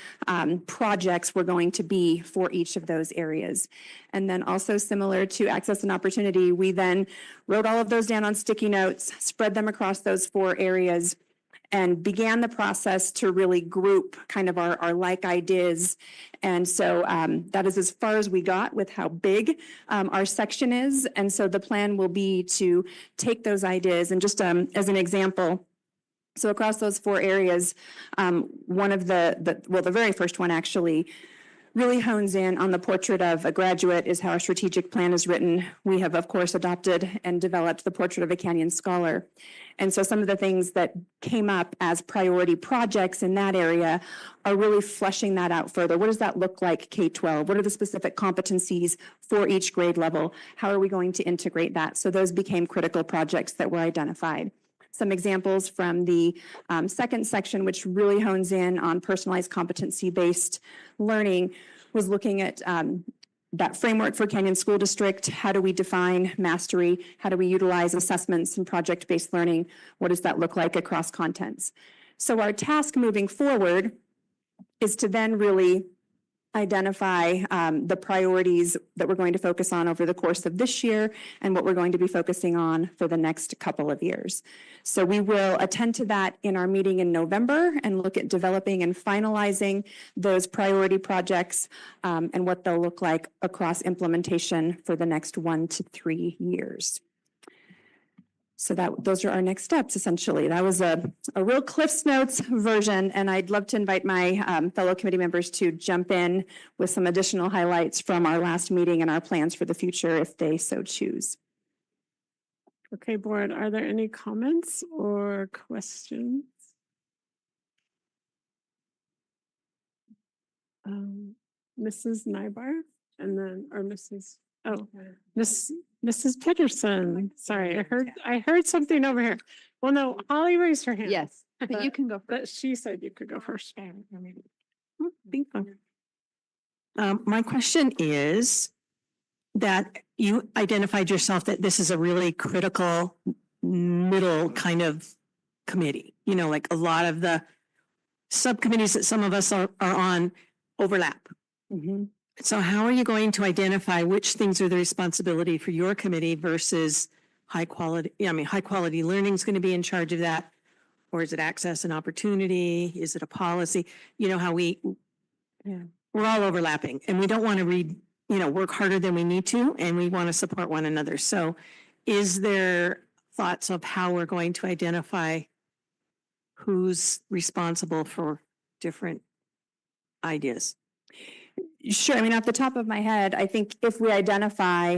projects were going to be for each of those areas. And then also similar to Access and Opportunity, we then wrote all of those down on sticky notes, spread them across those 4 areas, and began the process to really group kind of our like ideas. And so that is as far as we got with how big our section is. And so the plan will be to take those ideas and just as an example, so across those 4 areas, one of the very first one actually really hones in on the portrait of a graduate is how our strategic plan is written. We have, of course, adopted and developed the portrait of a Canyon scholar. And so some of the things that came up as priority projects in that area are really fleshing that out further. What does that look like K-12? What are the specific competencies for each grade level? How are we going to integrate that? So those became critical projects that were identified. Some examples from the second section, which really hones in on personalized competency-based learning, was looking at that framework for Canyon School District. How do we define mastery? How do we utilize assessments and project-based learning? What does that look like across contents? So our task moving forward is to then really identify the priorities that we're going to focus on over the course of this year and what we're going to be focusing on for the next couple of years. So we will attend to that in our meeting in November and look at developing and finalizing those priority projects and what they'll look like across implementation for the next 1 to 3 years. So those are our next steps, essentially. That was a real Cliff's Notes version, and I'd love to invite my fellow committee members to jump in with some additional highlights from our last meeting and our plans for the future if they so choose. Okay, board, are there any comments or questions? Mrs. Nybar and then, or Mrs. Oh, Mrs. Peterson. Sorry, I heard something over here. Well, no, Holly raised her hand. Yes. But you can go first. But she said you could go first. My question is that you identified yourself that this is a really critical middle kind of committee. You know, like a lot of the subcommittees that some of us are on overlap. So how are you going to identify which things are the responsibility for your committee versus high quality? High quality learning is going to be in charge of that. Or is it access and opportunity? Is it a policy? You know how we're all overlapping and we don't want to work harder than we need to, and we want to support one another. So is there thoughts of how we're going to identify who's responsible for different ideas? Sure. I mean, off the top of my head, I think if we identify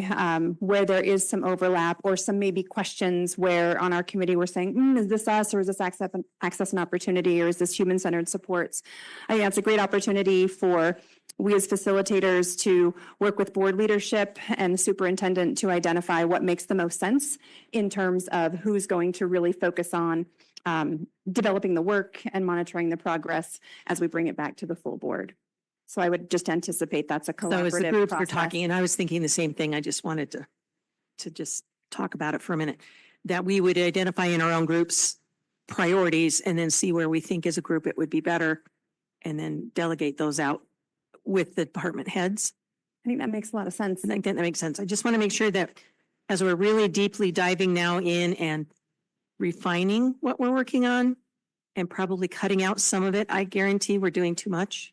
where there is some overlap or some maybe questions where on our committee we're saying, is this us or is this access and opportunity or is this human-centered supports? I think that's a great opportunity for we as facilitators to work with board leadership and the superintendent to identify what makes the most sense in terms of who's going to really focus on developing the work and monitoring the progress as we bring it back to the full board. So I would just anticipate that's a collaborative So as the groups were process. talking, and I was thinking the same thing, I just wanted to just talk about it for a minute, that we would identify in our own groups priorities and then see where we think as a group it would be better and then delegate those out with the department heads. I think that makes a lot of sense. I think that makes sense. I just want to make sure that as we're really deeply diving now in and refining what we're working on and probably cutting out some of it, I guarantee we're doing too much.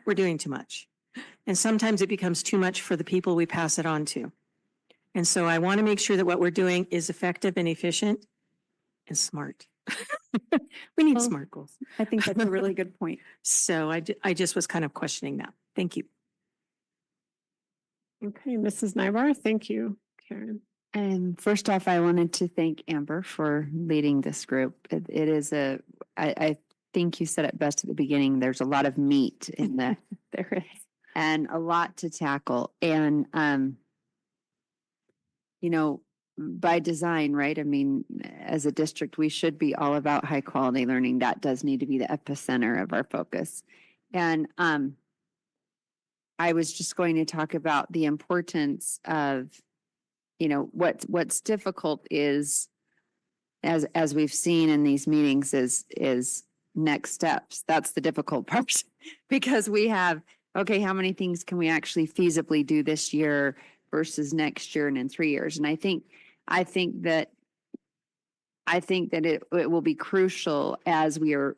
We're doing too much. And sometimes it becomes too much for the people we pass it on to. And so I want to make sure that what we're doing is effective and efficient and smart. We need smart goals. I think that's a really good point. So I just was kind of questioning that. Thank you. Okay, Mrs. Nybar, thank you, Karen. And first off, I wanted to thank Amber for leading this group. It is I think you said it best at the beginning. There's a lot of meat in the There is. and a lot to tackle. And by design, right? I mean, as a district, we should be all about high quality learning. That does need to be the epicenter of our focus. And I was just going to talk about the importance of, what's difficult is as we've seen in these meetings is next steps. That's the difficult part because we have, okay, how many things can we actually feasibly do this year versus next year and in 3 years? And I think that it will be crucial as we are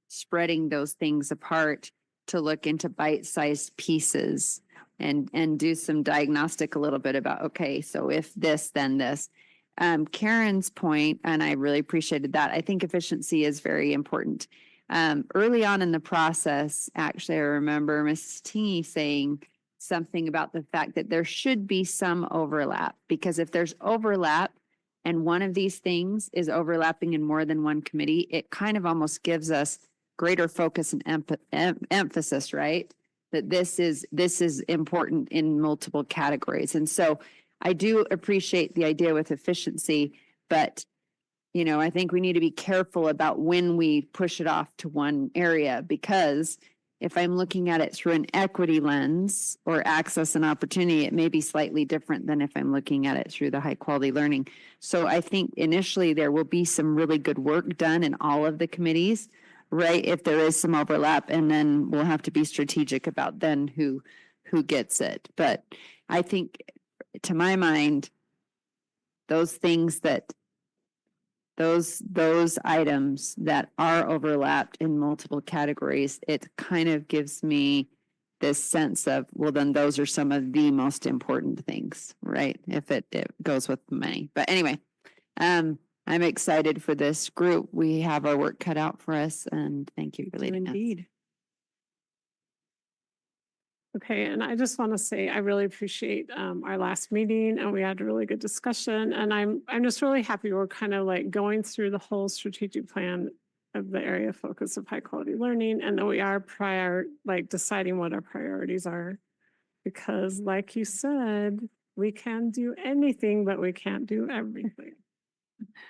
spreading those things apart to look into bite-sized pieces and do some diagnostic a little bit about, okay, so if this, then this. Karen's point, and I really appreciated that. I think efficiency is very important. Early on in the process, actually, I remember Mrs. T saying something about the fact that there should be some overlap, because if there's overlap and one of these things is overlapping in more than one committee, it kind of almost gives us greater focus and emphasis, right? That this is important in multiple categories. And so I do appreciate the idea with efficiency, but I think we need to be careful about when we push it off to one area, because if I'm looking at it through an equity lens or access and opportunity, it may be slightly different than if I'm looking at it through the high quality learning. So I think initially there will be some really good work done in all of the committees, right? If there is some overlap, and then we'll have to be strategic about then who gets it. But I think, to my mind, those items that are overlapped in multiple categories, it kind of gives me this sense of, well, then those are some of the most important things, right? If it goes with many. But anyway, I'm excited for this group. We have our work cut out for us, and thank you for leading us. Indeed. Okay, and I just want to say I really appreciate our last meeting, and we had a really good discussion. And I'm just really happy we're kind of like going through the whole strategic plan of the area of focus of high quality learning, and that we are deciding what our priorities are. Because like you said, we can do anything, but we can't do everything.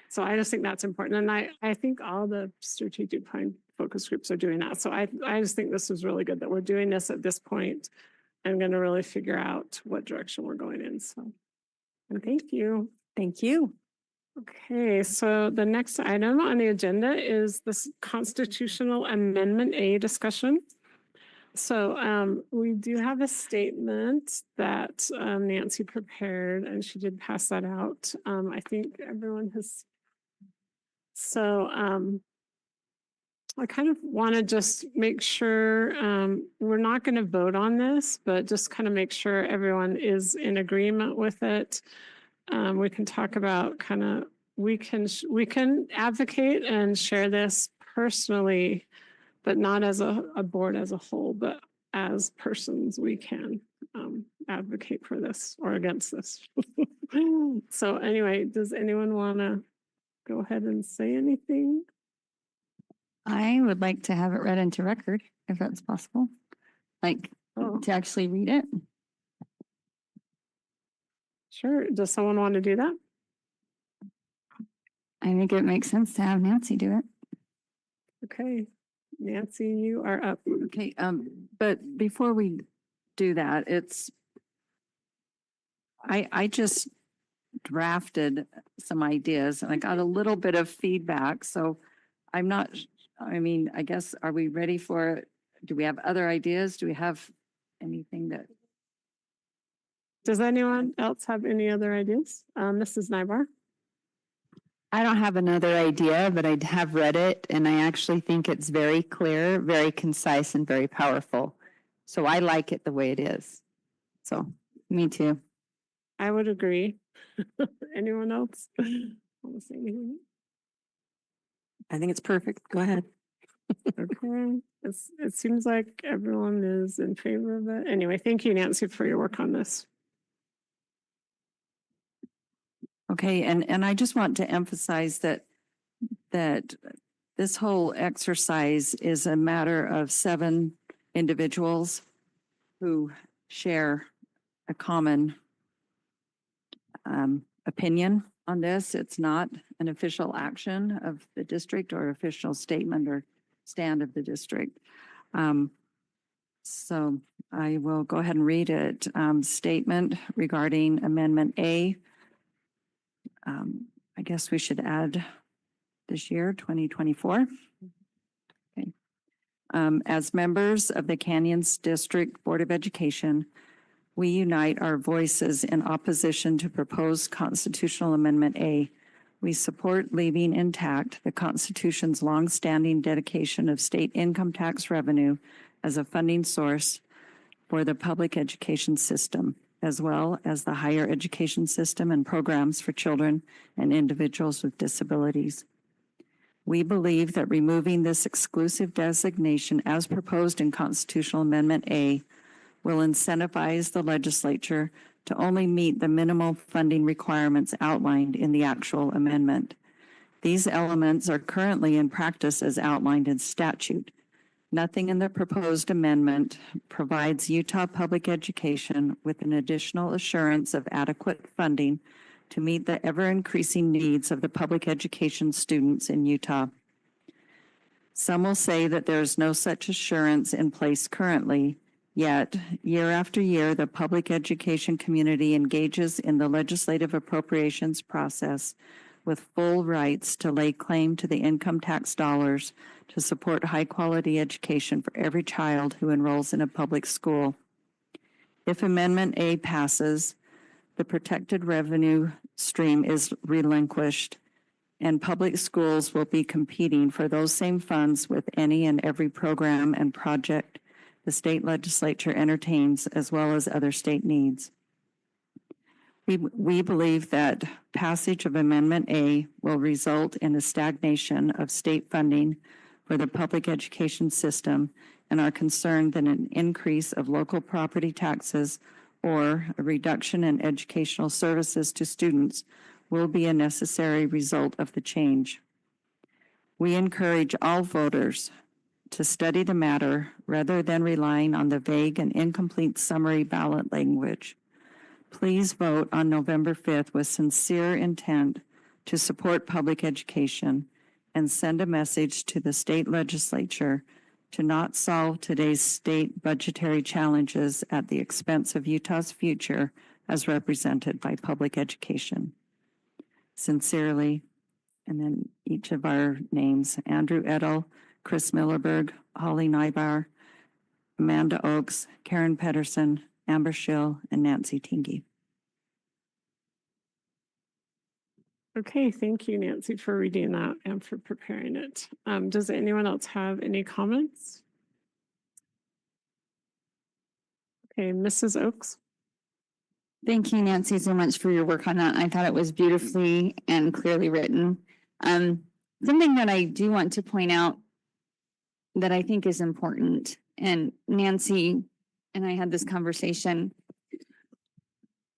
So I just think that's important. And I think all the strategic plan focus groups are doing that. So I just think this is really good that we're doing this at this point. I'm going to really figure out what direction we're going in. So, and thank you. Thank you. Okay, so the next item on the agenda is this constitutional amendment A discussion. So we do have a statement that Nancy prepared, and she did pass that out. I think everyone has. So I kind of want to just make sure we're not going to vote on this, but just kind of make sure everyone is in agreement with it. We can talk about kind of, we can advocate and share this personally, but not as a board as a whole, but as persons, we can advocate for this or against this. So anyway, does anyone want to go ahead and say anything? I would like to have it read into record, if that's possible. Like, to actually read it. Sure. Does someone want to do that? I think it makes sense to have Nancy do it. Okay. Nancy, you are up. Okay, but before we do that, I just drafted some ideas and I got a little bit of feedback, so I'm not, I mean, I guess, are we ready for it? Do we have other ideas? Do we have anything that? Does anyone else have any other ideas? Mrs. Nybar? I don't have another idea, but I have read it and I actually think it's very clear, very concise and very powerful. So I like it the way it is. So me too. I would agree. Anyone else? Want to say anything? I think it's perfect. Go ahead. Okay. It seems like everyone is in favor of it. Anyway, thank you, Nancy, for your work on this. Okay, and I just want to emphasize that this whole exercise is a matter of 7 individuals who share a common opinion on this. It's not an official action of the district or official statement or stand of the district. So I will go ahead and read it. Statement regarding Amendment A. I guess we should add this year, 2024. Okay. As members of the Canyons District Board of Education, we unite our voices in opposition to proposed constitutional amendment A. We support leaving intact the Constitution's longstanding dedication of state income tax revenue as a funding source for the public education system, as well as the higher education system and programs for children and individuals with disabilities. We believe that removing this exclusive designation as proposed in Constitutional Amendment A will incentivize the legislature to only meet the minimal funding requirements outlined in the actual amendment. These elements are currently in practice as outlined in statute. Nothing in the proposed amendment provides Utah public education with an additional assurance of adequate funding to meet the ever-increasing needs of the public education students in Utah. Some will say that there is no such assurance in place currently, yet year after year, the public education community engages in the legislative appropriations process with full rights to lay claim to the income tax dollars to support high-quality education for every child who enrolls in a public school. If Amendment A passes, the protected revenue stream is relinquished, and public schools will be competing for those same funds with any and every program and project the state legislature entertains, as well as other state needs. We believe that passage of Amendment A will result in a stagnation of state funding for the public education system and are concerned that an increase of local property taxes or a reduction in educational services to students will be a necessary result of the change. We encourage all voters to study the matter rather than relying on the vague and incomplete summary ballot language. Please vote on November 5th with sincere intent to support public education and send a message to the state legislature to not solve today's state budgetary challenges at the expense of Utah's future as represented by public education. Sincerely, and then each of our names, Andrew Edel, Chris Millerberg, Holly Nybar, Amanda Oakes, Karen Pedersen, Amber Schill, and Nancy Tingy. Okay, thank you, Nancy, for reading that and for preparing it. Does anyone else have any comments? Okay, Mrs. Oakes. Thank you, Nancy, so much for your work on that. I thought it was beautifully and clearly written. Something that I do want to point out that I think is important, and Nancy and I had this conversation.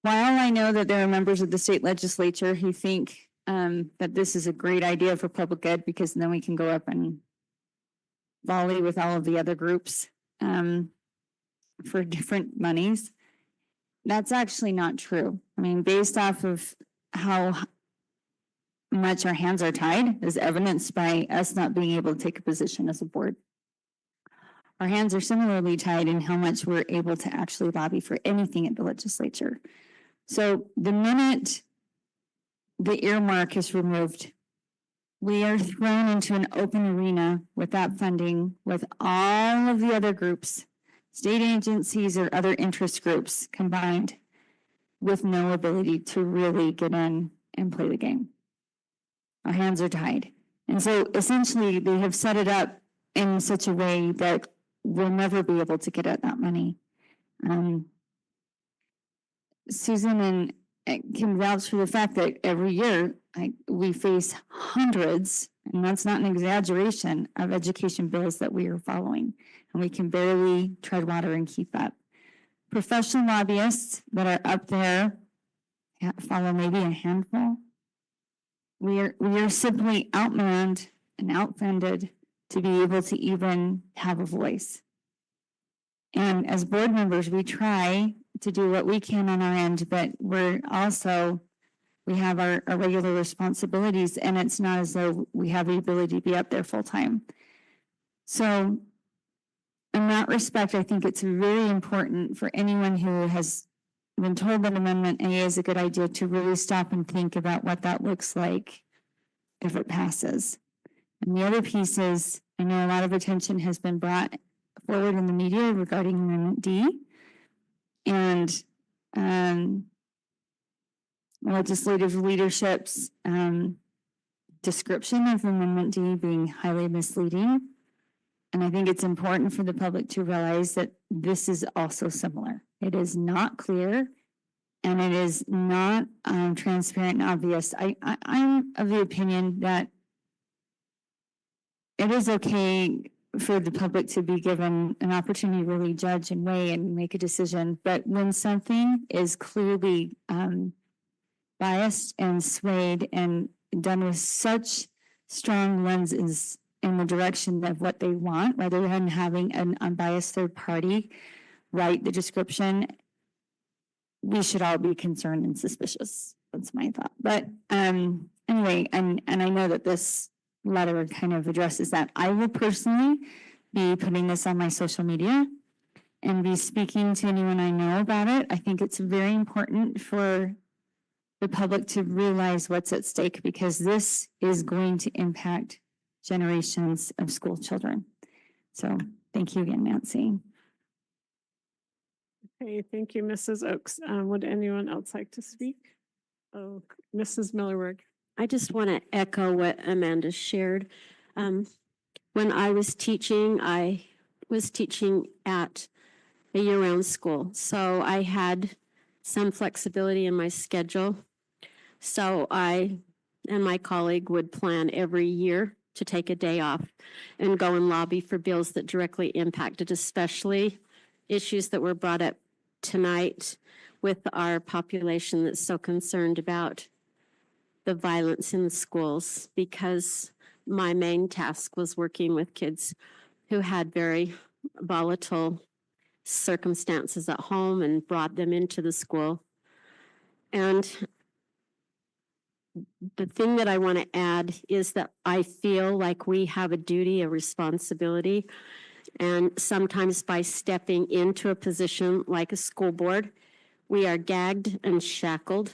While I know that there are members of the state legislature who think that this is a great idea for public ed, because then we can go up and volley with all of the other groups for different monies. That's actually not true. I mean, based off of how much our hands are tied, as evidenced by us not being able to take a position as a board. Our hands are similarly tied in how much we're able to actually lobby for anything at the legislature. So the minute the earmark is removed, we are thrown into an open arena with that funding with all of the other groups, state agencies or other interest groups combined, with no ability to really get in and play the game. Our hands are tied. And so essentially they have set it up in such a way that we'll never be able to get at that money. Susan and can vouch for the fact that every year we face hundreds, and that's not an exaggeration, of education bills that we are following, and we can barely tread water and keep up. Professional lobbyists that are up there follow maybe a handful. We are simply outmanned and outfunded to be able to even have a voice. And as board members, we try to do what we can on our end, but we have our regular responsibilities, and it's not as though we have the ability to be up there full time. So in that respect, I think it's very important for anyone who has been told that Amendment A is a good idea to really stop and think about what that looks like if it passes. And the other piece is, I know a lot of attention has been brought forward in the media regarding Amendment D, and legislative leadership's description of Amendment D being highly misleading. And I think it's important for the public to realize that this is also similar. It is not clear, and it is not transparent and obvious. I'm of the opinion that it is okay for the public to be given an opportunity to really judge and weigh and make a decision. But when something is clearly biased and swayed and done with such strong lenses in the direction of what they want, rather than having an unbiased third party write the description, we should all be concerned and suspicious. That's my thought. But anyway, and I know that this letter kind of addresses that. I will personally be putting this on my social media and be speaking to anyone I know about it. I think it's very important for the public to realize what's at stake, because this is going to impact generations of school children. So thank you again, Nancy. Okay, thank you, Mrs. Oakes. Would anyone else like to speak? Oh, Mrs. Millerberg. I just want to echo what Amanda shared. When I was teaching at a year-round school, so I had some flexibility in my schedule. So I and my colleague would plan every year to take a day off and go and lobby for bills that directly impacted, especially issues that were brought up tonight with our population that's so concerned about the violence in the schools, because my main task was working with kids who had very volatile circumstances at home and brought them into the school. And the thing that I want to add is that I feel like we have a duty, a responsibility. And sometimes by stepping into a position like a school board, we are gagged and shackled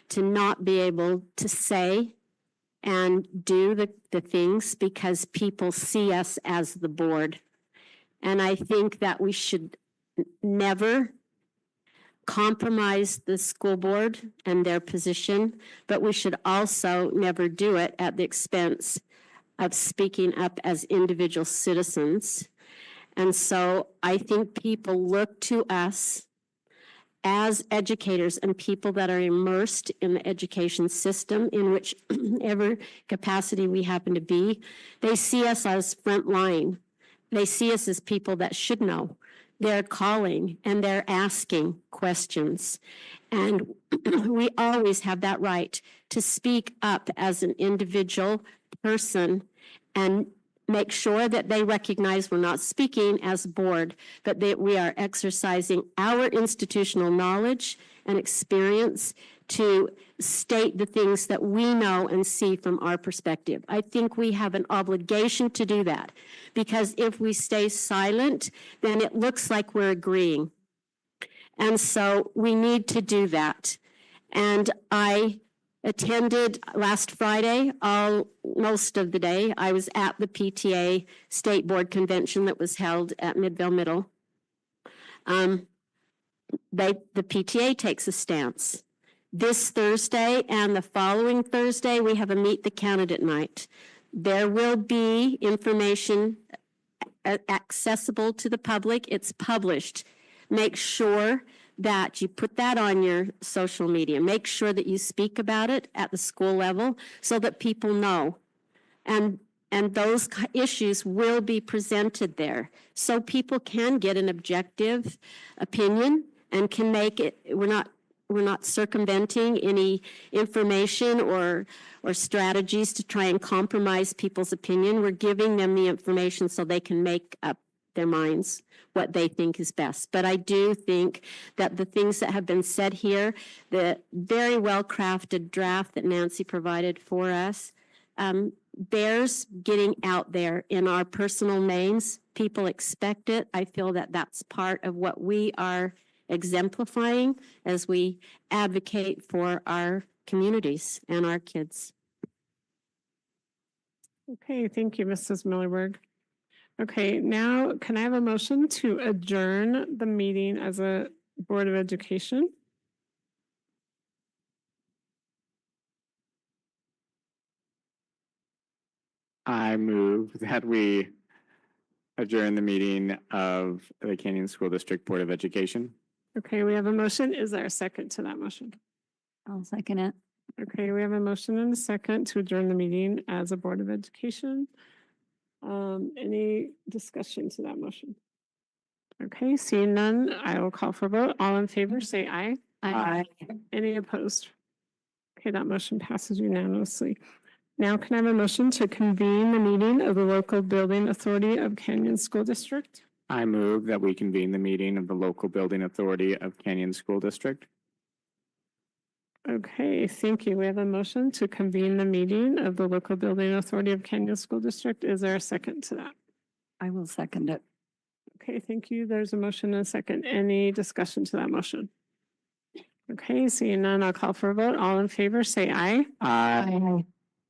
to not be able to say and do the things because people see us as the board. And I think that we should never compromise the school board and their position, but we should also never do it at the expense of speaking up as individual citizens. And so I think people look to us as educators and people that are immersed in the education system in whichever capacity we happen to be. They see us as frontline. They see us as people that should know. They're calling and they're asking questions. And we always have that right to speak up as an individual person and make sure that they recognize we're not speaking as a board, but that we are exercising our institutional knowledge and experience to state the things that we know and see from our perspective. I think we have an obligation to do that, because if we stay silent, then it looks like we're agreeing. And so we need to do that. And I attended last Friday, most of the day. I was at the PTA State Board Convention that was held at Midvale Middle. The PTA takes a stance. This Thursday and the following Thursday, we have a Meet the Candidate night. There will be information accessible to the public. It's published. Make sure that you put that on your social media. Make sure that you speak about it at the school level so that people know. And those issues will be presented there so people can get an objective opinion and can make it. We're not circumventing any information or strategies to try and compromise people's opinion. We're giving them the information so they can make up their minds what they think is best. But I do think that the things that have been said here, the very well-crafted draft that Nancy provided for us, bears getting out there in our personal names. People expect it. I feel that that's part of what we are exemplifying as we advocate for our communities and our kids. Okay, thank you, Mrs. Millerberg. Okay, now can I have a motion to adjourn the meeting as a Board of Education? I move that we adjourn the meeting of the Canyon School District Board of Education. Okay, we have a motion. Is there a second to that motion? I'll second it. Okay, we have a motion and a second to adjourn the meeting as a Board of Education. Any discussion to that motion? Okay, seeing none, I will call for a vote. All in favor, say aye. Aye. Any opposed? Okay, that motion passes unanimously. Now can I have a motion to convene the meeting of the local building authority of Canyon School District? I move that we convene the meeting of the local building authority of Canyon School District. Okay, thank you. We have a motion to convene the meeting of the local building authority of Canyon School District. Is there a second to that? I will second it. Okay, thank you. There's a motion and a second. Any discussion to that motion? Okay, seeing none, I'll call for a vote. All in favor, say aye. Aye.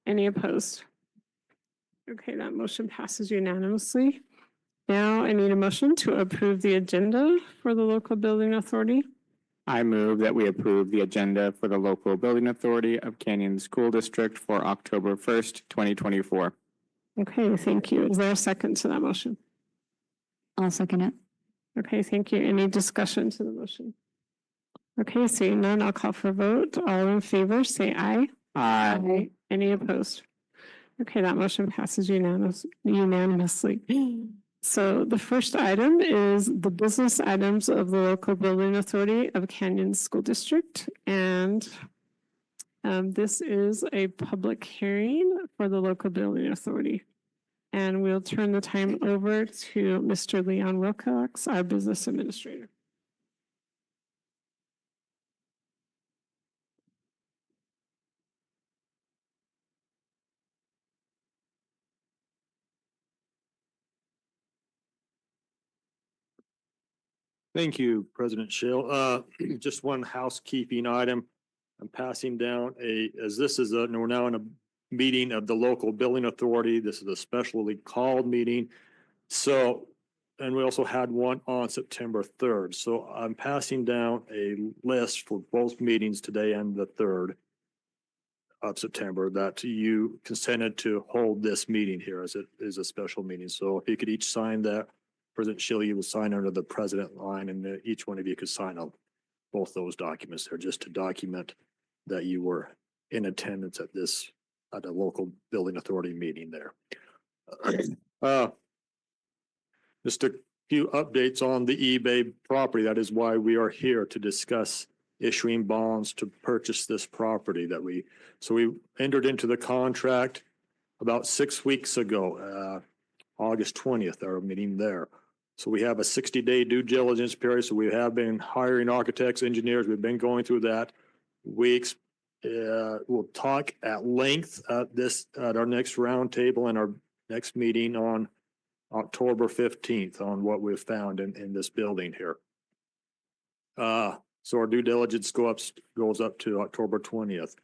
Any opposed? Okay, that motion passes unanimously. Now I need a motion to approve the agenda for the local building authority. I move that we approve the agenda for the local building authority of Canyon School District for October 1st, 2024. Okay, thank you. Is there a second to that motion? I'll second it. Okay, thank you. Any discussion to the motion? Okay, seeing none, I'll call for a vote. All in favor, say aye. Aye. Any opposed? Okay, that motion passes unanimously. So the first item is the business items of the local building authority of Canyon School District. And this is a public hearing for the local building authority. And we'll turn the time over to Mr. Leon Wilcox, our business administrator. Thank you, President Shill. Just one housekeeping item. I'm passing down as this is we're now in a meeting of the local building authority. This is a specially called meeting. So, and we also had one on September 3rd. So I'm passing down a list for both meetings today and the 3rd of September that you consented to hold this meeting here as it is a special meeting. So if you could each sign that, President Shill, you will sign under the president line, and each one of you could sign on both those documents there just to document that you were in attendance at the local building authority meeting there. Just a few updates on the eBay property. That is why we are here to discuss issuing bonds to purchase this property so we entered into the contract about 6 weeks ago, August 20th, our meeting there. So we have a 60-day due diligence period. So we have been hiring architects, engineers. We've been going through that. We'll talk at length at our next roundtable and our next meeting on October 15th on what we've found in this building here. So our due diligence goes up to October 20th.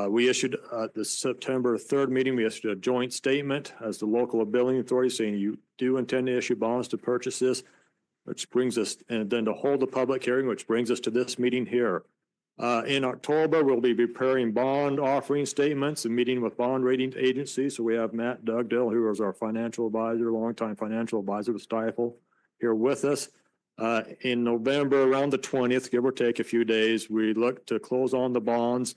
We issued the September 3rd meeting, we issued a joint statement as the local building authority saying you do intend to issue bonds to purchase this, which brings us, and then to hold a public hearing, which brings us to this meeting here. In October, we'll be preparing bond offering statements and meeting with bond rating agencies. So we have Matt Dugdale, who is our financial advisor, longtime financial advisor to Stifel, here with us. In November, around the 20th, give or take a few days, we look to close on the bonds.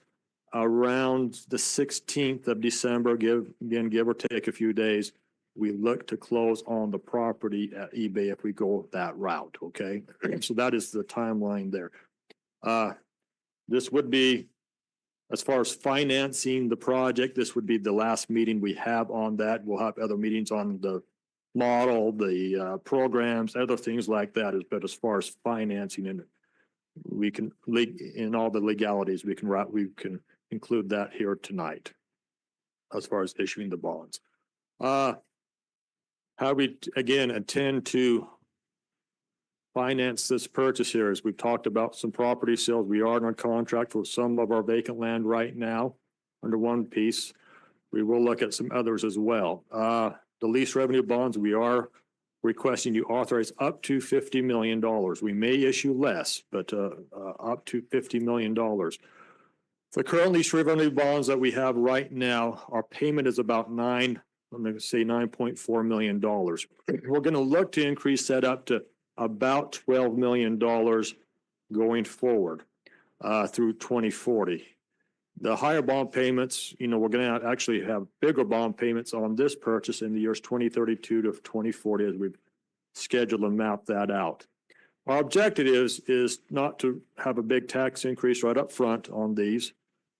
Around the 16th of December, give or take a few days, we look to close on the property at eBay if we go that route, okay? So that is the timeline there. This would be, as far as financing the project, this would be the last meeting we have on that. We'll have other meetings on the model, the programs, other things like that. But as far as financing, and we can, in all the legalities, we can include that here tonight as far as issuing the bonds. How we, again, intend to finance this purchase here is we've talked about some property sales. We are on contract for some of our vacant land right now under one piece. We will look at some others as well. The lease revenue bonds, we are requesting you authorize up to $50 million. We may issue less, but up to $50 million. The current lease revenue bonds that we have right now, our payment is about $9.4 million. We're going to look to increase that up to about $12 million going forward through 2040. The higher bond payments, we're going to actually have bigger bond payments on this purchase in the years 2032 to 2040 as we've scheduled and mapped that out. Our objective is not to have a big tax increase right up front on these,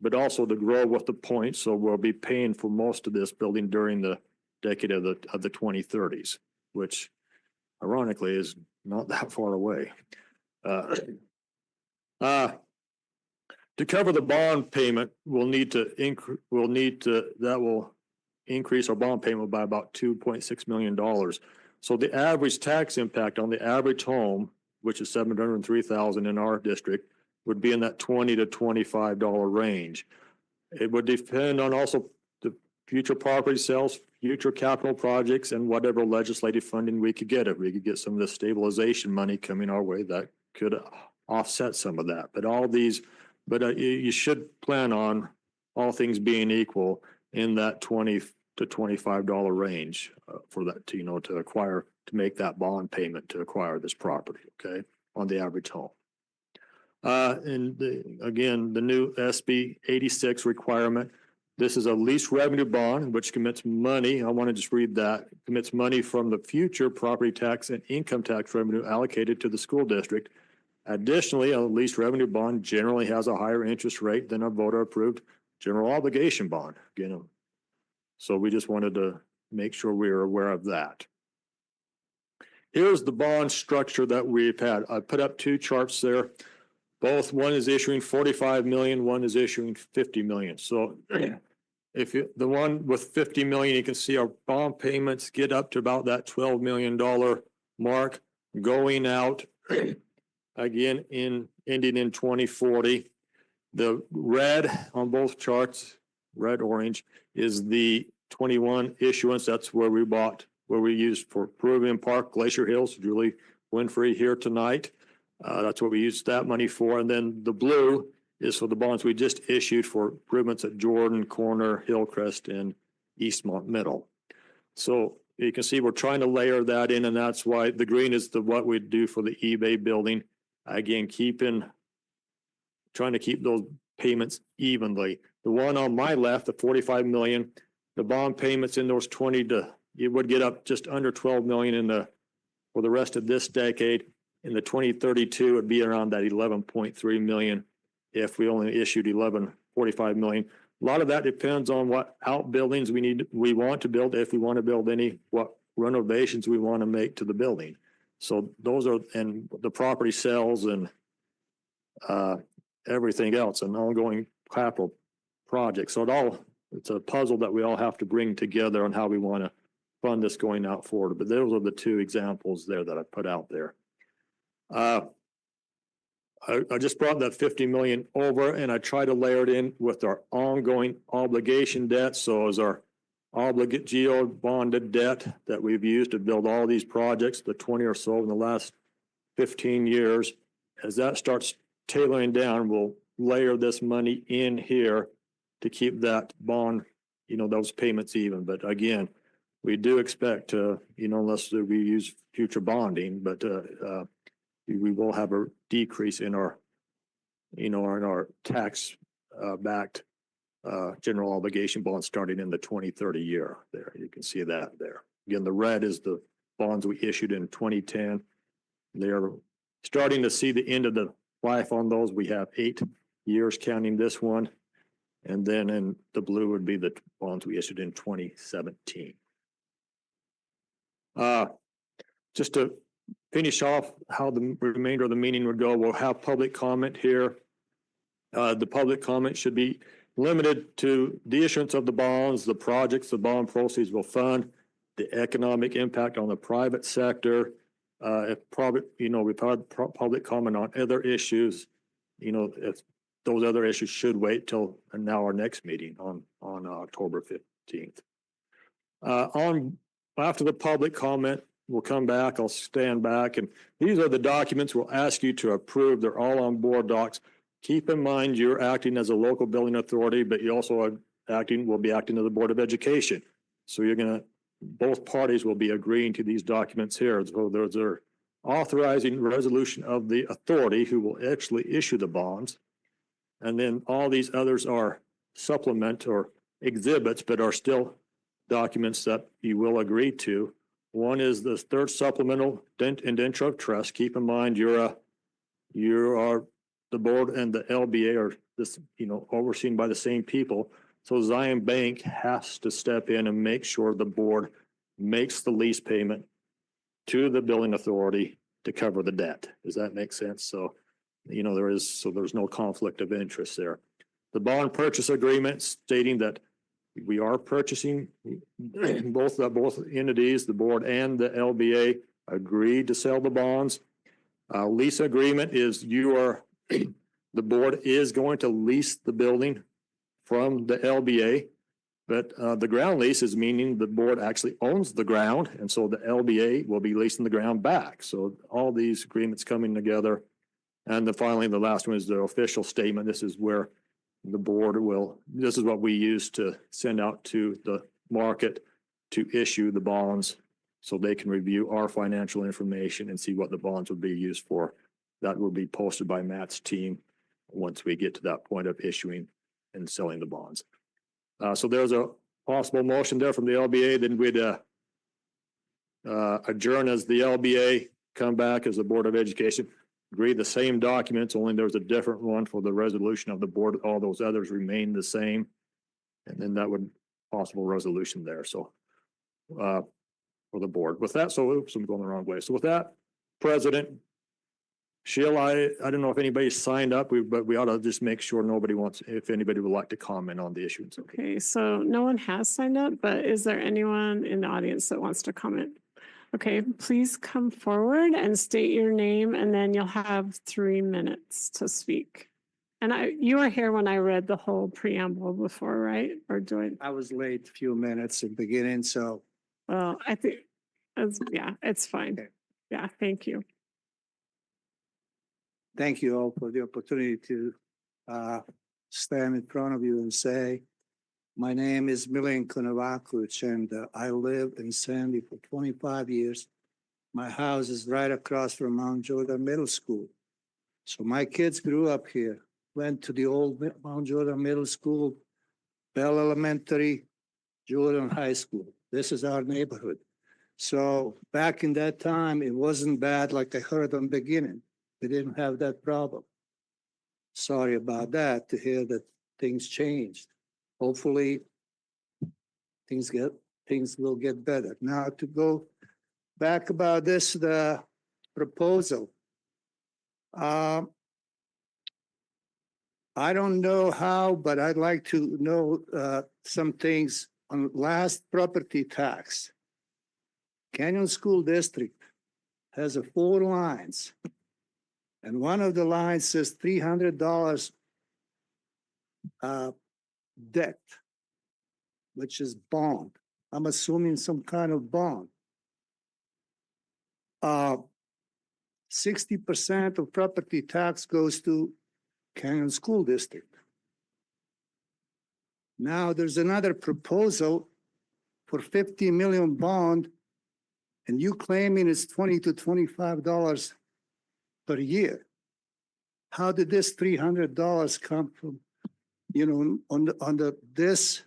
but also to grow with the points. So we'll be paying for most of this building during the decade of the 2030s, which ironically is not that far away. To cover the bond payment, that will increase our bond payment by about $2.6 million. So the average tax impact on the average home, which is $703,000 in our district, would be in that $20 to $25 range. It would depend on also the future property sales, future capital projects, and whatever legislative funding we could get. If we could get some of the stabilization money coming our way, that could offset some of that. But you should plan on all things being equal in that $20 to $25 range for that to make that bond payment to acquire this property, okay, on the average home. Again, the new SB 86 requirement. This is a lease revenue bond, which commits money. I want to just read that. Commits money from the future property tax and income tax revenue allocated to the school district. Additionally, a lease revenue bond generally has a higher interest rate than a voter-approved general obligation bond. Again, so we just wanted to make sure we are aware of that. Here's the bond structure that we've had. I put up two charts there. Both, one is issuing 45 million, one is issuing 50 million. So if the one with 50 million, you can see our bond payments get up to about that $12 million mark going out again, ending in 2040. The red on both charts, red, orange, is the 21 issuance. That's where we used for Peruvian Park, Glacier Hills, Julie Winfrey here tonight. That's what we used that money for. And then the blue is for the bonds we just issued for improvements at Jordan, Corner, Hillcrest, and Eastmont Middle. So you can see we're trying to layer that in, and that's why the green is what we do for the eBay building. Again, trying to keep those payments evenly. The one on my left, the 45 million, the bond payments in those it would get up just under 12 million for the rest of this decade. In the 2032, it'd be around that 11.3 million if we only issued 45 million. A lot of that depends on what outbuildings we want to build, if we want to build any, what renovations we want to make to the building. So those are, and the property sales and everything else, an ongoing capital project. So it's a puzzle that we all have to bring together on how we want to fund this going out forward. But those are the two examples there that I put out there. I just brought that 50 million over, and I try to layer it in with our ongoing obligation debt. So as our geo bonded debt that we've used to build all these projects, the 20 or so in the last 15 years, as that starts tailoring down, we'll layer this money in here to keep that bond, those payments even. But again, we do expect to, unless we use future bonding, but we will have a decrease in our, in our tax backed general obligation bonds starting in the 2030 year. There, you can see that there. Again, the red is the bonds we issued in 2010. They're starting to see the end of the life on those. We have 8 years counting this one. And then in the blue would be the bonds we issued in 2017. Just to finish off how the remainder of the meeting would go, we'll have public comment here. The public comment should be limited to the issuance of the bonds, the projects the bond proceeds will fund, the economic impact on the private sector. If we've had public comment on other issues, if those other issues should wait till now our next meeting on October 15th. After the public comment, we'll come back. I'll stand back, and these are the documents we'll ask you to approve. They're all on board docs. Keep in mind you're acting as a local building authority, but you also will be acting as the Board of Education. So both parties will be agreeing to these documents here. So there's an authorizing resolution of the authority who will actually issue the bonds. And then all these others are supplement or exhibits, but are still documents that you will agree to. One is the third supplemental indenture of trust. Keep in mind you are the board and the LBA are overseen by the same people. So Zion Bank has to step in and make sure the board makes the lease payment to the building authority to cover the debt. Does that make sense? So, there's no conflict of interest there. The bond purchase agreement stating that we are purchasing both entities, the board and the LBA agreed to sell the bonds. Lease agreement is the board is going to lease the building from the LBA, but the ground lease is meaning the board actually owns the ground, and so the LBA will be leasing the ground back. So all these agreements coming together. And then finally, the last one is the official statement. This is where the board this is what we use to send out to the market to issue the bonds so they can review our financial information and see what the bonds would be used for. That will be posted by Matt's team once we get to that point of issuing and selling the bonds. So there's a possible motion there from the LBA. Then we'd adjourn as the LBA, come back as the Board of Education, agree the same documents, only there's a different one for the resolution of the board. All those others remain the same. And then that would possible resolution there. So for the board with that. So oops, I'm going the wrong way. So with that, President Schill, I don't know if anybody signed up, but we ought to just make sure if anybody would like to comment on the issues. Okay, so no one has signed up, but is there anyone in the audience that wants to comment? Okay, please come forward and state your name, and then you'll have 3 minutes to speak. And you were here when I read the whole preamble before, right? Or do I? I was late a few minutes in the beginning, so Well, I think, yeah, it's fine. Okay. Yeah, thank you. thank you all for the opportunity to stand in front of you and say, my name is Milan Konovakovic, and I live in Sandy for 25 years. My house is right across from Mount Jordan Middle School. So my kids grew up here, went to the old Mount Jordan Middle School, Bell Elementary, Jordan High School. This is our neighborhood. So back in that time, it wasn't bad like I heard in the beginning. We didn't have that problem. Sorry about that, to hear that things changed. Hopefully, things will get better. Now to go back about this, the proposal. I don't know how, but I'd like to know some things on last property tax. Canyon School District has 4 lines. And one of the lines says $300 debt, which is bond. I'm assuming some kind of bond. 60% of property tax goes to Canyon School District. Now there's another proposal for 50 million bond, and you claiming it's $20 to $25 per year. How did this $300 come from, on this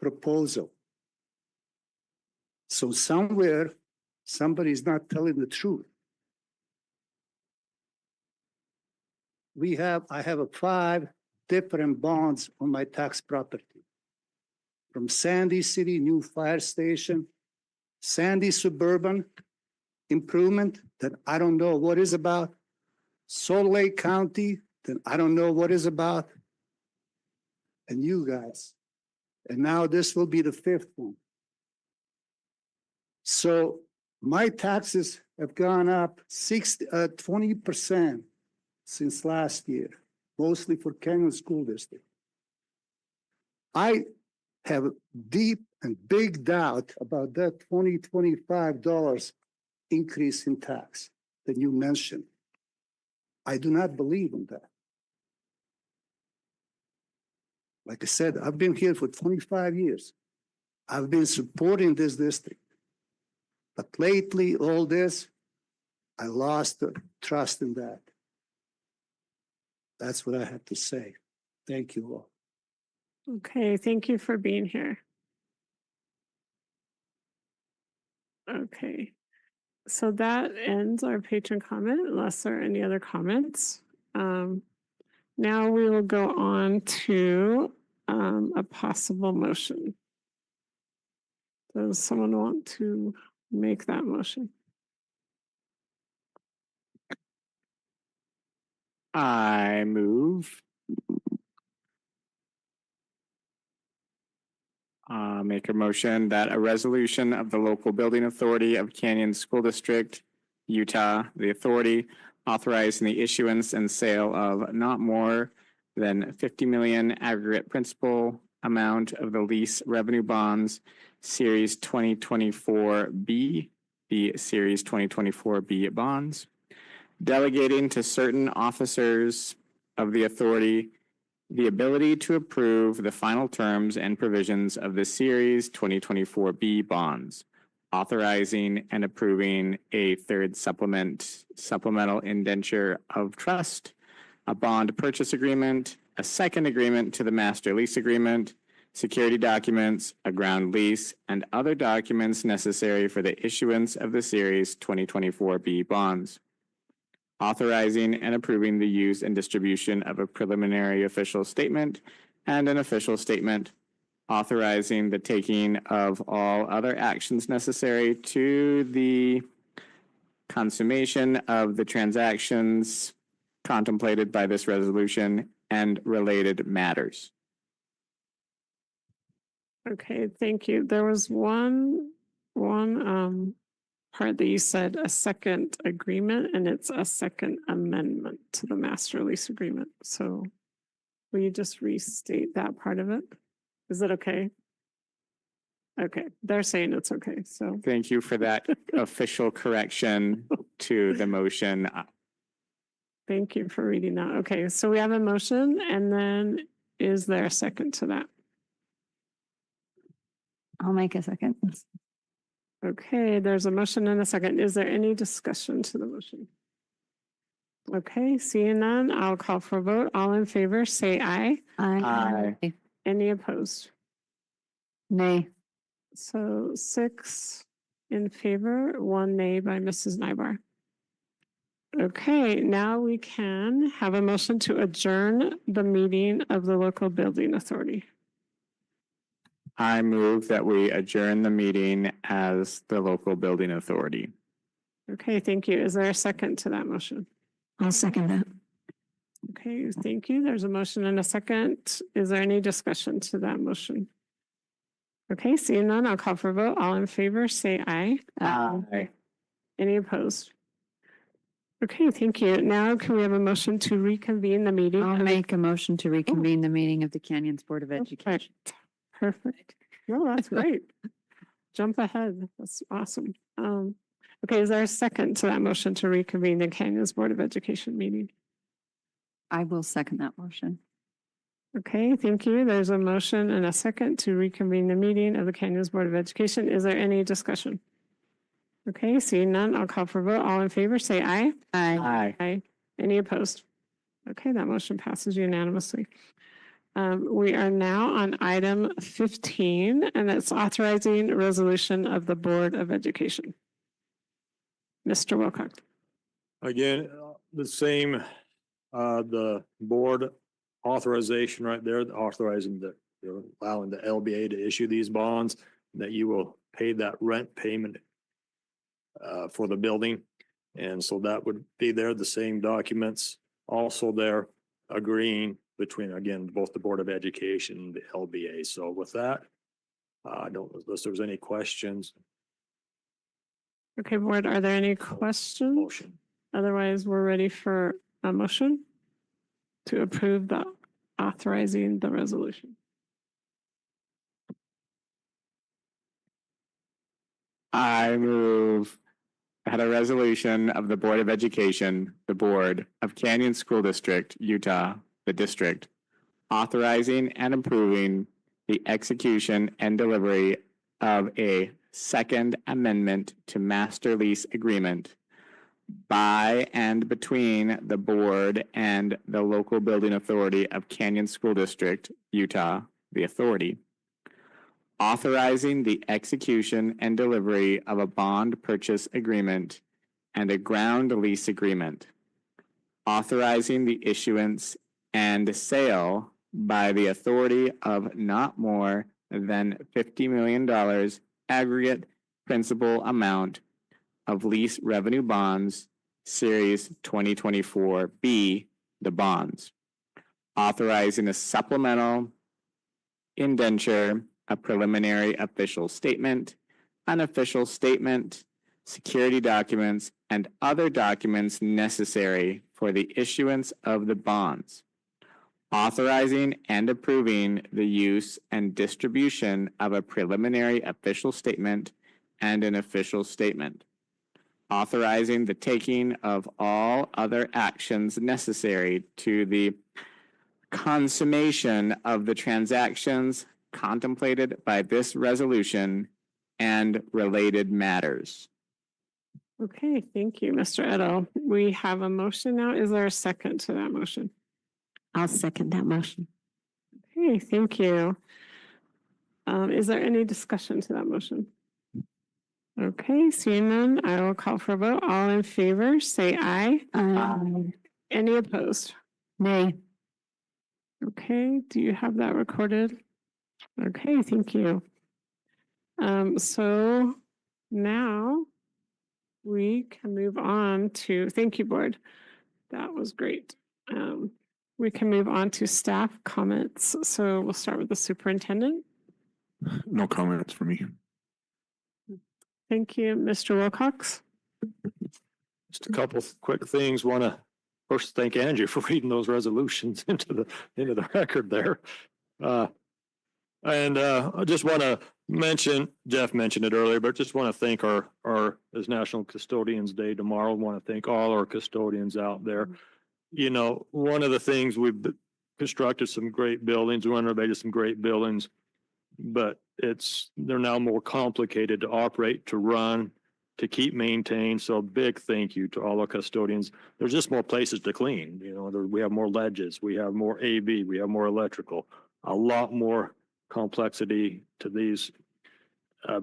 proposal? So somewhere, somebody's not telling the truth. I have 5 different bonds on my tax property. From Sandy City, new fire station, Sandy Suburban improvement that I don't know what is about, Salt Lake County that I don't know what is about, and you guys. And now this will be the 5th one. So my taxes have gone up 20% since last year, mostly for Canyon School District. I have a deep and big doubt about that $25 increase in tax that you mentioned. I do not believe in that. Like I said, I've been here for 25 years. I've been supporting this district. But lately, all this, I lost the trust in that. That's what I have to say. Thank you all. Okay, thank you for being here. Okay, so that ends our patron comment, unless there are any other comments. Now we will go on to a possible motion. Does someone want to make that motion? I move. Make a motion that a resolution of the local building authority of Canyon School District, Utah, the authority authorizing the issuance and sale of not more than 50 million aggregate principal amount of the lease revenue bonds, Series 2024B, the Series 2024B bonds, delegating to certain officers of the authority the ability to approve the final terms and provisions of the Series 2024B bonds, authorizing and approving a third supplemental indenture of trust, a bond purchase agreement, a second agreement to the master lease agreement, security documents, a ground lease, and other documents necessary for the issuance of the Series 2024B bonds, authorizing and approving the use and distribution of a preliminary official statement and an official statement, authorizing the taking of all other actions necessary to the consummation of the transactions contemplated by this resolution and related matters. Okay, thank you. There was one part that you said a second agreement and it's a second amendment to the master lease agreement. So will you just restate that part of it? Is it okay? Okay, they're saying it's okay, so. Thank you for that official correction to the motion. Thank you for reading that. Okay, so we have a motion, and then is there a second to that? I'll make a second. Okay, there's a motion and a second. Is there any discussion to the motion? Okay, seeing none, I'll call for a vote. All in favor, say aye. Aye. Any opposed? Nay. So 6 in favor, 1 nay by Mrs. Nybar. Okay, now we can have a motion to adjourn the meeting of the local building authority. I move that we adjourn the meeting as the local building authority. Okay, thank you. Is there a second to that motion? I'll second that. Okay, thank you. There's a motion and a second. Is there any discussion to that motion? Okay, seeing none, I'll call for a vote. All in favor, say aye. Aye. Any opposed? Okay, thank you. Now can we have a motion to reconvene the meeting? I'll make a motion to reconvene the meeting of the Canyons Board of Education. Perfect. No, that's great. Jump ahead. That's awesome. Okay, is there a second to that motion to reconvene the Canyons Board of Education meeting? I will second that motion. Okay, thank you. There's a motion and a second to reconvene the meeting of the Canyons Board of Education. Is there any discussion? Okay, seeing none, I'll call for a vote. All in favor, say aye. Aye. Aye. Any opposed? Okay, that motion passes unanimously. We are now on item 15, and it's authorizing a resolution of the Board of Education. Mr. Wilcox. Again, the same, the board authorization right there, authorizing allowing the LBA to issue these bonds, that you will pay that rent payment for the building. And so that would be there, the same documents also there agreeing between, again, both the Board of Education and the LBA. So with that, I don't, unless there's any questions. Okay, board, are there any questions? Motion. Otherwise, we're ready for a motion to approve the authorizing the resolution. I move that a resolution of the Board of Education, the Board of Canyon School District, Utah, the district, authorizing and approving the execution and delivery of a second amendment to master lease agreement by and between the board and the local building authority of Canyon School District, Utah, the authority, authorizing the execution and delivery of a bond purchase agreement and a ground lease agreement, authorizing the issuance and sale by the authority of not more than $50 million aggregate principal amount of lease revenue bonds, Series 2024B, the bonds, authorizing a supplemental indenture, a preliminary official statement, unofficial statement, security documents, and other documents necessary for the issuance of the bonds, authorizing and approving the use and distribution of a preliminary official statement and an official statement, authorizing the taking of all other actions necessary to the consummation of the transactions contemplated by this resolution and related matters. Okay, thank you, Mr. Edo. We have a motion now. Is there a second to that motion? I'll second that motion. Okay, thank you. Is there any discussion to that motion? Okay, seeing none, I will call for a vote. All in favor, say aye. Any opposed? Nay. Okay, do you have that recorded? Okay, thank you. So now we can move on to, thank you, board. That was great. We can move on to staff comments. So we'll start with the superintendent. No comments for me. Thank you, Mr. Wilcox. Just a couple of quick things. Want to first thank Angie for reading those resolutions into the record there. I just want to mention, Jeff mentioned it earlier, but just want to thank our as National Custodians Day tomorrow. Want to thank all our custodians out there. You know, one of the things we've constructed some great buildings, we renovated some great buildings, but they're now more complicated to operate, to run, to keep maintained. So a big thank you to all our custodians. There's just more places to clean. You know, we have more ledges, we have more AV, we have more electrical, a lot more complexity to these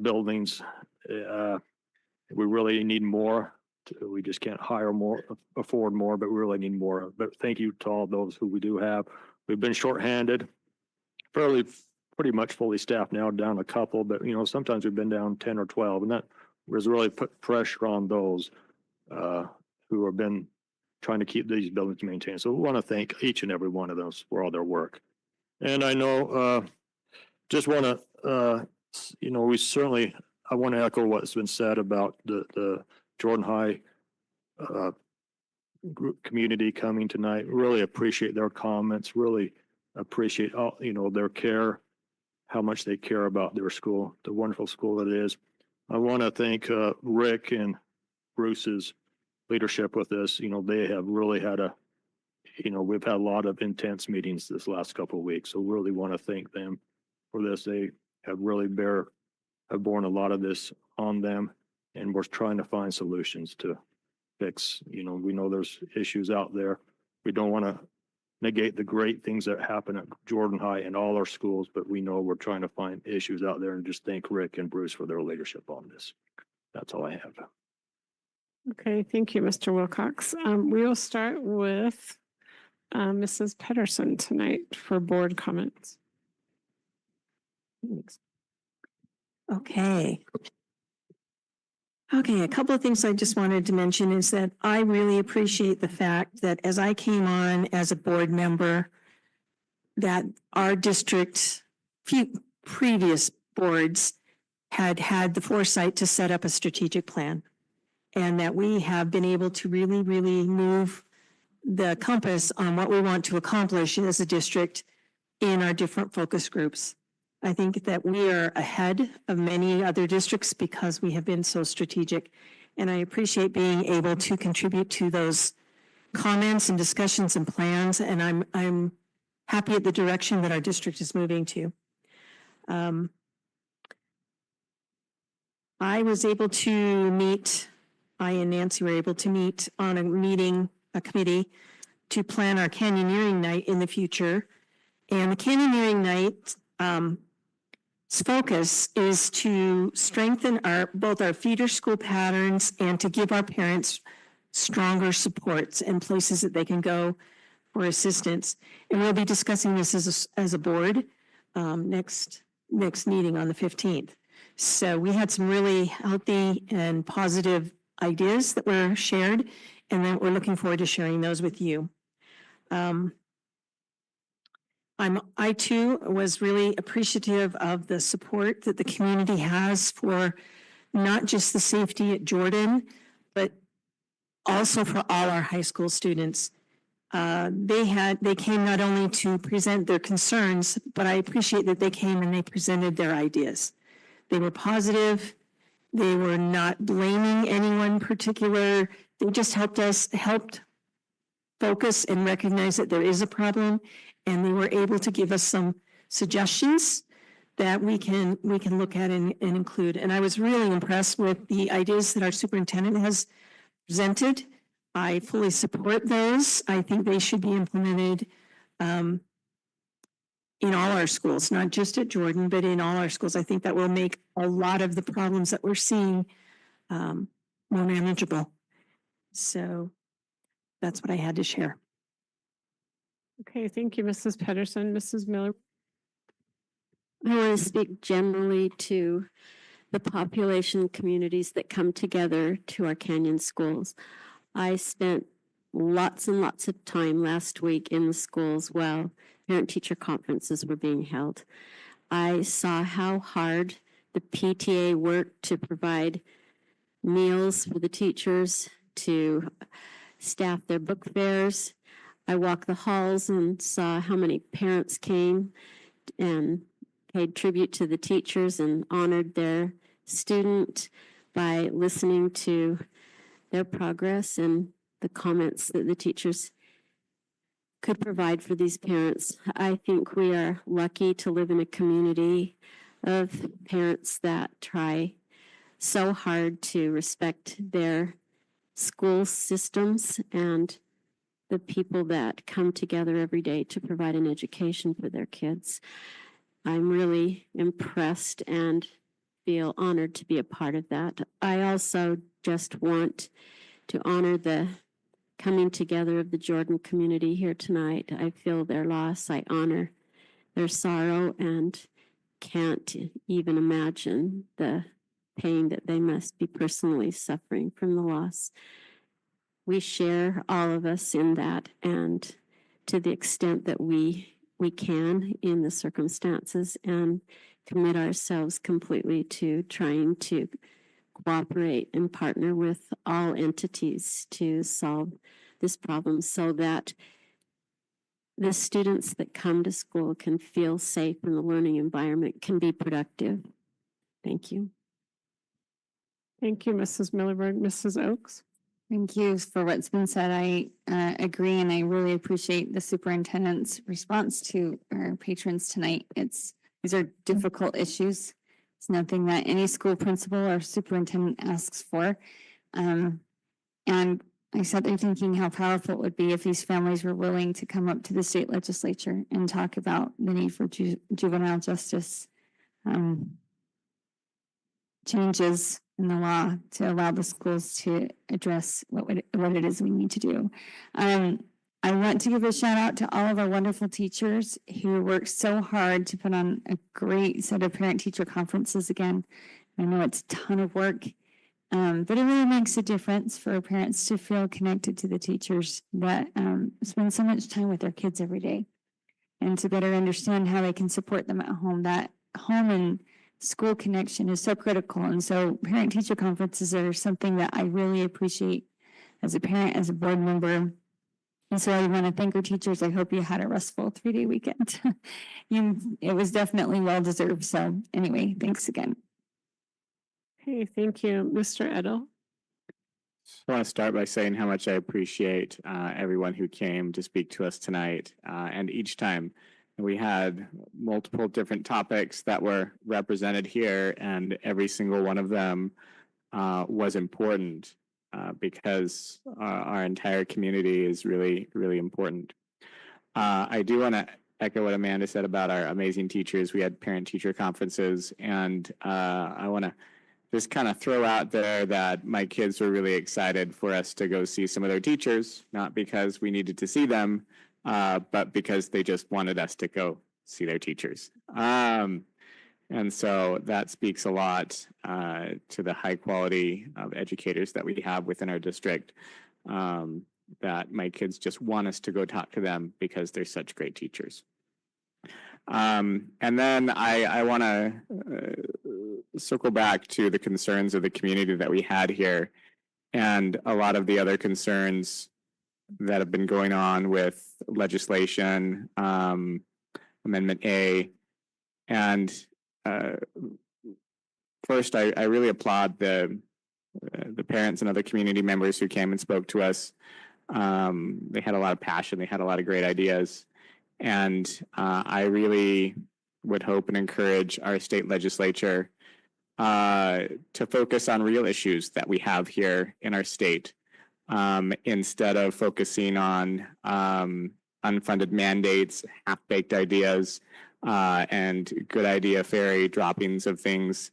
buildings. We really need more. We just can't hire more, afford more, but we really need more. But thank you to all those who we do have. We've been shorthanded, pretty much fully staffed now, down a couple, but you know, sometimes we've been down 10 or 12, and that was really put pressure on those who have been trying to keep these buildings maintained. So we want to thank each and every one of those for all their work. And I know, just want to, you know, I want to echo what's been said about the Jordan High group community coming tonight. Really appreciate their comments, really appreciate all, you know, their care, how much they care about their school, the wonderful school it is. I want to thank Rick and Bruce's leadership with this. You know, they have really had we've had a lot of intense meetings this last couple of weeks. So really want to thank them for this. They have really have borne a lot of this on them, and we're trying to find solutions to fix. You know, we know there's issues out there. We don't want to negate the great things that happen at Jordan High and all our schools, but we know we're trying to find issues out there, and just thank Rick and Bruce for their leadership on this. That's all I have. Okay, thank you, Mr. Wilcox. We will start with Mrs. Pedersen tonight for board comments. Okay. Okay, a couple of things I just wanted to mention is that I really appreciate the fact that as I came on as a board member, that our district, few previous boards had the foresight to set up a strategic plan, and that we have been able to really, really move the compass on what we want to accomplish as a district in our different focus groups. I think that we are ahead of many other districts because we have been so strategic. And I appreciate being able to contribute to those comments and discussions and plans. And I'm happy at the direction that our district is moving to. I was able to meet, I and Nancy were able to meet on a committee to plan our canyoneering night in the future. And the canyoneering night, focus is to strengthen both our feeder school patterns and to give our parents stronger supports and places that they can go for assistance. And we'll be discussing this as a board next meeting on the 15th. So we had some really healthy and positive ideas that were shared, and then we're looking forward to sharing those with you. I too was really appreciative of the support that the community has for not just the safety at Jordan, but also for all our high school students. They came not only to present their concerns, but I appreciate that they came and they presented their ideas. They were positive. They were not blaming anyone particular. They just helped focus and recognize that there is a problem, and they were able to give us some suggestions that we can look at and include. And I was really impressed with the ideas that our superintendent has presented. I fully support those. I think they should be implemented in all our schools, not just at Jordan, but in all our schools. I think that will make a lot of the problems that we're seeing more manageable. So that's what I had to share. Okay, thank you, Mrs. Pedersen. Mrs. Miller. I want to speak generally to the population communities that come together to our Canyon schools. I spent lots and lots of time last week in the schools while parent-teacher conferences were being held. I saw how hard the PTA worked to provide meals for the teachers, to staff their book fairs. I walked the halls and saw how many parents came and paid tribute to the teachers and honored their student by listening to their progress and the comments that the teachers could provide for these parents. I think we are lucky to live in a community of parents that try so hard to respect their school systems and the people that come together every day to provide an education for their kids. I'm really impressed and feel honored to be a part of that. I also just want to honor the coming together of the Jordan community here tonight. I feel their loss. I honor their sorrow and can't even imagine the pain that they must be personally suffering from the loss. We share, all of us, in that, and to the extent that we can in the circumstances, and commit ourselves completely to trying to cooperate and partner with all entities to solve this problem so that the students that come to school can feel safe and the learning environment can be productive. Thank you. Thank you, Mrs. Millerberg. Mrs. Oaks? Thank you for what's been said. I agree, and I really appreciate the superintendent's response to our patrons tonight. These are difficult issues. It's nothing that any school principal or superintendent asks for. And I sat there thinking how powerful it would be if these families were willing to come up to the state legislature and talk about the need for juvenile justice changes in the law to allow the schools to address what it is we need to do. I want to give a shout out to all of our wonderful teachers who work so hard to put on a great set of parent-teacher conferences again. I know it's a ton of work, but it really makes a difference for parents to feel connected to the teachers that spend so much time with their kids every day, and to better understand how they can support them at home. That home and school connection is so critical. And so parent-teacher conferences are something that I really appreciate as a parent, as a board member. And so I want to thank our teachers. I hope you had a restful 3-day weekend. It was definitely well-deserved. So anyway, thanks again. Okay, thank you. Mr. Edel? I want to start by saying how much I appreciate everyone who came to speak to us tonight. And each time we had multiple different topics that were represented here, and every single one of them was important because our entire community is really, really important. I do want to echo what Amanda said about our amazing teachers. We had parent-teacher conferences, and I want to just kind of throw out there that my kids were really excited for us to go see some of their teachers, not because we needed to see them, but because they just wanted us to go see their teachers. And so that speaks a lot to the high quality of educators that we have within our district, that my kids just want us to go talk to them because they're such great teachers. And then I want to circle back to the concerns of the community that we had here, and a lot of the other concerns that have been going on with legislation, Amendment A. And first, I really applaud the parents and other community members who came and spoke to us. They had a lot of passion. They had a lot of great ideas. And I really would hope and encourage our state legislature to focus on real issues that we have here in our state, instead of focusing on unfunded mandates, half-baked ideas, and good idea fairy droppings of things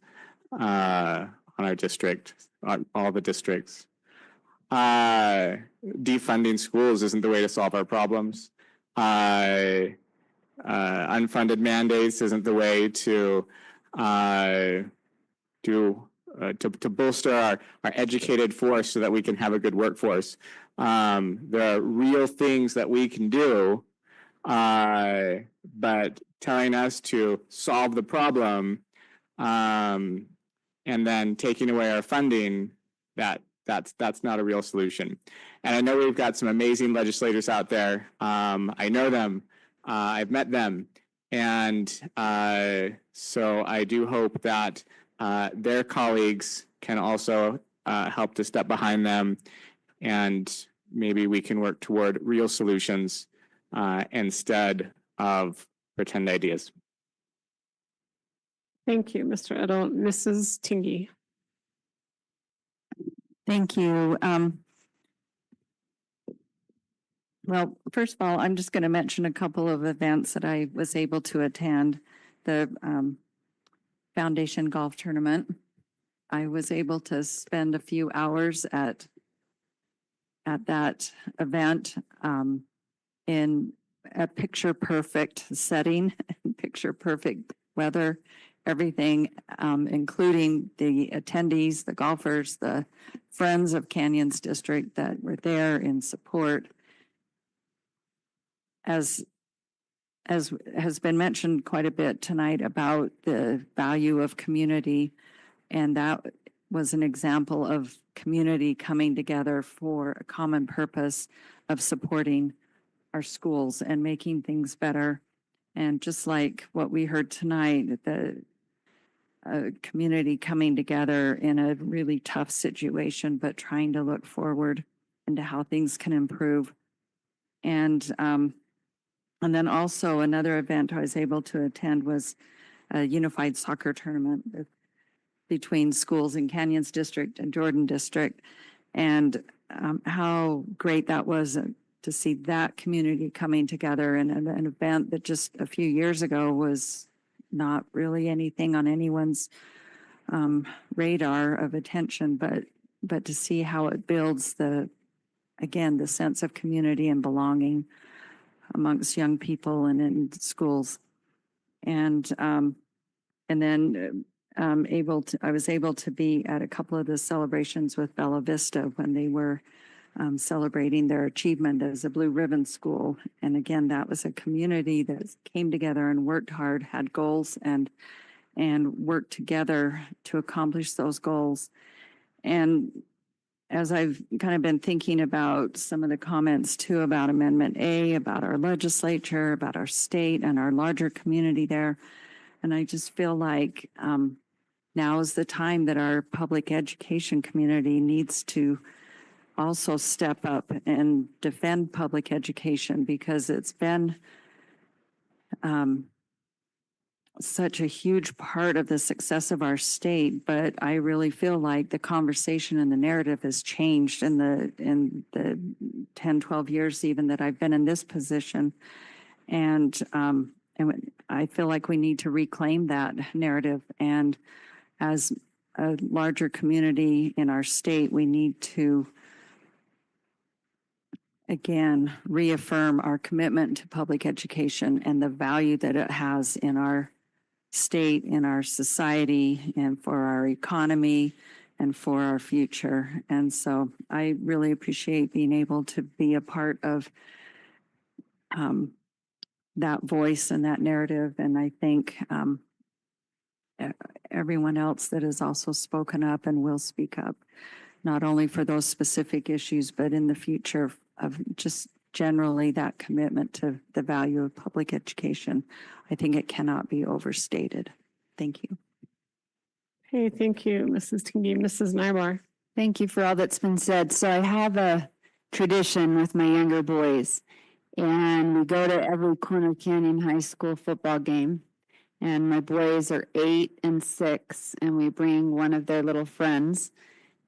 on our district, on all the districts. Defunding schools isn't the way to solve our problems. Unfunded mandates isn't the way to bolster our educated force so that we can have a good workforce. There are real things that we can do, but telling us to solve the problem and then taking away our funding that's not a real solution. And I know we've got some amazing legislators out there. I know them. I've met them. And so I do hope that their colleagues can also help to step behind them, and maybe we can work toward real solutions instead of pretend ideas. Thank you, Mr. Edel. Mrs. Tingy. Thank you. Well, first of all, I'm just going to mention a couple of events that I was able to attend. The Foundation Golf Tournament. I was able to spend a few hours at that event in a picture perfect setting, picture perfect weather, everything, including the attendees, the golfers, the friends of Canyons District that were there in support. As has been mentioned quite a bit tonight about the value of community, and that was an example of community coming together for a common purpose of supporting our schools and making things better. And just like what we heard tonight, the community coming together in a really tough situation, but trying to look forward into how things can improve. And then also another event I was able to attend was a unified soccer tournament between schools in Canyons District and Jordan District. And how great that was to see that community coming together in an event that just a few years ago was not really anything on anyone's radar of attention, but to see how it builds the sense of community and belonging amongst young people and in schools. And then I was able to be at a couple of the celebrations with Bella Vista when they were celebrating their achievement as a Blue Ribbon School. And again, that was a community that came together and worked hard, had goals, and worked together to accomplish those goals. And as I've kind of been thinking about some of the comments too about Amendment A, about our legislature, about our state and our larger community there, and I just feel like now is the time that our public education community needs to also step up and defend public education, because it's been such a huge part of the success of our state. But I really feel like the conversation and the narrative has changed in the 10, 12 years even that I've been in this position. And I feel like we need to reclaim that narrative. And as a larger community in our state, we need to, again, reaffirm our commitment to public education and the value that it has in our state, in our society, and for our economy and for our future. And so I really appreciate being able to be a part of that voice and that narrative. And I think everyone else that has also spoken up and will speak up, not only for those specific issues, but in the future of just generally that commitment to the value of public education. I think it cannot be overstated. Thank you. Hey, thank you, Mrs. Tingy. Mrs. Nybar. Thank you for all that's been said. So I have a tradition with my younger boys, and we go to every Corner Canyon High School football game. And my boys are 8 and 6, and we bring one of their little friends.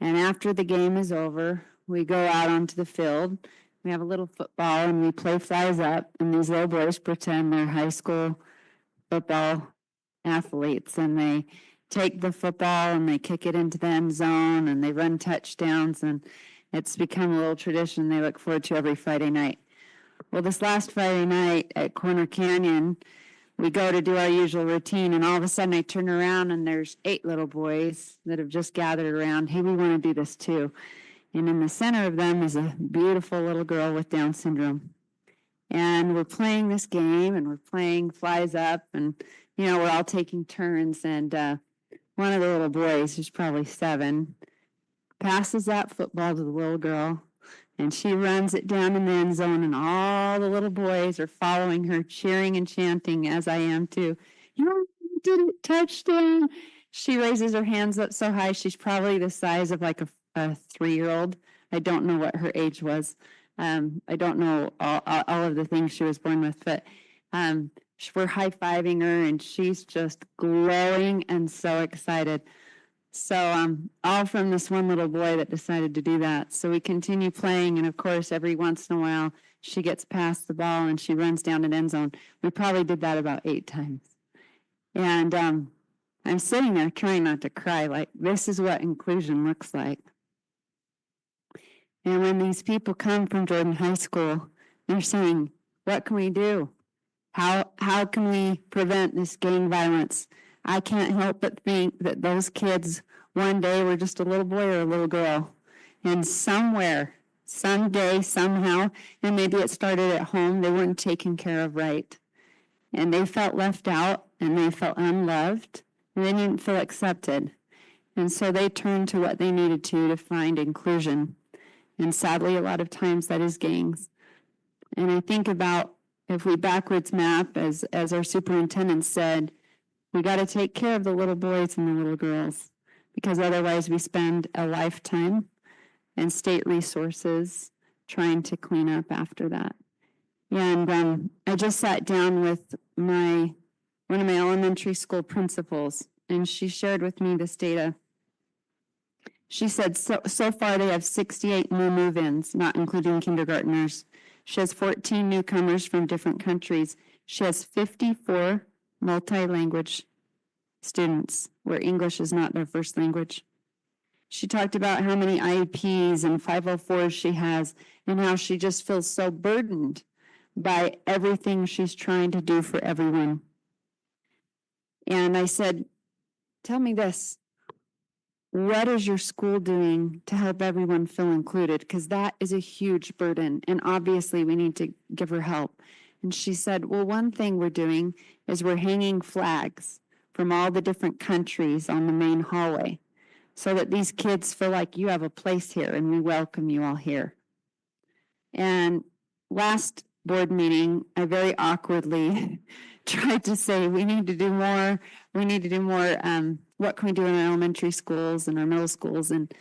And after the game is over, we go out onto the field. We have a little football and we play flies up, and these little boys pretend they're high school football athletes, and they take the football and they kick it into the end zone and they run touchdowns, and it's become a little tradition they look forward to every Friday night. Well, this last Friday night at Corner Canyon, we go to do our usual routine, and all of a sudden I turn around and there's 8 little boys that have just gathered around. Hey, we want to do this too. And in the center of them is a beautiful little girl with Down syndrome. And we're playing this game and we're playing flies up, and, you know, we're all taking turns. And one of the little boys, who's probably 7, passes that football to the little girl, and she runs it down in the end zone, and all the little boys are following her, cheering and chanting, as I am too. You did it, touchdown. She raises her hands up so high, she's probably the size of like a 3-year-old. I don't know what her age was. I don't know all of the things she was born with, but we're high-fiving her, and she's just glowing and so excited. So all from this one little boy that decided to do that. So we continue playing, and of course, every once in a while, she gets past the ball and she runs down an end zone. We probably did that about 8 times. And I'm sitting there trying not to cry, like, this is what inclusion looks like. And when these people come from Jordan High School, they're saying, what can we do? How can we prevent this gang violence? I can't help but think that those kids one day were just a little boy or a little girl. And somewhere, someday, somehow, and maybe it started at home, they weren't taken care of right. And they felt left out, and they felt unloved, and they didn't feel accepted. And so they turned to what they needed to find inclusion. And sadly, a lot of times that is gangs. And I think about, if we backwards map, as our superintendent said, we got to take care of the little boys and the little girls, because otherwise we spend a lifetime and state resources trying to clean up after that. And I just sat down with one of my elementary school principals, and she shared with me this data. She said so far they have 68 new move-ins, not including kindergartners. She has 14 newcomers from different countries. She has 54 multi-language students where English is not their first language. She talked about how many IEPs and 504s she has, and how she just feels so burdened by everything she's trying to do for everyone. And I said, tell me this. What is your school doing to help everyone feel included? Because that is a huge burden, and obviously we need to give her help. And she said, well, one thing we're doing is we're hanging flags from all the different countries on the main hallway, so that these kids feel like you have a place here and we welcome you all here. And last board meeting, I very awkwardly tried to say, we need to do more. What can we do in our elementary schools and our middle schools? And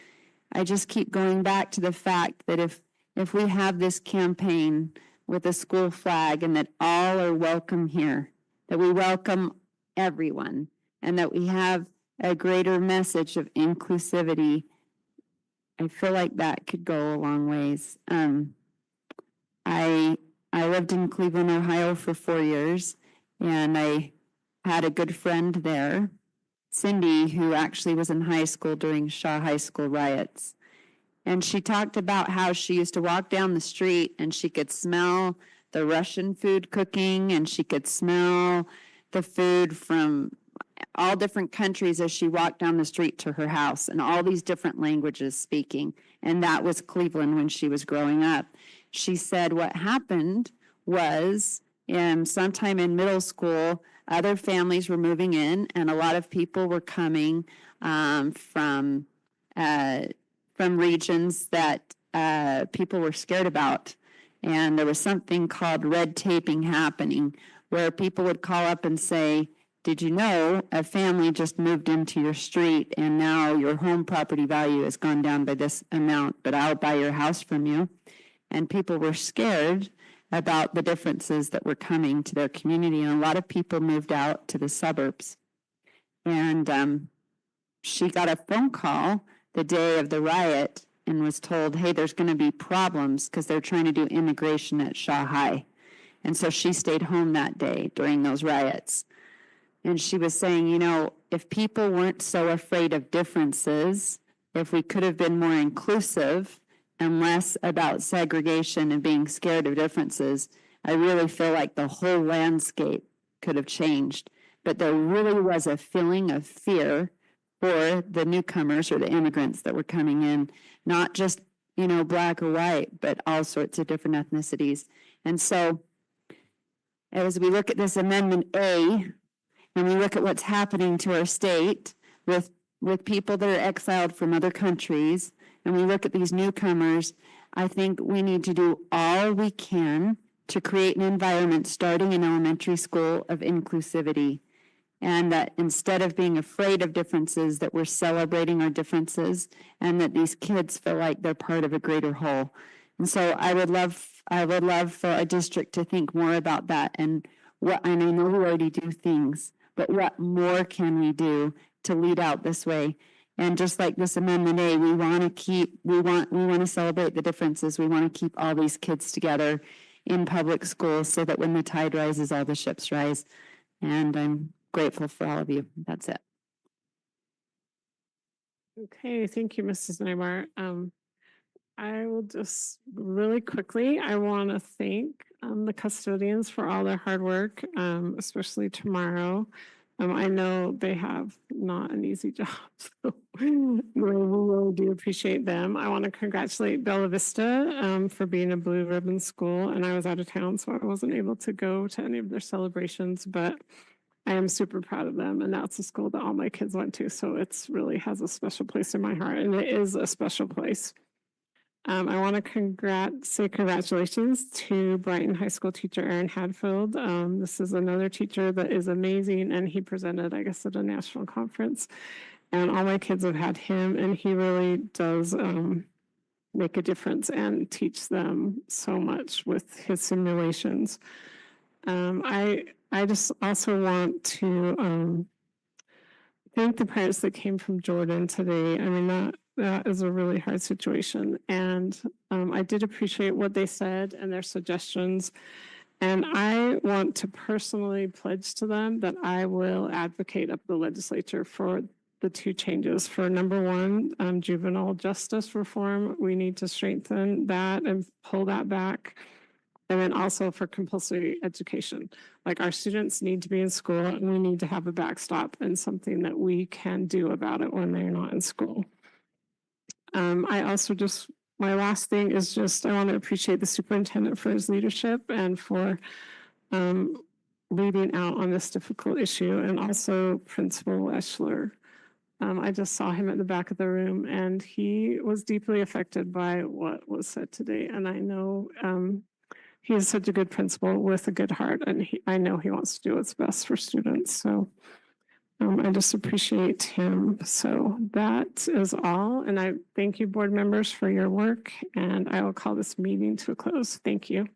I just keep going back to the fact that if we have this campaign with a school flag, and that all are welcome here, that we welcome everyone, and that we have a greater message of inclusivity, I feel like that could go a long ways. I lived in Cleveland, Ohio for 4 years, and I had a good friend there, Cindy, who actually was in high school during Shaw High School riots. And she talked about how she used to walk down the street and she could smell the Russian food cooking, and she could smell the food from all different countries as she walked down the street to her house, and all these different languages speaking. And that was Cleveland when she was growing up. She said what happened was, sometime in middle school, other families were moving in, and a lot of people were coming from regions that people were scared about. And there was something called red taping happening, where people would call up and say, did you know a family just moved into your street and now your home property value has gone down by this amount, but I'll buy your house from you? And people were scared about the differences that were coming to their community. And a lot of people moved out to the suburbs. And she got a phone call the day of the riot and was told, hey, there's going to be problems because they're trying to do immigration at Shaw High. And so she stayed home that day during those riots. And she was saying, you know, if people weren't so afraid of differences, if we could have been more inclusive and less about segregation and being scared of differences, I really feel like the whole landscape could have changed. But there really was a feeling of fear for the newcomers or the immigrants that were coming in, not just, you know, black or white, but all sorts of different ethnicities. And so as we look at this Amendment A, and we look at what's happening to our state with people that are exiled from other countries, and we look at these newcomers, I think we need to do all we can to create an environment starting in elementary school of inclusivity. And that instead of being afraid of differences, that we're celebrating our differences and that these kids feel like they're part of a greater whole. And so I would love for our district to think more about that and I know we already do things, but what more can we do to lead out this way? And just like this Amendment A, we want to celebrate the differences. We want to keep all these kids together in public schools so that when the tide rises, all the ships rise. And I'm grateful for all of you. That's it. Okay, thank you, Mrs. Neymar. I will just really quickly, I want to thank the custodians for all their hard work, especially tomorrow. I know they have not an easy job, so we really do appreciate them. I want to congratulate Bella Vista for being a Blue Ribbon school, and I was out of town, so I wasn't able to go to any of their celebrations, but I am super proud of them, and that's a school that all my kids went to, so it's really has a special place in my heart, and it is a special place. I want to say congratulations to Brighton High School teacher Aaron Hadfield. This is another teacher that is amazing, and he presented, I guess, at a national conference. And all my kids have had him, and he really does make a difference and teach them so much with his simulations. I just also want to thank the parents that came from Jordan today. I mean, that is a really hard situation. And I did appreciate what they said and their suggestions. And I want to personally pledge to them that I will advocate up the legislature for the two changes. For number one, juvenile justice reform, we need to strengthen that and pull that back. And then also for compulsory education. Like our students need to be in school and we need to have a backstop and something that we can do about it when they're not in school. My last thing is just, I want to appreciate the superintendent for his leadership and for leading out on this difficult issue, and also Principal Eschler. I just saw him at the back of the room and he was deeply affected by what was said today. And I know he is such a good principal with a good heart, and I know he wants to do what's best for students. So I just appreciate him. So that is all. And I thank you, board members, for your work. And I will call this meeting to a close. Thank you.